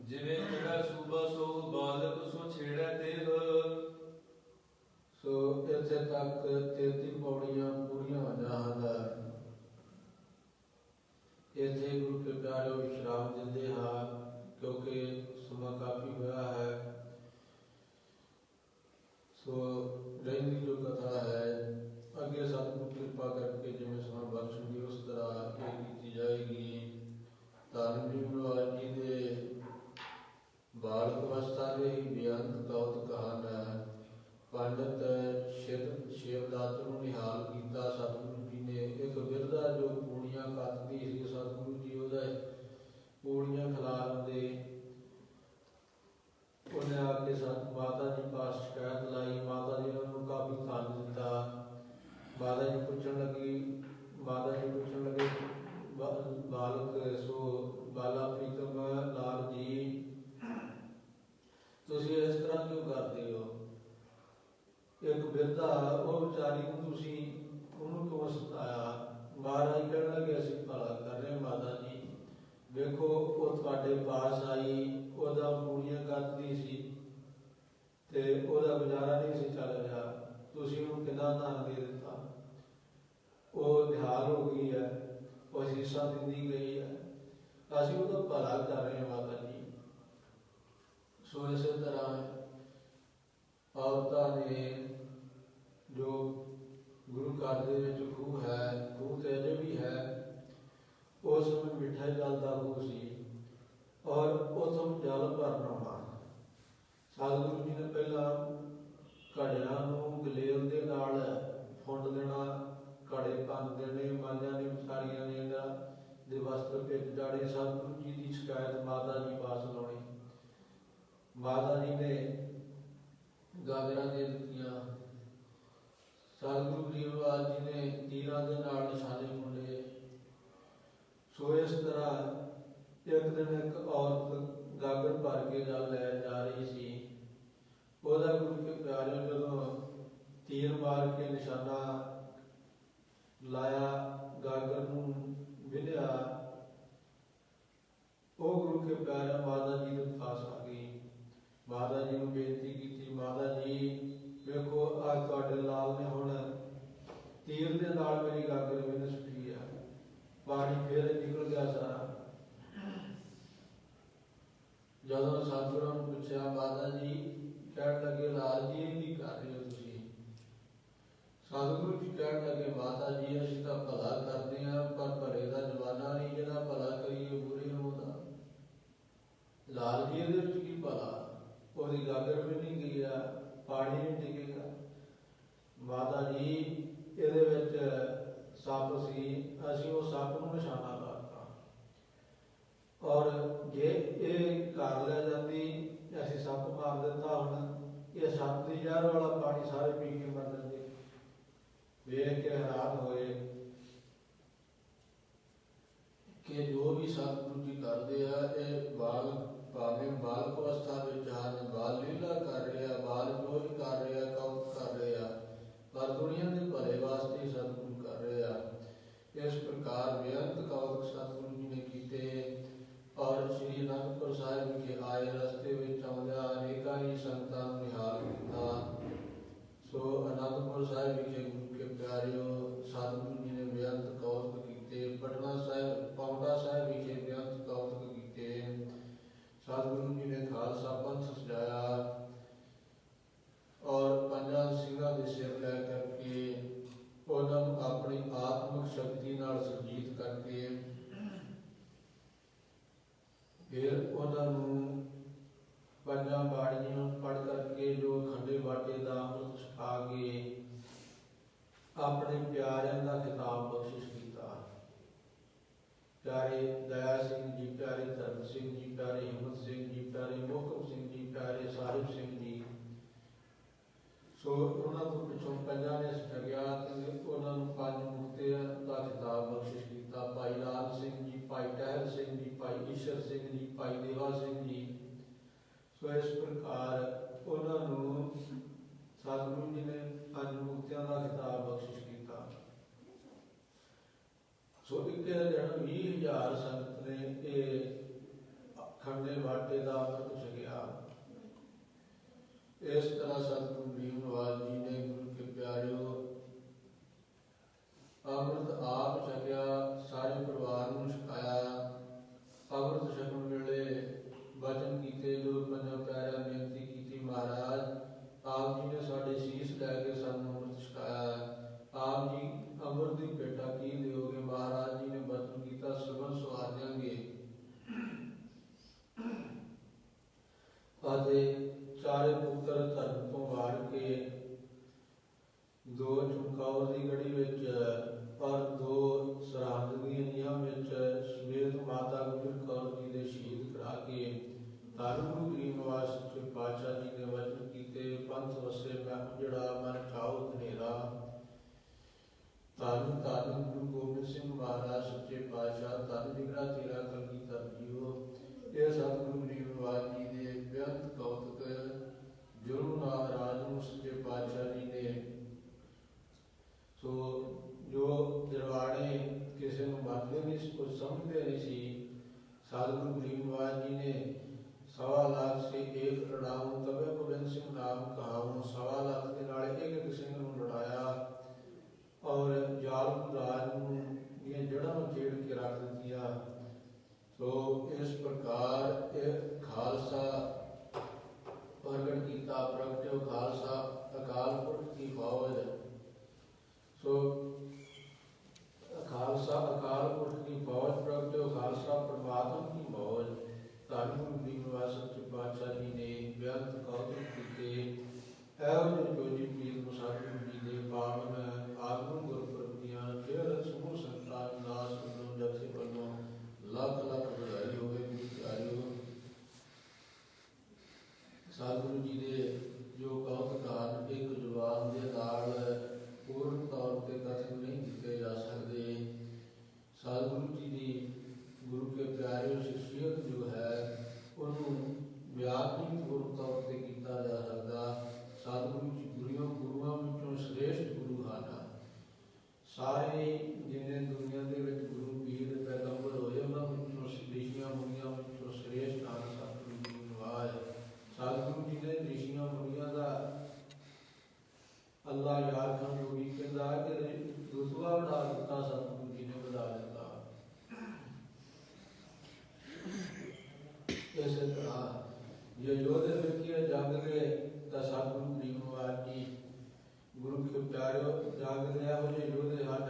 ਜਿਵੇਂ ਜਿਹੜਾ ਸੂਬਾ ਸੋ ਬਾਲਕ ਸੋ ਛੇੜੈ ਦੇਹ। ਸੋ ਇੱਥੇ ਤੱਕ 33 ਪੌੜੀਆਂ ਪੂਰੀਆਂ ਹੋਈਆਂ ਹਨ। ਇੱਥੇ ਗੁਰੂ ਕੇ ਪਿਆਰੇ ਵਿਸ਼ਰਾਮ ਦਿੰਦੇ ਹਾਂ ਕਿਉਂਕਿ ਸਮਾਂ ਕਾਫੀ ਹੋਇਆ ਹੈ। ਸੋ ਰਹਿੰਦੀ ਜੋ ਕਥਾ ਹੈ ਅੱਗੇ ਸਤਿਗੁਰੂ ਕਿਰਪਾ ਕਰਕੇ ਜਿਵੇਂ ਸਮਾਂ ਬਖਸ਼ਣਗੇ ਉਸ ਤਰ੍ਹਾਂ ਇਹ ਕੀਤੀ ਜਾਏਗੀ। ਧੰਨ ਭੀਮਰਾਓ ਜੀ ਦੇ ਬਾਲਕ ਅਵਸਥਾ ਦੇ ਹੀ ਬੇਅੰਤ ਕੌਤਕ ਹਨ। ਪੰਡਤ ਸ਼ਿਵਦੱਤ ਨੂੰ ਨਿਹਾਲ ਕੀਤਾ ਸਤਿਗੁਰੂ ਜੀ ਨੇ। ਇੱਕ ਬਿਰਧਾ ਜੋ ਪੂੜੀਆਂ ਕੱਤਦੀ ਸੀ, ਸਤਿਗੁਰੂ ਜੀ ਉਹਦਾ ਪੂੜੀਆਂ ਖਿਲਾਰਦੇ। ਉਹਨੇ ਆ ਕੇ ਮਾਤਾ ਜੀ ਪਾਸ ਸ਼ਿਕਾਇਤ ਲਾਈ। ਮਾਤਾ ਜੀ ਨੇ ਉਹਨੂੰ ਕਾਫੀ ਧਨ ਦਿੱਤਾ। ਮਾਤਾ ਜੀ ਪੁੱਛਣ ਲੱਗੇ ਬਾਲਕ ਸੋ ਬਾਲਾ ਪ੍ਰੀਤਮ ਲਾਲ ਜੀ ਤੁਸੀਂ ਇਸ ਤਰ੍ਹਾਂ ਕਿਉਂ ਕਰਦੇ ਹੋ? ਇੱਕ ਬਿਰਧਾ ਉਹ ਵਿਚਾਰੀ ਨੂੰ ਤੁਸੀਂ ਉਹਨੂੰ ਕਿਉਂ ਸਤਾਇਆ? ਮਹਾਰਾਜ ਕਹਿਣ ਲੱਗੇ ਅਸੀਂ ਭਲਾ ਕਰ ਰਹੇ ਮਾਤਾ ਜੀ। ਵੇਖੋ ਉਹ ਤੁਹਾਡੇ ਪਾਸ ਆਈ, ਉਹਦਾ ਪੂੜੀਆਂ ਕੱਤਦੀ ਸੀ ਤੇ ਉਹਦਾ ਗੁਜ਼ਾਰਾ ਨਹੀਂ ਸੀ ਚੱਲ ਰਿਹਾ। ਤੁਸੀਂ ਉਹਨੂੰ ਕਿੰਨਾ ਧਨ ਦੇ ਦਿੱਤਾ। ਉਹ ਨਿਹਾਲ ਹੋ ਗਈ ਹੈ, ਉਹ ਅਸੀਸਾਂ ਦਿੰਦੀ ਗਈ ਹੈ। ਅਸੀਂ ਉਹਦਾ ਭਲਾ ਕਰ ਰਹੇ ਹਾਂ ਮਾਤਾ ਜੀ। ਸੋ ਇਸੇ ਤਰ੍ਹਾਂ ਔਰਤਾਂ ਨੇ ਜੋ ਗੁਰੂ ਘਰ ਦੇ ਵਿੱਚ ਖੂਹ ਹੈ, ਖੂਹ ਤੇ ਅਜੇ ਵੀ ਹੈ, ਉਸ ਸਮੇਂ ਮਿੱਠੇ ਜਲ ਦਾ ਖੂਹ ਸੀ ਔਰ ਉੱਥੋਂ ਜਲ ਭਰਨ ਆਉਣਾ। ਸਤਿਗੁਰੂ ਜੀ ਨੇ ਪਹਿਲਾਂ ਘੜਿਆਂ ਨੂੰ ਗਲੇਲ ਦੇ ਨਾਲ ਫੁੰਡ ਦੇਣਾ, ਘੜੇ ਭੰਨ ਦੇਣੇ, ਮਾਂਝਾਂ ਨੇ ਸਾਰੀਆਂ ਨੇ ਇਹਨਾਂ ਦੇ ਵਸਤਰ ਭਿੱਜ ਜਾਣੇ। ਸਤਿਗੁਰੂ ਜੀ ਦੀ ਸ਼ਿਕਾਇਤ ਮਾਤਾ ਜੀ ਪਾਸ ਲਾਉਣੀ। ਮਾਤਾ ਜੀ ਨੇ ਗਾਗਰਾਂ ਦੇ ਦਿੱਤੀਆਂ। ਸਤਿਗੁਰੂ ਜੀ ਨੇ ਤੀਰਾਂ ਦੇ ਨਾਲ ਨਿਸ਼ਾਨੇ ਖੁੰਡੇ। ਸੋ ਇਸ ਤਰ੍ਹਾਂ ਇੱਕ ਦਿਨ ਇੱਕ ਔਰਤ ਗਾਗਰ ਭਰ ਕੇ ਜਲ ਲੈ ਜਾ ਰਹੀ ਸੀ। ਉਹਦਾ ਗੁਰੂ ਕੇ ਪਿਆਰੇ ਜਦੋਂ ਤੀਰ ਮਾਰ ਕੇ ਨਿਸ਼ਾਨਾ ਲਾਇਆ, ਗਾਗਰ ਨੂੰ ਵਿੰਨਿਆ, ਉਹ ਗੁਰੂ ਕੇ ਪਿਆਰੇ ਮਾਤਾ ਜੀ ਦੇ ਪਾਸ ਆ ਗਈ। ਮਾਤਾ ਜੀ ਨੂੰ ਬੇਨਤੀ ਕੀਤੀ, ਮਾਤਾ ਜੀ ਵੇਖੋ ਅੱਜ ਤੁਹਾਡੇ ਲਾਲ ਨੇ ਹੁਣ ਤੀਰ ਦੇ ਨਾਲ ਮੇਰੀ ਗਾਗਰ ਵਿੰਨ ਸੁੱਟੀ ਹੈ। ਪਾਣੀ ਫੇਰ ਨਿਕਲ ਗਿਆ ਸਾਰਾ। ਜਦੋਂ ਸਤਿਗੁਰਾਂ ਨੂੰ ਪੁੱਛਿਆ ਮਾਤਾ ਜੀ, ਕਹਿਣ ਲੱਗੇ ਲਾਲ ਜੀ ਕੀ ਕਰ ਰਹੇ ਹੋ ਤੁਸੀਂ? ਸਤਿਗੁਰੂ ਜੀ ਕਹਿਣ ਲੱਗੇ ਮਾਤਾ ਜੀ ਅਸੀਂ ਤਾਂ ਭਲਾ ਕਰਦੇ ਹਾਂ ਪਰ ਭਲੇ ਦਾ ਜਮਾਨਾ ਨਹੀਂ, ਜਿਹਦਾ ਭਲਾ ਕਰੀਏ ਬੁਰੇ ਨੂੰ ਦਾ। ਲਾਲ ਜੀ ਇਹਦੇ ਵਿੱਚ ਕੀ ਭਲਾ? ਉਹਦੀ ਗਾਗਰ ਵੀ ਨਹੀਂ ਗਈ ਆ, ਪਾਣੀ ਨਹੀਂ ਡਿੱਗੇਗਾ। ਮਾਤਾ ਜੀ ਇਹਦੇ ਵਿੱਚ ਸੱਪ ਸੀ, ਅਸੀਂ ਉਹ ਸੱਪ ਨੂੰ ਨਿਸ਼ਾਨਾ ਲਾਤਾ ਔਰ ਜੇ ਇਹ ਘਰ ਲੈ ਜਾਂਦੀ ਅਸੀਂ ਸੱਪ ਮਾਰ ਦਿੱਤਾ, ਹੁਣ ਇਹ ਸੱਪ ਦੀ ਜ਼ਹਿਰ ਵਾਲਾ ਪਾਣੀ ਸਾਰੇ ਪੀ ਕੇ ਮਰ ਜਾਂਦੇ। ਵੇਖ ਕੇ ਹੈਰਾਨ ਹੋਏ ਕਿ ਜੋ ਵੀ ਸਤਿਗੁਰੂ ਜੀ ਕਰਦੇ ਆ ਇਹ ਭਾਵੇਂ ਬਾਲਕ ਅਵਸਥਾ ਵਿੱਚ ਹਨ, ਬਾਲ ਲੀਲਾ ਕਰ ਰਿਹਾ, ਬਾਲ ਜੋ ਵੀ ਕਰ ਰਿਹਾ, ਕੌਤ ਕਰ ਰਿਹਾ, ਪਰ ਦੁਨੀਆ ਦੇ ਭਲੇ ਵਾਸਤੇ ਸਤਿਗੁਰੂ ਕਰ ਰਿਹਾ। ਇਸ ਪ੍ਰਕਾਰ ਬੇਅੰਤ ਕੌਤਕ ਸਤਿਗੁਰੂ ਜੀ ਨੇ ਕੀਤੇ ਔਰ ਸ੍ਰੀ ਅਨੰਦਪੁਰ ਸਾਹਿਬ ਵਿਖੇ ਆਏ ਰਸਤੇ ਵਿੱਚ ਆਉਂਦਿਆਂ ਅਨੇਕਾਂ ਹੀ ਸੰਗਤਾਂ ਨੂੰ ਨਿਹਾਲ ਕੀਤਾ। ਸੋ ਅਨੰਦਪੁਰ ਸਾਹਿਬ ਵਿਖੇ ਗੁਰੂ ਕੇ ਪਿਆਰਿਓ ਸਤਿਗੁਰੂ ਜੀ ਨੇ ਬੇਅੰਤ ਕੌਤਕ ਕੀਤੇ। ਪਟਨਾ ਸਾਹਿਬ, ਪਾਉਂਟਾ ਸਾਹਿਬ ਵਿਖੇ ਬੇਅੰਤ ਕੌਤਕ ਕੀਤੇ। ਸਤਿਗੁਰੂ ਜੀ ਨੇ ਖਾਲਸਾ ਪੰਥ ਸਜਾਇਆ ਔਰ ਪੰਜਾਂ ਸਿੰਘਾਂ ਦੇ ਸਿਰ ਲੈ ਕਰਕੇ ਉਹਨਾਂ ਨੂੰ ਆਪਣੀ ਆਤਮਿਕ ਸ਼ਕਤੀ ਨਾਲ ਸੁਰਜੀਤ ਕਰਕੇ ਫਿਰ ਉਹਨਾਂ ਨੂੰ ਪੰਜਾਂ ਬਾਣੀਆਂ ਪੜ੍ਹ ਕਰਕੇ ਜੋ ਖੰਡੇ ਬਾਟੇ ਦਾ ਅੰਮ੍ਰਿਤ ਛਕਾ ਕੇ ਆਪਣੇ ਪਿਆਰਿਆਂ ਦਾ ਖਿਤਾਬ ਬਖਸ਼ਿਸ਼ ਕੀਤਾ। ਪਿਆਰੇ ਦਇਆ ਸਿੰਘ ਜੀ, ਪਿਆਰੇ ਧਰਮ ਸਿੰਘ ਜੀ, ਪਿਆਰੇ ਹਿੰਮਤ ਸਿੰਘ ਜੀ, ਪਿਆਰੇ ਮੋਹਕਮ ਸਿੰਘ ਜੀ, ਪਿਆਰੇ ਸਾਹਿਬ ਸਿੰਘ ਜੀ। ਸੋ ਉਹਨਾਂ ਤੋਂ ਪਿੱਛੋਂ ਪੰਜਾਂ ਨੇ ਸਟਗਿਆ ਤੇ ਉਹਨਾਂ ਨੂੰ ਪੰਜ ਮੁਕਤਿਆਂ ਦਾ ਖਿਤਾਬ ਬਖਸ਼ਿਸ਼ ਕੀਤਾ। ਭਾਈ ਲਾਲ ਸਿੰਘ ਜੀ, ਭਾਈ ਟਹਿਲ ਸਿੰਘ ਜੀ, ਭਾਈ ਈਸ਼ਰ ਸਿੰਘ ਜੀ, ਭਾਈ ਦੇਵਾ ਸਿੰਘ ਜੀ। ਸੋ ਇਸ ਪ੍ਰਕਾਰ ਉਹਨਾਂ ਨੂੰ ਸਤਿਗੁਰੂ ਜੀ ਨੇ ਪੰਜ ਮੁਕਤਿਆਂ ਦਾ ਖਿਤਾਬ ਬਖਸ਼ਿਸ਼ ਕੀਤਾ। ਸੋ ਇੱਕ ਦਿਨ 20 20,000 ਸੰਗਤ ਨੇ ਇਹ ਖੰਡੇ ਬਾਟੇ ਦਾ ਅੰਮ੍ਰਿਤ ਛਕਿਆ। ਇਸ ਤਰ੍ਹਾਂ ਸਤਿਗੁਰੂ ਗਰੀਬ ਨਿਵਾਸ ਜੀ ਨੇ ਗੁਰੂ ਕੇ ਪਿਆਰਿਓ ਅੰਮ੍ਰਿਤ ਆਪ ਛਕਿਆ, ਸਾਰੇ ਪਰਿਵਾਰ ਨੂੰ ਛਕਾਇਆ। ਅੰਮ੍ਰਿਤ ਛਕਣ ਵੇਲੇ ਵਚਨ ਕੀਤੇ, ਗੁਰੂ ਪੰਜਾਂ ਪਿਆਰਿਆਂ ਬੇਨਤੀ ਕੀਤੀ, ਮਹਾਰਾਜ ਆਪ ਜੀ ਨੇ ਸਾਡੇ ਸੀਸ ਲੈ ਕੇ ਸਾਨੂੰ ਅੰਮ੍ਰਿਤ ਛਕਾਇਆ, ਆਪ ਜੀ ਅੰਮ੍ਰਿਤ ਦੀ ਭੇਟਾ ਕੀ ਦਿਓਗੇ? ਮਹਾਰਾਜ ਜੀ ਨੇ ਵਚਨ ਕੀਤਾ, ਸਰਬਤ ਸਵਾਰ ਦਿਆਂਗੇ। ਅਤੇ ਚਾਰੇ ਪੁੱਤਰ ਧਰਮ ਤੋਂ ਵਾਰ ਕੇ 2 ਚਮਕੌਰ ਦੀ ਗੜੀ ਵਿੱਚ ਔਰ 2 ਸਰਹੰਦ ਦੀਆਂ ਨੀਹਾਂ ਵਿੱਚ ਸਮੇਤ ਮਾਤਾ ਗੁਜਰ ਕੌਰ ਜੀ ਦੇ ਸ਼ਹੀਦ ਕਰਾ ਕੇ ਧੰਨ ਗੁਰੂ ਗਰੀਬ ਨਿਵਾਸ ਸੱਚੇ ਪਾਤਸ਼ਾਹ ਜੀ ਨੇ ਵਚਨ ਕੀਤੇ, ਪੰਥ ਵਸੇ ਮੈਂ ਉਜੜਾ ਮਨ ਠਾਉ ਹਨੇਰਾ। ਧੰਨ ਧੰਨ ਗੁਰੂ ਗੋਬਿੰਦ ਸਿੰਘ ਮਹਾਰਾਜ ਸੱਚੇ ਪਾਤਸ਼ਾਹ, ਧੰਨ ਜਿਗਰਾ ਤੇਰਾ ਕਲਗੀਧਰ ਜੀਓ। ਇਹ ਸਤਿਗੁਰੂ ਗਰੀਬ ਨਿਵਾਸ ਜੀ ਦੇ ਬੇਅੰਤ ਕੌਤਕ ਜੁਰਮ ਨਾਗਰਾਜ ਨੂੰ ਸੱਚੇ ਪਾਤਸ਼ਾਹ ਜੀ ਨੇ ਸੋ ਜੋ ਦਰਬਾਰੇ ਕਿਸੇ ਨੂੰ ਮੰਨਦੇ ਨਹੀਂ ਸੀ, ਕੁਝ ਸਮਝਦੇ ਨਹੀਂ ਸੀ। ਸਤਿਗੁਰੂ ਗਰੀਬ ਨਿਵਾਸ ਜੀ ਨੇ 1.25 ਲੱਖ ਸੇ ਏਕ ਲੜਾਉ ਤਬੇ ਗੋਬਿੰਦ ਸਿੰਘ ਨਾਮ ਕਹਾਉ, 1.25 ਲੱਖ ਦੇ ਨਾਲ ਇੱਕ ਸਿੰਘ ਨੂੰ ਲੜਾਇਆ ਔਰ ਜ਼ਾਲਮ ਰਾਜ ਨੂੰ ਦੀਆਂ ਜੜ੍ਹਾਂ ਨੂੰ ਛੇੜ ਕੇ ਰੱਖ ਦਿੱਤੀਆਂ। ਸੋ ਇਸ ਪ੍ਰਕਾਰ ਇਹ ਖਾਲਸਾ ਪ੍ਰਗਟ ਕੀਤਾ, ਪ੍ਰਗਟਿਓ ਖਾਲਸਾ ਅਕਾਲ ਪੁਰਖ ਕੀ ਫੌਜ। ਸੋ ਖਾਲਸਾ ਅਕਾਲ ਪੁਰਖ ਕੀ ਫੌਜ, ਪ੍ਰਗਟਿਓ ਖਾਲਸਾ ਪਰਮਾਤਮਾ ਕੀ ਮੌਜ। ਧੰਨ ਗੁਰੂ ਗਰੀਬ ਨਿਵਾਸ ਸੱਚੇ ਪਾਤਸ਼ਾਹ ਜੀ ਨੇ ਬੇਅੰਤ ਕੌਤਕ ਕੀਤੇ। ਇਹੋ ਜਿਹੇ ਜੋਜੀ ਪੀਰ ਨੂੰ ਸਤਿਗੁਰੂ ਜੀ ਦੇ ਪਾਵਨ ਆਗਮਨ ਗੁਰਪੁਰਬ ਦੀਆਂ ਫਿਰ ਸਮੂਹ ਸੰਤਾਂ ਦਾਸ ਵੱਲੋਂ ਜਥੇ ਵੱਲੋਂ ਲੱਖ ਲੱਖ ਵਧਾਈ ਹੋਵੇ। ਗੁਰੂ ਪਿਆਰਿਓ ਸਤਿਗੁਰੂ ਜੀ ਦੇ ਜੋ ਕੌਤਕ ਹਨ ਇੱਕ ਜ਼ੁਬਾਨ ਦੇ ਨਾਲ ਪੂਰਨ ਤੌਰ ਤੇ ਕਥਨ ਨਹੀਂ ਕੀਤੇ ਜਾ ਸਕਦੇ। ਸਤਿਗੁਰੂ ਜੀ ਦੀ ਗੁਰੂ ਕੇ ਪਿਆਰਿਓ ਸ਼ਖਸੀਅਤ ਜੋ ਹੈ ਉਹਨੂੰ ਬਿਆਨ ਨਹੀਂ ਪੂਰਨ ਤੌਰ ਤੇ ਕੀਤਾ ਜਾ ਸਕਦਾ। ਸਤਿਗੁਰੂ ਜੀ ਗੁਰੂਆਂ ਵਿੱਚੋਂ ਸ੍ਰੇਸ਼ਟ ਗੁਰੂ ਹਨ। ਸਾਰੇ ਜਿੰਨੇ ਦੁਨੀਆ ਦੇ ਵਿੱਚ ਗੁਰੂ ਪੀਰ ਪੈਗੰਬਰ ਹੋਏ ਉਹਨਾਂ ਵਿੱਚੋਂ ਰਿਸ਼ੀਆਂ ਮੁਨੀਆਂ ਵਿੱਚੋਂ ਸ੍ਰੇਸ਼ਟ ਹਨ ਸਤਿਗੁਰੂ ਜੀ ਨਿਵਾਸ। ਸਤਿਗੁਰੂ ਜੀ ਨੇ ਰਿਸ਼ੀਆਂ ਮੁਨੀਆਂ ਦਾ ਅੱਲਾ ਯਾਰ ਖਾਨ ਜੋਗੀ ਕਹਿੰਦਾ ਕਿ ਰੁਤਬਾ ਵਧਾ ਦਿੱਤਾ, ਸਤਿਗੁਰੂ ਜੀ ਨੇ ਵਧਾ ਦਿੱਤਾ। ਇਸੇ ਤਰ੍ਹਾਂ ਜੇ ਯੋਧੇ ਵੇਖੀਏ ਜੰਗ ਦੇ ਤਾਂ ਸਤਿਗੁਰੂ ਗਰੀਬ ਨਿਵਾਸ ਜੀ ਗੁਰੂ ਕੇ ਪਿਆਰਿਓ ਜੰਗ ਦੇ ਇਹੋ ਜਿਹੇ ਯੋਧੇ ਹਨ।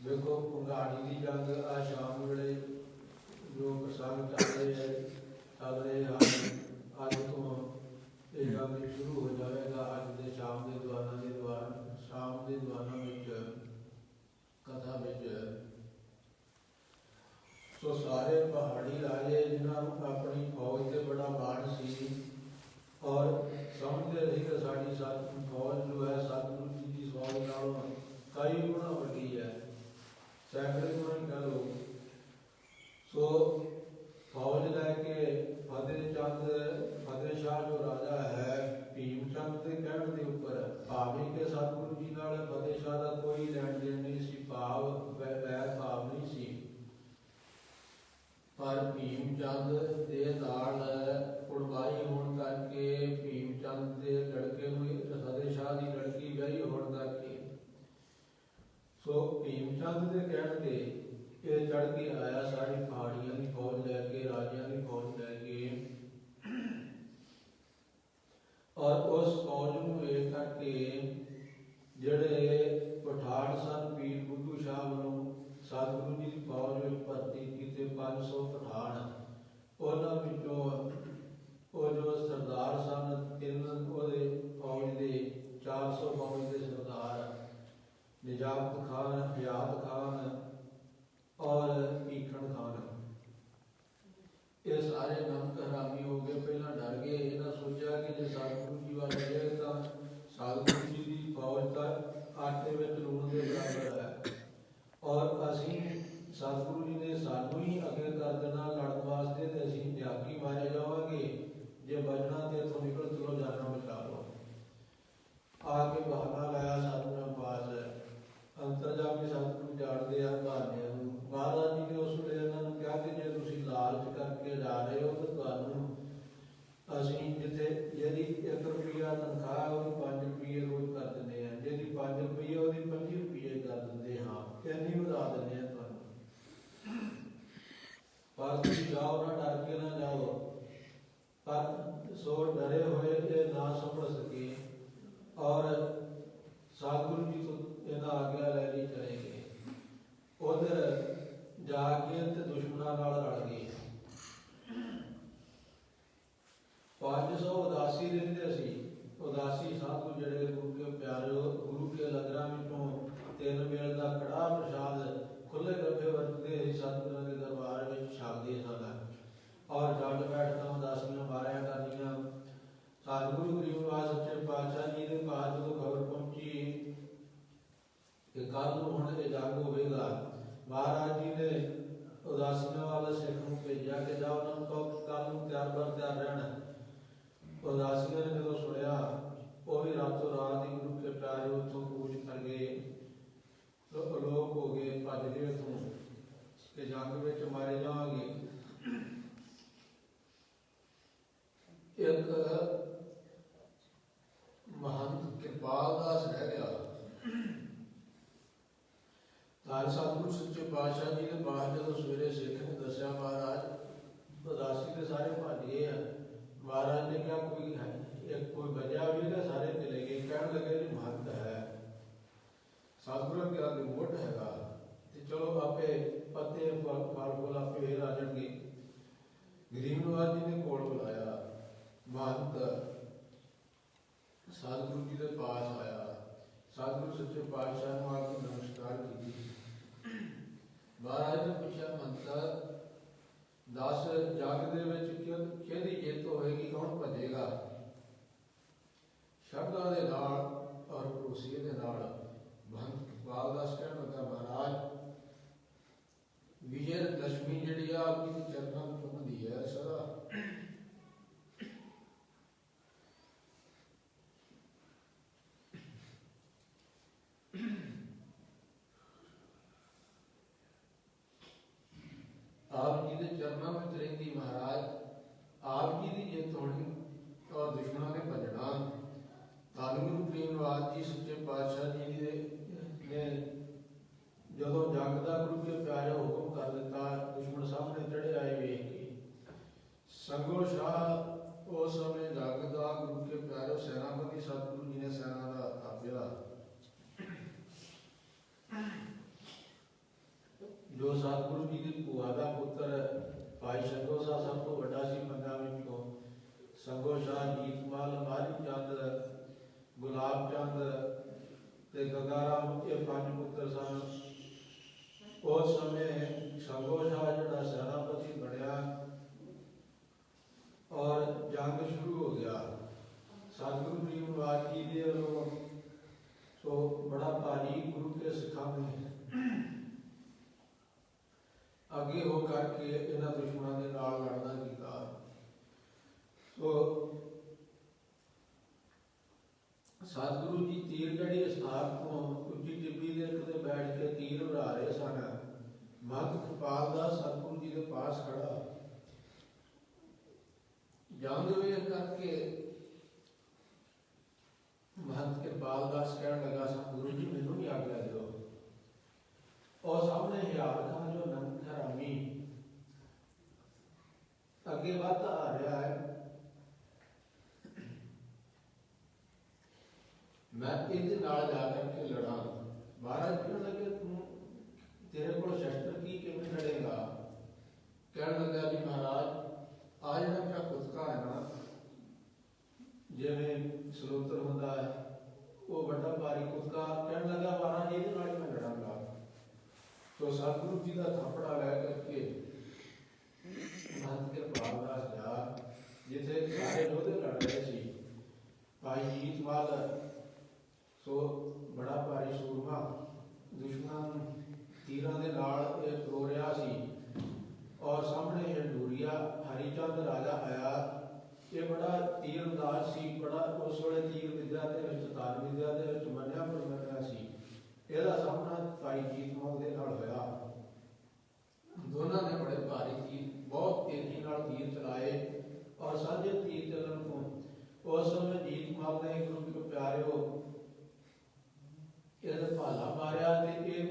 ਵੇਖੋ ਭੰਗਾਣੀ ਦੀ ਜੰਗ ਆ ਸ਼ਾਮ ਵੇਲੇ ਜੋ ਪ੍ਰਸੰਗ ਚੱਲ ਰਹੇ ਹਨ, ਅੱਜ ਤੋਂ ਇਹ ਜੰਗ ਸ਼ੁਰੂ ਹੋ ਜਾਵੇਗਾ। ਅੱਜ ਦੇ ਸ਼ਾਮ ਦੇ ਦੀਵਾਨਾਂ ਦੇ ਸ਼ਾਮ ਦੇ ਦੀਵਾਨਾਂ ਵਿੱਚ ਕਥਾ ਵਿੱਚ ਸੋ ਸਾਰੇ ਪਹਾੜੀ ਰਾਜੇ ਜਿਨ੍ਹਾਂ ਨੂੰ ਆਪਣੀ ਫੌਜ ਤੇ ਬੜਾ ਮਾਣ ਸੀ ਔਰ ਸਮਝਦੇ ਸੀ ਕਿ ਸਾਡੀ ਫੌਜ ਜੋ ਹੈ ਸਤਿਗੁਰੂ ਜੀ ਦੀ ਫੌਜ ਨਾਲੋਂ ਕਈ ਗੁਣਾ ਵੱਡੀ ਹੈ, ਸੈਂਕੜੇ ਗੁਣਾ ਹੀ ਕਹਿ ਲਓ। ਸੋ ਫੌਜ ਲੈ ਕੇ ਫਤਿਹ ਸ਼ਾਹ ਜੋ ਰਾਜਾ ਹੈ ਭੀਮ ਚੰਦ ਦੇ ਕਹਿਣ ਦੇ ਉੱਪਰ, ਭਾਵੇਂ ਕਿ ਸਤਿਗੁਰੂ ਜੀ ਨਾਲ ਫਤਿਹ ਸ਼ਾਹ ਦਾ ਕੋਈ ਲੈਣ ਦੇਣ ਨਹੀਂ ਸੀ, ਵੈਰ ਭਾਵ ਨਹੀਂ ਸੀ, ਪਰ ਭੀਮ ਚੰਦ ਦੇ ਨਾਲ ਕੁੜਵਾਈ ਹੋਣ ਕਰਕੇ ਭੀਮ ਚੰਦ ਦੇ ਲੜਕੇ ਨੂੰ ਫਤਿਹ ਸ਼ਾਹ ਦੀ ਲੜਕੀ ਵਿਆਹੀ ਹੋਣ ਕਰਕੇ ਸੋ ਭੀਮ ਚੰਦ ਦੇ ਕਹਿਣ ਤੇ ਇਹ ਚੜ ਕੇ ਆਇਆ ਸਾਰੀ ਪਹਾੜੀਆਂ ਦੀ ਫੌਜ ਲੈ ਕੇ, ਰਾਜਿਆਂ ਦੀ ਫੌਜ ਲੈ ਕੇ। ਔਰ ਉਸ ਫੌਜ ਨੂੰ ਵੇਖ ਕਰਕੇ ਜਿਹੜੇ ਪਠਾਨ ਸਨ ਪੀਰ ਬੁੱਧੂ ਸ਼ਾਹ ਵੱਲੋਂ ਸਤਿਗੁਰੂ ਜੀ ਦੀ ਫੌਜ ਵਿੱਚ ਭਰਤੀ ਕੀਤੇ 500 ਪਠਾਨ, ਉਹਨਾਂ ਵਿੱਚੋਂ ਉਹ ਜੋ ਸਰਦਾਰ ਸਨ 3 ਉਹਦੇ ਫੌਜ ਦੇ 400 ਫੌਜ ਦੇ ਸਰਦਾਰ ਨਿਜਾਮਤ ਖਾਨ, ਹਯਾਤ ਖਾਨ ਔਰ ਭੀਖਣ ਖਾਨ, ਇਹ ਸਾਰੇ ਨਮਕ ਹਰਾਮੀ ਹੋ ਗਏ। ਪਹਿਲਾਂ ਡਰ ਗਏ, ਇਹਨਾਂ ਸੋਚਿਆ ਕਿ ਜੇ ਸਤਿਗੁਰੂ ਜੀ ਵੱਲ ਗਏ ਤਾਂ ਸਤਿਗੁਰੂ ਜੀ ਦੀ ਫੌਜ ਤਾਂ ਆਟੇ ਵਿੱਚ ਲੂਣ ਦੇ ਬਰਾਬਰ ਹੈ ਔਰ ਅਸੀਂ ਸਤਿਗੁਰੂ ਜੀ ਨੇ ਸਾਨੂੰ ਹੀ ਅੱਗੇ ਕਰ ਦੇਣਾ ਲੜਨ ਵਾਸਤੇ ਤੇ ਅਸੀਂ ਨਿਆਕੀ ਮਾਰੇ ਜਾਵਾਂਗੇ। ਜੇ ਬਚਣਾ ਤੇ ਇੱਥੋਂ ਨਿਕਲ ਚਲੋ, ਜਾਨਾ ਬਚਾ ਲਓ। ਆ ਕੇ ਬਹਾਨਾ ਲਾਇਆ ਸਤਿਗੁਰਾਂ ਪਾਸ। ਅੰਤਰਜਾਮੀ ਸਤਿਗੁਰੂ ਜਾਣਦੇ ਆ ਬਹਾਨਿਆਂ ਨੂੰ। ਮਹਾਰਾਜ ਜੀ ਨੇ ਉਸ ਵੇਲੇ हो सके और सतगुरु जी तो इन्हें आज्ञा लै ली चले गए। उधर जाके ते दुश्मनों नाल रल गए। 500 उदासी रहते सी। उदासी साधु जड़े गुरु के प्यारे गुरु के लंगरां विचों 3 मेल का कड़ाह प्रसाद खुले गड्ढे वरतते ही सतगुरां के दरबार में छकते सन और जंड बैठकां उदासियां मारिया करदियां। सतगुरु गरीबनिवास सच्चे पातशाह जी के पास जो खबर पहुंची कि कल नूं हुण ये जंग होवेगा, महाराज जी ने उदासियां वाले सिख नूं भेजिया कि जाओ उन्हां नूं कहो कल नूं तैयार बर तैयार रहना। उदासियां ने जो सुनिया वो भी रातों रात ही गुरु के प्यारे उतों कूच कर गए, लोग हो गए, भज गए उतों कि जंग में मारे जावांगे। एक महंत कृपाल दास रह गया। धन सतगुरु सच्चे पातशाह जी के पास जो सवेरे सिख ने दसिया महाराज उदासी के सारे भज गए हैं। महाराज ने क्या कोई है एक कोई बचा भी ना, सारे चले गए। कहने लगे जी महंत है, सतगुरु के आगे वोट हैगा ते चलो आपे पत्ते फल फूल आपे फिर आ जाएंगे। गरीबनिवास जी ने कोल बुलाया। महंत सतगुरु जी के पास आया। सतगुरु सच्चे पातशाह ने आके नमस्कार की। महाराज ने पूछा महंता दस जंग दे विच किहदी जित होएगी, कौन भजेगा? शब्दां दे नाल और भरोसे दे नाल महंत कृपाल दास कहण लगा महाराज विजय लक्ष्मी जिहड़ी आ आपकी चरणां में चुमदी है सदा। आप जी के चरणों में रहिंदी महाराज, आप जी की जित होनी और दुश्मनों ने भजना। धन गुरु गरीबनिवास जी सच्चे पातशाह जी ने जदों जंग का गुरु के प्यारे हुक्म कर दिता, दुश्मन सामने चढ़े आए वेख के संगो शाह उस समय जंग का गुरु के प्यारे सेनापति सतगुरु जी ने सेना का थापिया। जो सतगुरु जी की भूआ का पुत्र भाई संगो शाह सब तो बड़ा सी पंजां विचों। संगो शाह जीतमाल मारी चंद गुलाब चंद ते गंगाराम ये 5 पुत्र सन। उस समय संगो शाह जिहड़ा सेनापति बनया और जंग शुरू हो गया। सतगुरु गरीबनिवास जी के वलों तो बड़ा भारी गुरु के सिखा में अगे हो करके इन्हां दुश्मनों के नाल लड़ना कीता। तो सतगुरु जी तीरगढ़ी स्थान को उच्ची टिब्बी के उत्ते बैठ के तीर भरा रहे सन। महंत कृपाल दास सतगुरु जी के पास खड़ा जंग वेख करके महंत कृपाल दास कहने लगा सतगुरु जी मैनू भी आज्ञा दो। और सामने हियार खान जो नंद हरामी अगे बढ़ता आ रहा है, मैं इहदे नाल जा करके लड़ा। महाराज कहने लगे तू तेरे को शस्त्र की किवें लड़ेगा? कहने लगा जी महाराज आ जिहड़ा मेरा कुत्ता है ना जिवें सलोत्र हुंदा है वो बड़ा भारी कुत्ता। कहने लगा महाराज इहदे नाल ही मैं लड़ांगा। तो सतगुरु जी का थप्पड़ा लै करके महंत कृपाल दास जा जिथे सारे योधे लड़ रहे सी। भाई जीतमाल सो बड़ा भारी सूरमा दुश्मन तीरां दे नाल रो रहा सी और सामने डूरिया हरिचंद राजा आया। ये बड़ा तीर अंदाज सी, बड़ा उस वेले तीर विद्या के तार विद्या के मन्निया परमन्निया सी। ਇਹਦਾ सामना भाई जीतमाल दे नाल होया। दोनों ने बड़े भारी तीर बहुत तेजी नाल तीर चलाए और साझे तीर चलन को उस समय जीतमाल ने गुरु के प्यारे हो ਇਹਦੇ ਭਾਲਾ मारिया ते ये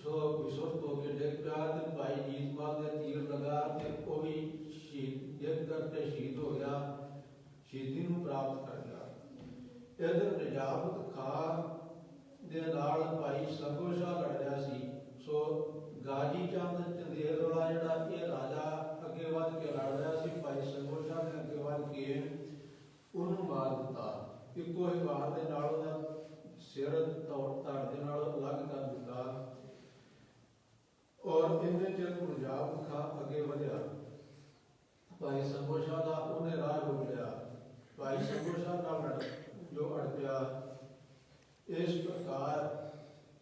सो विसुरत होकर डिग पिया ते भाई जीतमाल ने तीर लगा ते वो भी शहीद डिग करके शहीद हो गया, शहीदी नूं प्राप्त कर गया। ਇਧਰ ਨਿਜਾਮਤ ਖਾਨ ਦੇ ਨਾਲ ਭਾਈ ਸੰਗੋ ਸ਼ਾਹ ਲੜ ਰਿਹਾ ਸੀ। ਸੋ ਗਾਜੀ ਚੰਦ ਚੰਦੇਲ ਵਾਲਾ ਜਿਹੜਾ ਇਹ ਰਾਜਾ ਅੱਗੇ ਵੱਧ ਕੇ ਲੜ ਰਿਹਾ ਸੀ, ਭਾਈ ਸੰਗੋ ਸ਼ਾਹ ਨੇ ਅੱਗੇ ਵੱਧ ਕੇ ਉਹਨੂੰ ਮਾਰ ਦਿੱਤਾ। ਇੱਕੋ ਹੀ ਵਾਰ ਦੇ ਨਾਲ ਉਹਦਾ ਸਿਰ ਧੜ ਦੇ ਨਾਲ ਅਲੱਗ ਕਰ ਦਿੱਤਾ। ਔਰ ਇੰਨੇ ਚਿਰ ਨੂੰ ਨਿਜਾਮਤ ਖਾਨ ਅੱਗੇ ਵਧਿਆ। ਭਾਈ ਸੰਗੋ ਸ਼ਾਹ ਦਾ ਉਹਨੇ ਰਾਹ ਰੋਕ ਲਿਆ। ਭਾਈ ਸੰਗੋ ਸ਼ਾਹ ਨਾਲ ਜੋ ਅੜ ਪਿਆ। ਇਸ ਪ੍ਰਕਾਰ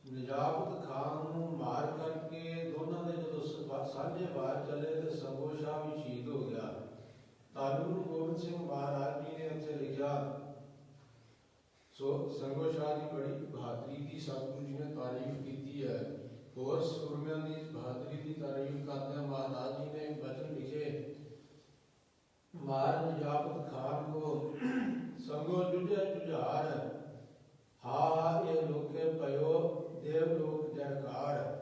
ਨਿਜਾਮਤ ਖਾਨ ਨੂੰ ਮਾਰ ਕਰਕੇ ਦੋਨਾਂ ਦੇ ਜਦੋਂ ਸਾਂਝੇ ਵਾਰ ਚੱਲੇ ਤੇ ਸੰਗੋ ਸ਼ਾਹ ਵੀ ਸ਼ਹੀਦ ਹੋ ਗਿਆ। ਧੰਨ ਗੁਰੂ ਗੋਬਿੰਦ ਸਿੰਘ ਮਹਾਰਾਜ ਜੀ ਨੇ ਉੱਥੇ ਲਿਖਿਆ। ਸੋ ਸੰਗੋ ਸ਼ਾਹ ਦੀ ਬੜੀ ਬਹਾਦਰੀ ਦੀ ਸਤਿਗੁਰੂ ਜੀ ਨੇ ਤਾਰੀਫ ਕੀਤੀ ਹੈ। ਹੋਰ ਸੂਰਮਿਆਂ ਦੀ ਬਹਾਦਰੀ ਦੀ ਤਾਰੀਫ ਕਰਦਿਆਂ ਮਹਾਰਾਜ ਜੀ ਨੇ ਬਚਨ ਲਿਖੇ। ਮਾਰ ਨਿਜਾਮਤ ਖਾਨ ਕੋ ਸੰਗੋ ਜੁਝੇ ਜੁਝਾਰ, ਹਾ ਇਹ ਲੋਕੇ ਪਇਓ ਦੇਵ ਲੋਕ ਜੈਕਾਰ।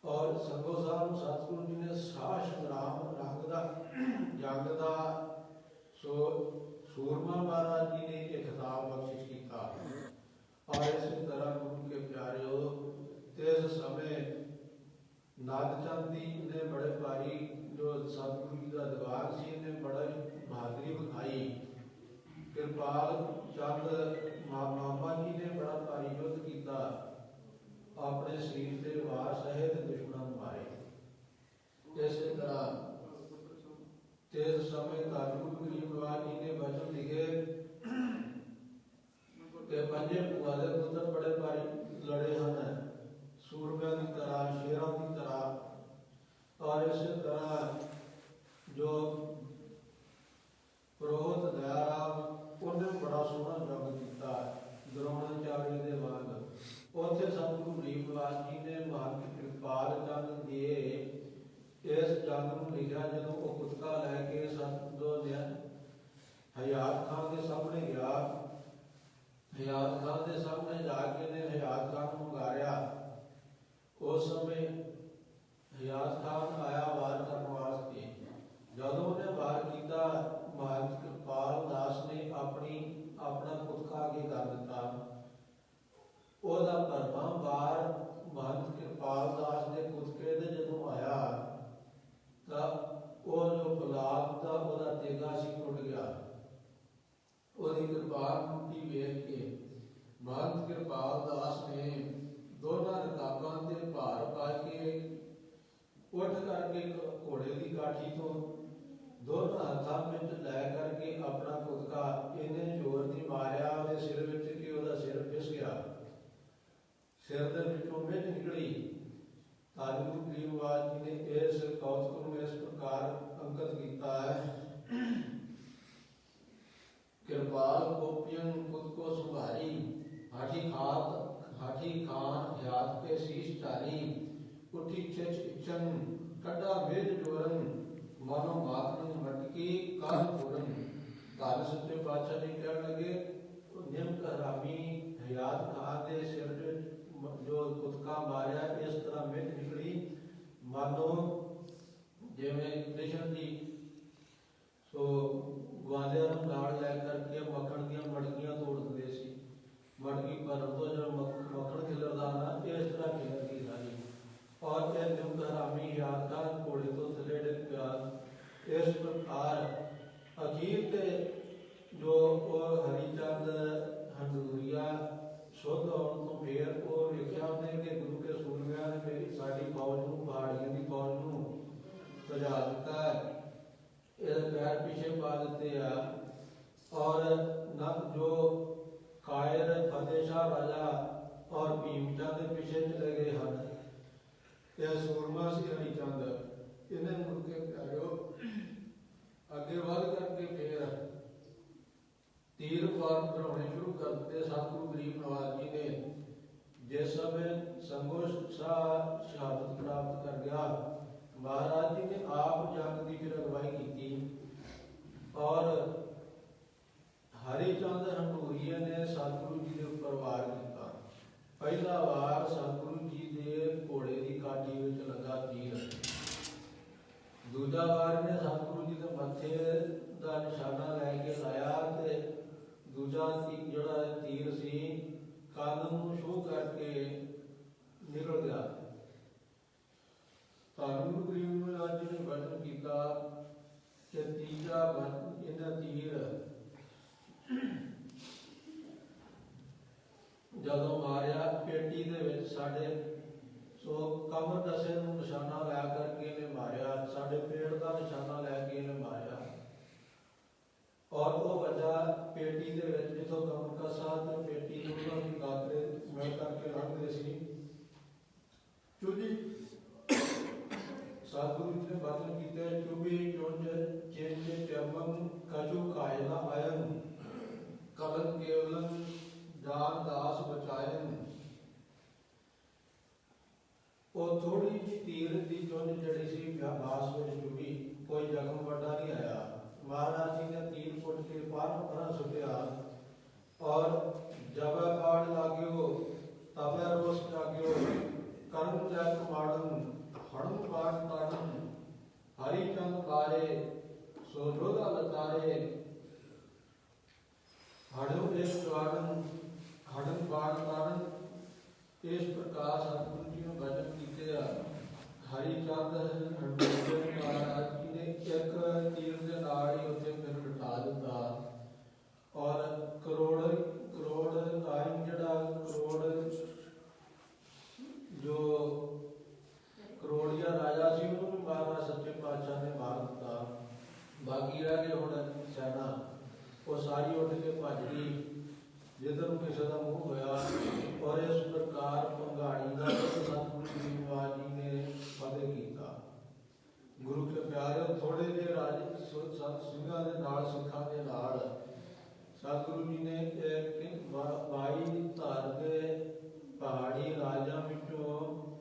ਔਰ ਸੰਗੋ ਸਾਹਿਬ ਨੂੰ ਸਤਿਗੁਰੂ ਜੀ ਨੇ ਸਾਹ ਸੰਗਰਾਮ ਜੰਗ ਦਾ ਸੋ ਸੂਰਮਾ ਮਹਾਰਾਜ ਜੀ ਨੇ ਇਹ ਖਿਤਾਬ ਬਖਸ਼ਿਸ਼ ਕੀਤਾ। ਔਰ ਇਸੇ ਤਰ੍ਹਾਂ ਗੁਰੂ ਕੇ ਪਿਆਰਿਓ ਇਸ ਸਮੇਂ ਨਾਗਚੰਦ ਜੀ ਨੇ ਬੜੇ ਭਾਰੀ ਜੋ ਸਤਿਗੁਰੂ ਜੀ ਦਾ ਦਿਵਾਰ ਸੀ, ਇਹਨੇ ਬੜਾ ਬਹਾਦਰੀ ਵਿਖਾਈ। ਕਿਰਪਾਲ ਚੰਦ ਮਾਮਾ ਜੀ ਨੇ ਬੜਾ ਭਾਰੀ ਯੁੱਧ ਕੀਤਾ, ਆਪਣੇ ਸਰੀਰ ਤੇ ਵਾਰ ਸਹੇ ਤੇ ਦੁਸ਼ਮਣਾਂ ਨੂੰ ਮਾਰੇ। ਇਸੇ ਤਰ੍ਹਾਂ ਤੇਜ਼ ਸਮੇਂ ਧੰਨ ਗੁਰੂ ਗਰੀਬ ਨਵਾਜ ਜੀ ਨੇ ਬਚਨ ਲਿਖੇ ਕਿ ਪੰਜੇ ਭੂਆ ਦੇ ਪੁੱਤਰ ਬੜੇ ਭਾਰੀ ਲੜੇ ਹਨ, ਸੂਰਮਿਆਂ ਦੀ ਤਰ੍ਹਾਂ, ਸ਼ੇਰਾਂ ਦੀ ਤਰ੍ਹਾਂ। ਔਰ ਇਸੇ ਤਰ੍ਹਾਂ ਜੋ ਪ੍ਰੋਹਤ ਦਇਆਰਾਮ ਉਹਨੇ ਬੜਾ ਸੋਹਣਾ ਜੰਗ ਕੀਤਾ ਦਰੋਣਾਚਾਰਿਆ ਦੇ ਵਾਂਗ। ਉੱਥੇ ਸਤਿਗੁਰੂ ਗਰੀਬ ਨਵਾਜ ਜੀ ਨੇ ਮਹੰਤ ਕਿਰਪਾਲ ਚੰਦ ਦੇ ਇਸ ਜੰਗ ਨੂੰ ਲਿਖਿਆ। ਜਦੋਂ ਉਹ ਕੁਤਕਾ ਲੈ ਕੇ ਸਤਿਗੁਰੂ ਨੇ ਹਯਾਤ ਖਾਨ ਦੇ ਸਾਹਮਣੇ ਗਿਆ, ਹਯਾਤ ਖਾਨ ਦੇ ਸਾਹਮਣੇ ਜਾ ਕੇ ਨੇ ਹਯਾਤ ਖਾਨ ਨੂੰ ਮਾਰਿਆ। ਉਸ ਸਮੇਂ ਹਯਾਤ ਖਾਨ ਆਇਆ ਵਾਰ ਕਰਨ ਵਾਸਤੇ। ਜਦੋਂ ਉਹਨੇ ਵਾਰ ਕੀਤਾ, ਮਹੰਤ ਕਿਰਪਾਲ ਦਾਸ ਨੇ ਆਪਣਾ ਕੁਤਕਾ ਅੱਗੇ ਕਰ ਦਿੱਤਾ। ਉਹਦਾ ਭਰਵਾਂ ਵਾਰ ਮਹੰਤ ਕਿਰਪਾਲ ਦਾਸ ਦੇ ਕੁਤਕੇ ਦੇ ਜਦੋਂ ਆਇਆ ਤਾਂ ਉਹ ਜੋ ਗੁਲਾਬ ਦਾ ਉਹਦਾ ਤੇਗਾ ਸੀ ਟੁੱਟ ਗਿਆ। ਉਹਦੀ ਕਿਰਪਾਨ ਟੁੱਟੀ ਵੇਖ ਕੇ ਮਹੰਤ ਕਿਰਪਾਲ ਦਾਸ ਨੇ ਦੋਨਾਂ ਰਕਾਬਾਂ ਤੇ ਭਾਰ ਪਾ ਕੇ ਉੱਠ ਕਰਕੇ ਘੋੜੇ ਦੀ ਕਾਠੀ ਤੋਂ ਦੋਨਾਂ ਹੱਥਾਂ ਵਿੱਚ ਲੈ ਕਰਕੇ ਆਪਣਾ ਕੁਤਕਾ ਇਹਨੇ ਜ਼ੋਰ ਦੀ ਮਾਰਿਆ ਉਹਦੇ ਸਿਰ ਵਿੱਚ ਕਿ ਉਹਦਾ ਸਿਰ ਫਿਸ ਗਿਆ। ਸਿਰ ਦੇ ਵਿੱਚੋਂ ਮਿੱਝ ਨਿਕਲੀ। ਧੰਨ ਗੁਰੂ ਗਰੀਬ ਨਵਾਜ ਜੀ ਨੇ ਇਸ ਕੌਤਕ ਨੂੰ ਇਸ ਪ੍ਰਕਾਰ ਅੰਕਿਤ ਕੀਤਾ ਹੈ। ਕਿਰਪਾਲ ਗੋਪੀਆਂ ਖੁਦ ਕੋ ਸੁਭਾਰੀ, ਹਾਠੀ ਖਾਨ ਹਯਾਤ ਕੇ ਸੀਸ ਢਾਲੀ, ਉਠੀ ਚਚ ਇਚਨ ਕੱਢਾ ਮੇਦ ਜੋਰਨ, ਮਨੋ ਮਾਤਨ ਮਟਕੀ ਕਾਹ ਪੂਰਨ। ਧੰਨ ਸੱਚੇ ਪਾਤਸ਼ਾਹ ਜੀ ਕਹਿਣ ਲੱਗੇ ਨਿਮਕ ਹਰਾਮੀ ਹਯਾਤ ਖਾਨ ਦੇ ਸਿਰ ਵਿੱਚ ਜੋ ਕੁਤਕਾ ਮਾਰਿਆ ਇਸ ਤਰ੍ਹਾਂ ਮਿੱਝ ਨਿਕਲੀ ਮਾਨੋ ਜਿਵੇਂ ਕ੍ਰਿਸ਼ਨ ਜੀ ਸੋ ਗਵਾਲਿਆਂ ਨੂੰ ਨਾਲ ਲੈ ਕਰਕੇ ਮੱਖਣ ਦੀਆਂ ਮਟਕੀਆਂ ਤੋੜ ਦਿੰਦੇ ਸੀ। ਮਟਕੀ ਭਰਨ ਤੋਂ ਜਦੋਂ ਮੱਖਣ ਖਿਲਰਦਾ ਨਾ ਇਸ ਤਰ੍ਹਾਂ ਖਿਲਰਦੀ ਸਾਰੀ। ਔਰ ਇਹ ਨਿਮਕ ਹਰਾਮੀ ਹਯਾਤ ਖਾਨ ਘੋੜੇ ਤੋਂ ਥੱਲੇ ਡਿੱਗ ਪਿਆ। ਇਸ ਪ੍ਰਕਾਰ ਅਖੀਰ ਤੇ ਜੋ ਉਹ ਹਰੀਚੰਦ ਹੰਡੂਰੀਆ ਸ਼ੁੱਧ ਹੋਣ ਤੋਂ ਫੇਰ ਉਹ ਵੇਖਿਆ ਉਹਨੇ ਕਿ ਗੁਰੂ ਕੇ ਸੂਰਮਿਆਂ ਨੇ ਸਾਡੀ ਫੌਜ ਨੂੰ, ਪਹਾੜੀਆਂ ਦੀ ਫੌਜ ਨੂੰ ਭਜਾ ਦਿੱਤਾ ਹੈ, ਇਹਦੇ ਪੈਰ ਪਿੱਛੇ ਪਾ ਦਿੱਤੇ ਆ। ਔਰ ਜੋ ਕਾਇਰ ਫਤਿਹ ਸ਼ਾਹ ਰਾਜਾ ਔਰ ਭੀਮ ਚੰਦ ਦੇ ਪਿੱਛੇ ਚਲੇ ਗਏ ਹਨ। ਇਹ ਸੂਰਮਾ ਸੀ ਹਰੀਚੰਦ। ਇਹਨੇ ਮੁੜ ਕੇ ਪਿਆਰਿਓ ਅੱਗੇ ਵੱਧ ਕਰਕੇ ਫੇਰ ਤੀਰ ਵਾਰ ਬਣਾਉਣੇ ਸ਼ੁਰੂ ਕਰ ਦਿੱਤੇ। ਸਤਿਗੁਰੂ ਗਰੀਬ ਨਵਾਜ ਜੀ ਨੇ ਜਿਸ ਸਮੇਂ ਸੰਗੋ ਸ਼ਾਹ ਸ਼ਹਾਦਤ ਪ੍ਰਾਪਤ ਕਰ ਗਿਆ, ਮਹਾਰਾਜ ਜੀ ਨੇ ਆਪ ਜੰਗ ਦੀ ਫਿਰ ਅਗਵਾਈ ਕੀਤੀ। ਔਰ ਹਰੀਚੰਦ ਹੰਡੂਰੀਏ ਨੇ ਸਤਿਗੁਰੂ ਜੀ ਦੇ ਉੱਪਰ ਵਾਰ ਕੀਤਾ। ਪਹਿਲਾ ਵਾਰ ਸਤਿਗੁਰੂ ਜੀ ਦੇ ਘੋੜੇ ਦੀ ਕਾਠੀ ਵਿੱਚ ਲੱਗਾ ਤੀਰ। ਦੂਜਾ ਵਾਰ ਨੇ ਸਤਿਗੁਰੂ ਜੀ ਦੇ ਮੱਥੇ ਦਾ ਨਿਸ਼ਾਨਾ ਲੈ ਕੇ ਲਾਇਆ ਤੇ ਦੂਜਾ ਜਿਹੜਾ ਤੀਰ ਸੀ ਕੰਨ ਨੂੰ ਛੂਹ ਕਰਕੇ ਨਿਕਲ ਗਿਆ। ਧੰਨ ਗੁਰੂ ਗਰੀਬ ਮਹਾਰਾਜ ਜੀ ਨੇ ਵਰਣਨ ਕੀਤਾ ਕਿ ਤੀਜਾ ਇਹਦਾ ਤੀਰ ਜਦੋਂ ਮਾਰਿਆ ਪੇਟੀ ਦੇ ਵਿੱਚ ਸਾਡੇ ਸੋ ਕਮਰ ਦਸੇ ਨੂੰ ਨਿਸ਼ਾਨਾ ਲੈ ਕਰਕੇ ਇਹਨੇ ਮਾਰਿਆ, ਸਾਡੇ ਪੇਟ ਦਾ ਨਿਸ਼ਾਨਾ ਲੈ ਕੇ ਇਹਨੇ ਮਾਰਿਆ ਔਰ ਉਹ ਵੱਜਾ ਪੇਟੀ ਦੇ ਵਿੱਚ ਜਿੱਥੋਂ ਕਮਰ ਕਸਾ ਤੇ ਪੇਟੀ ਨੂੰ ਵੀ ਗਾਤਰੇ ਮਿਲ ਕਰਕੇ ਲੰਘਦੇ ਸੀ। ਚੁਜੀ ਸਤਿਗੁਰੂ ਜੀ ਨੇ ਬਚਨ ਕੀਤੇ ਚੁਬੀ ਚੁੰਝ ਚੇਚ ਚਮਨ ਕਜੂ ਕਾਇਨਾ ਆਇਨ ਕਲਨ ਕੇਵਲਨ ਜਾਨ ਦਾਸ ਬਚਾਇਨ। ਉਹ ਥੋੜੀ ਜਿਹੀ ਤੀਰ ਦੀ ਚੁੰਝ ਜਿਹੜੀ ਸੀ ਬਾਸ ਵਿੱਚ ਚੁਬੀ, ਕੋਈ ਜ਼ਖਮ ਵੱਡਾ ਨਹੀਂ ਆਇਆ। ਮਹਾਰਾਜ ਜੀ ਨੇ ਤੀਰ ਪੁੱਟ ਕੇ ਪਰਾਂ ਸੁੱਟਿਆ ਔਰ ਜਬੈ ਕਾੜ ਲਾਗਿਓ ਤਬੈ ਰੋਸ ਜਾਗਿਓ ਕਰਮ ਜੈ ਕੁਮਾੜਨ ਹੜਨ ਪਾਟ ਤਾੜਨ ਹਰੀ ਚੰਦ ਬਾਰੇ ਸੋ ਜੋਧਾ ਲਤਾਰੇ ਹੜੋ ਇਸ ਜਵਾੜਨ ਹੜਨ ਪਾਟ ਤਾੜਨ। ਇਸ ਪ੍ਰਕਾਰ ਸਤਿਗੁਰੂ ਜੀ ਨੇ ਬਚਨ ਕੀਤੇ ਆ। ਹਰੀ ਚੰਦ ਮਹਾਰਾਜ ਜੀ ਨੇ ਇੱਕ ਤੀਰ ਦੇ ਨਾਲ ਹੀ ਉੱਥੇ ਫਿਰ ਬਿਠਾ ਦਿੱਤਾ ਔਰ ਕਰੋੜ ਆਇਨ ਜਿਹੜਾ ਜੋ ਕਰੋੜੀਆ ਰਾਜਾ ਸੀ ਉਹਨੂੰ ਵੀ ਮਹਾਰਾਜ ਸੱਚੇ ਪਾਤਸ਼ਾਹ ਨੇ ਮਾਰ ਦਿੱਤਾ। ਬਾਕੀ ਰਹਿ ਗਏ ਹੁਣ ਸੈਨਾ, ਉਹ ਸਾਰੀ ਉੱਠ ਕੇ ਭੱਜ ਗਈ ਜਿੱਧਰ ਨੂੰ ਕਿਸੇ ਦਾ ਮੂੰਹ ਹੋਇਆ ਔਰ ਇਸ ਪ੍ਰਕਾਰ ਭੰਗਾਣੀ ਦਾ ਸਤਿਗੁਰੂ ਜੀ ਮਹਾਰਾਜ ਜੀ ਨੇ ਫਤਿਹ ਕੀਤਾ। ਗੁਰੂ ਕੇ ਪਿਆਰੇ ਥੋੜੇ ਜਿਹੇ ਰਾਜੇ ਸਿੰਘਾਂ ਦੇ ਨਾਲ ਸਿੱਖਾਂ ਦੇ ਨਾਲ ਸਤਿਗੁਰੂ ਜੀ ਨੇ 22 ਧਰ ਦੇ ਪਹਾੜੀ ਰਾਜਾਂ ਵਿੱਚੋਂ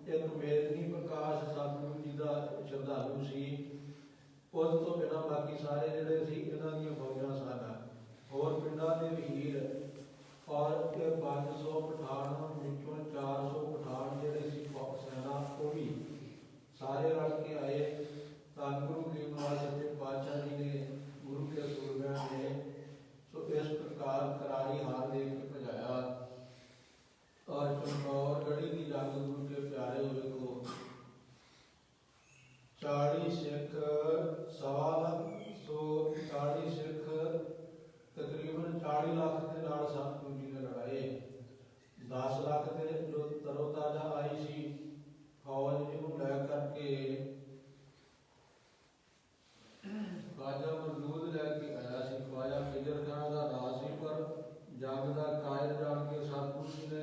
ਇੱਕ ਮੇਦਨੀ ਪ੍ਰਕਾਸ਼ ਸਤਿਗੁਰੂ ਜੀ ਦਾ ਸ਼ਰਧਾਲੂ ਸੀ। ਉਸ ਤੋਂ ਬਿਨਾਂ ਬਾਕੀ ਸਾਰੇ ਜਿਹੜੇ ਸੀ ਇਹਨਾਂ ਦੀਆਂ ਫੌਜਾਂ ਸਨ। ਹੋਰ ਪਿੰਡਾਂ ਦੇ ਵੀਰ ਔਰ 500 ਪਠਾਨ ਵਿੱਚੋਂ 400 ਪਠਾਨ ਜਿਹੜੇ ਸੀ ਸੈਨਾ ਉਹ ਵੀ ਸਾਰੇ ਰਲ ਕੇ ਆਏ। ਧੰਨ ਗੁਰੂ ਗਰੀਬ ਮਹਾਰਾਜ ਸੱਚੇ ਪਾਤਸ਼ਾਹ ਜੀ ਨੇ ਗੁਰੂ ਕੇ ਸੂਰਮਿਆਂ ਨੇ ਸੋ ਇਸ ਪ੍ਰਕਾਰ ਕਰਾਰੀ ਹਾਰ ਦੇ ਕੇ ਭਜਾਇਆ ਔਰ ਚਮਕੌਰ ਗੜੀ ਦੀ ਜੰਗ ਗੁਰੂ ਕੇ ਪਿਆਰੇ ਹੋਏ ਕੋ 40 ਸਿੱਖ ਸੋ 40 ਸਿੱਖ ਤਕਰੀਬਨ 40 ਲੱਖ ਦੇ ਨਾਲ ਸਤਿਗੁਰੂ ਜੀ ਨੇ ਲੜਾਏ। 10 ਲੱਖ ਦੇ ਜੋ ਤਰੋਤਾਜ਼ਾ ਆਈ ਸੀ ਫੌਜ ਜਿਹਨੂੰ ਲੈ ਕਰਕੇ ਖਵਾਜਾ ਮਰਦੂਦ ਲੈ ਕੇ ਆਇਆ ਸੀ। ਖਵਾਜਾ ਖਿਜਰ ਖਾਨ ਦਾ ਨਾਂ ਸੀ ਪਰ ਜੰਗ ਦਾ ਕਾਇਰ ਜਾਣ ਕੇ ਸਤਿਗੁਰੂ ਜੀ ਨੇ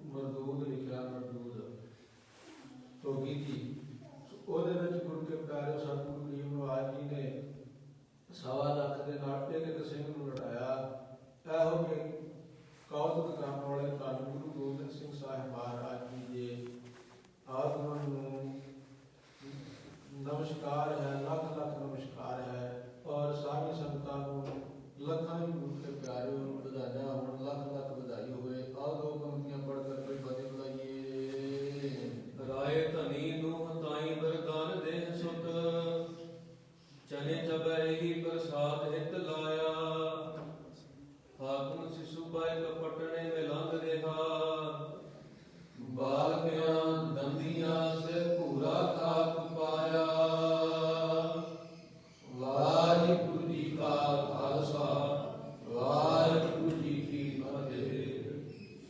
ਮਰਦੂਦ ਲਿਖਿਆ, ਮਰਦੂਦ ਤੋਗੀ ਦੀ। ਉਹਦੇ ਵਿੱਚ ਗੁਰੂ ਕੇ ਪਿਆਰੇ ਸਤਿਗੁਰੂ ਗਰੀਬ ਮਹਾਰਾਜ ਜੀ ਨੇ 1.25 ਲੱਖ ਦੇ ਨਾਲ ਇੱਕ ਸਿੰਘ ਨੂੰ ਲੜਾਇਆ। ਇਹੋ ਜਿਹੇ ਕੌਤਕ ਕਰਨ ਵਾਲੇ ਧੰਨ ਗੁਰੂ ਗੋਬਿੰਦ ਸਿੰਘ ਸਾਹਿਬ ਮਹਾਰਾਜ ਜੀ ਦੇ ਆਗਮਨ ਨੂੰ ਨਮਸਕਾਰ ਹੈ।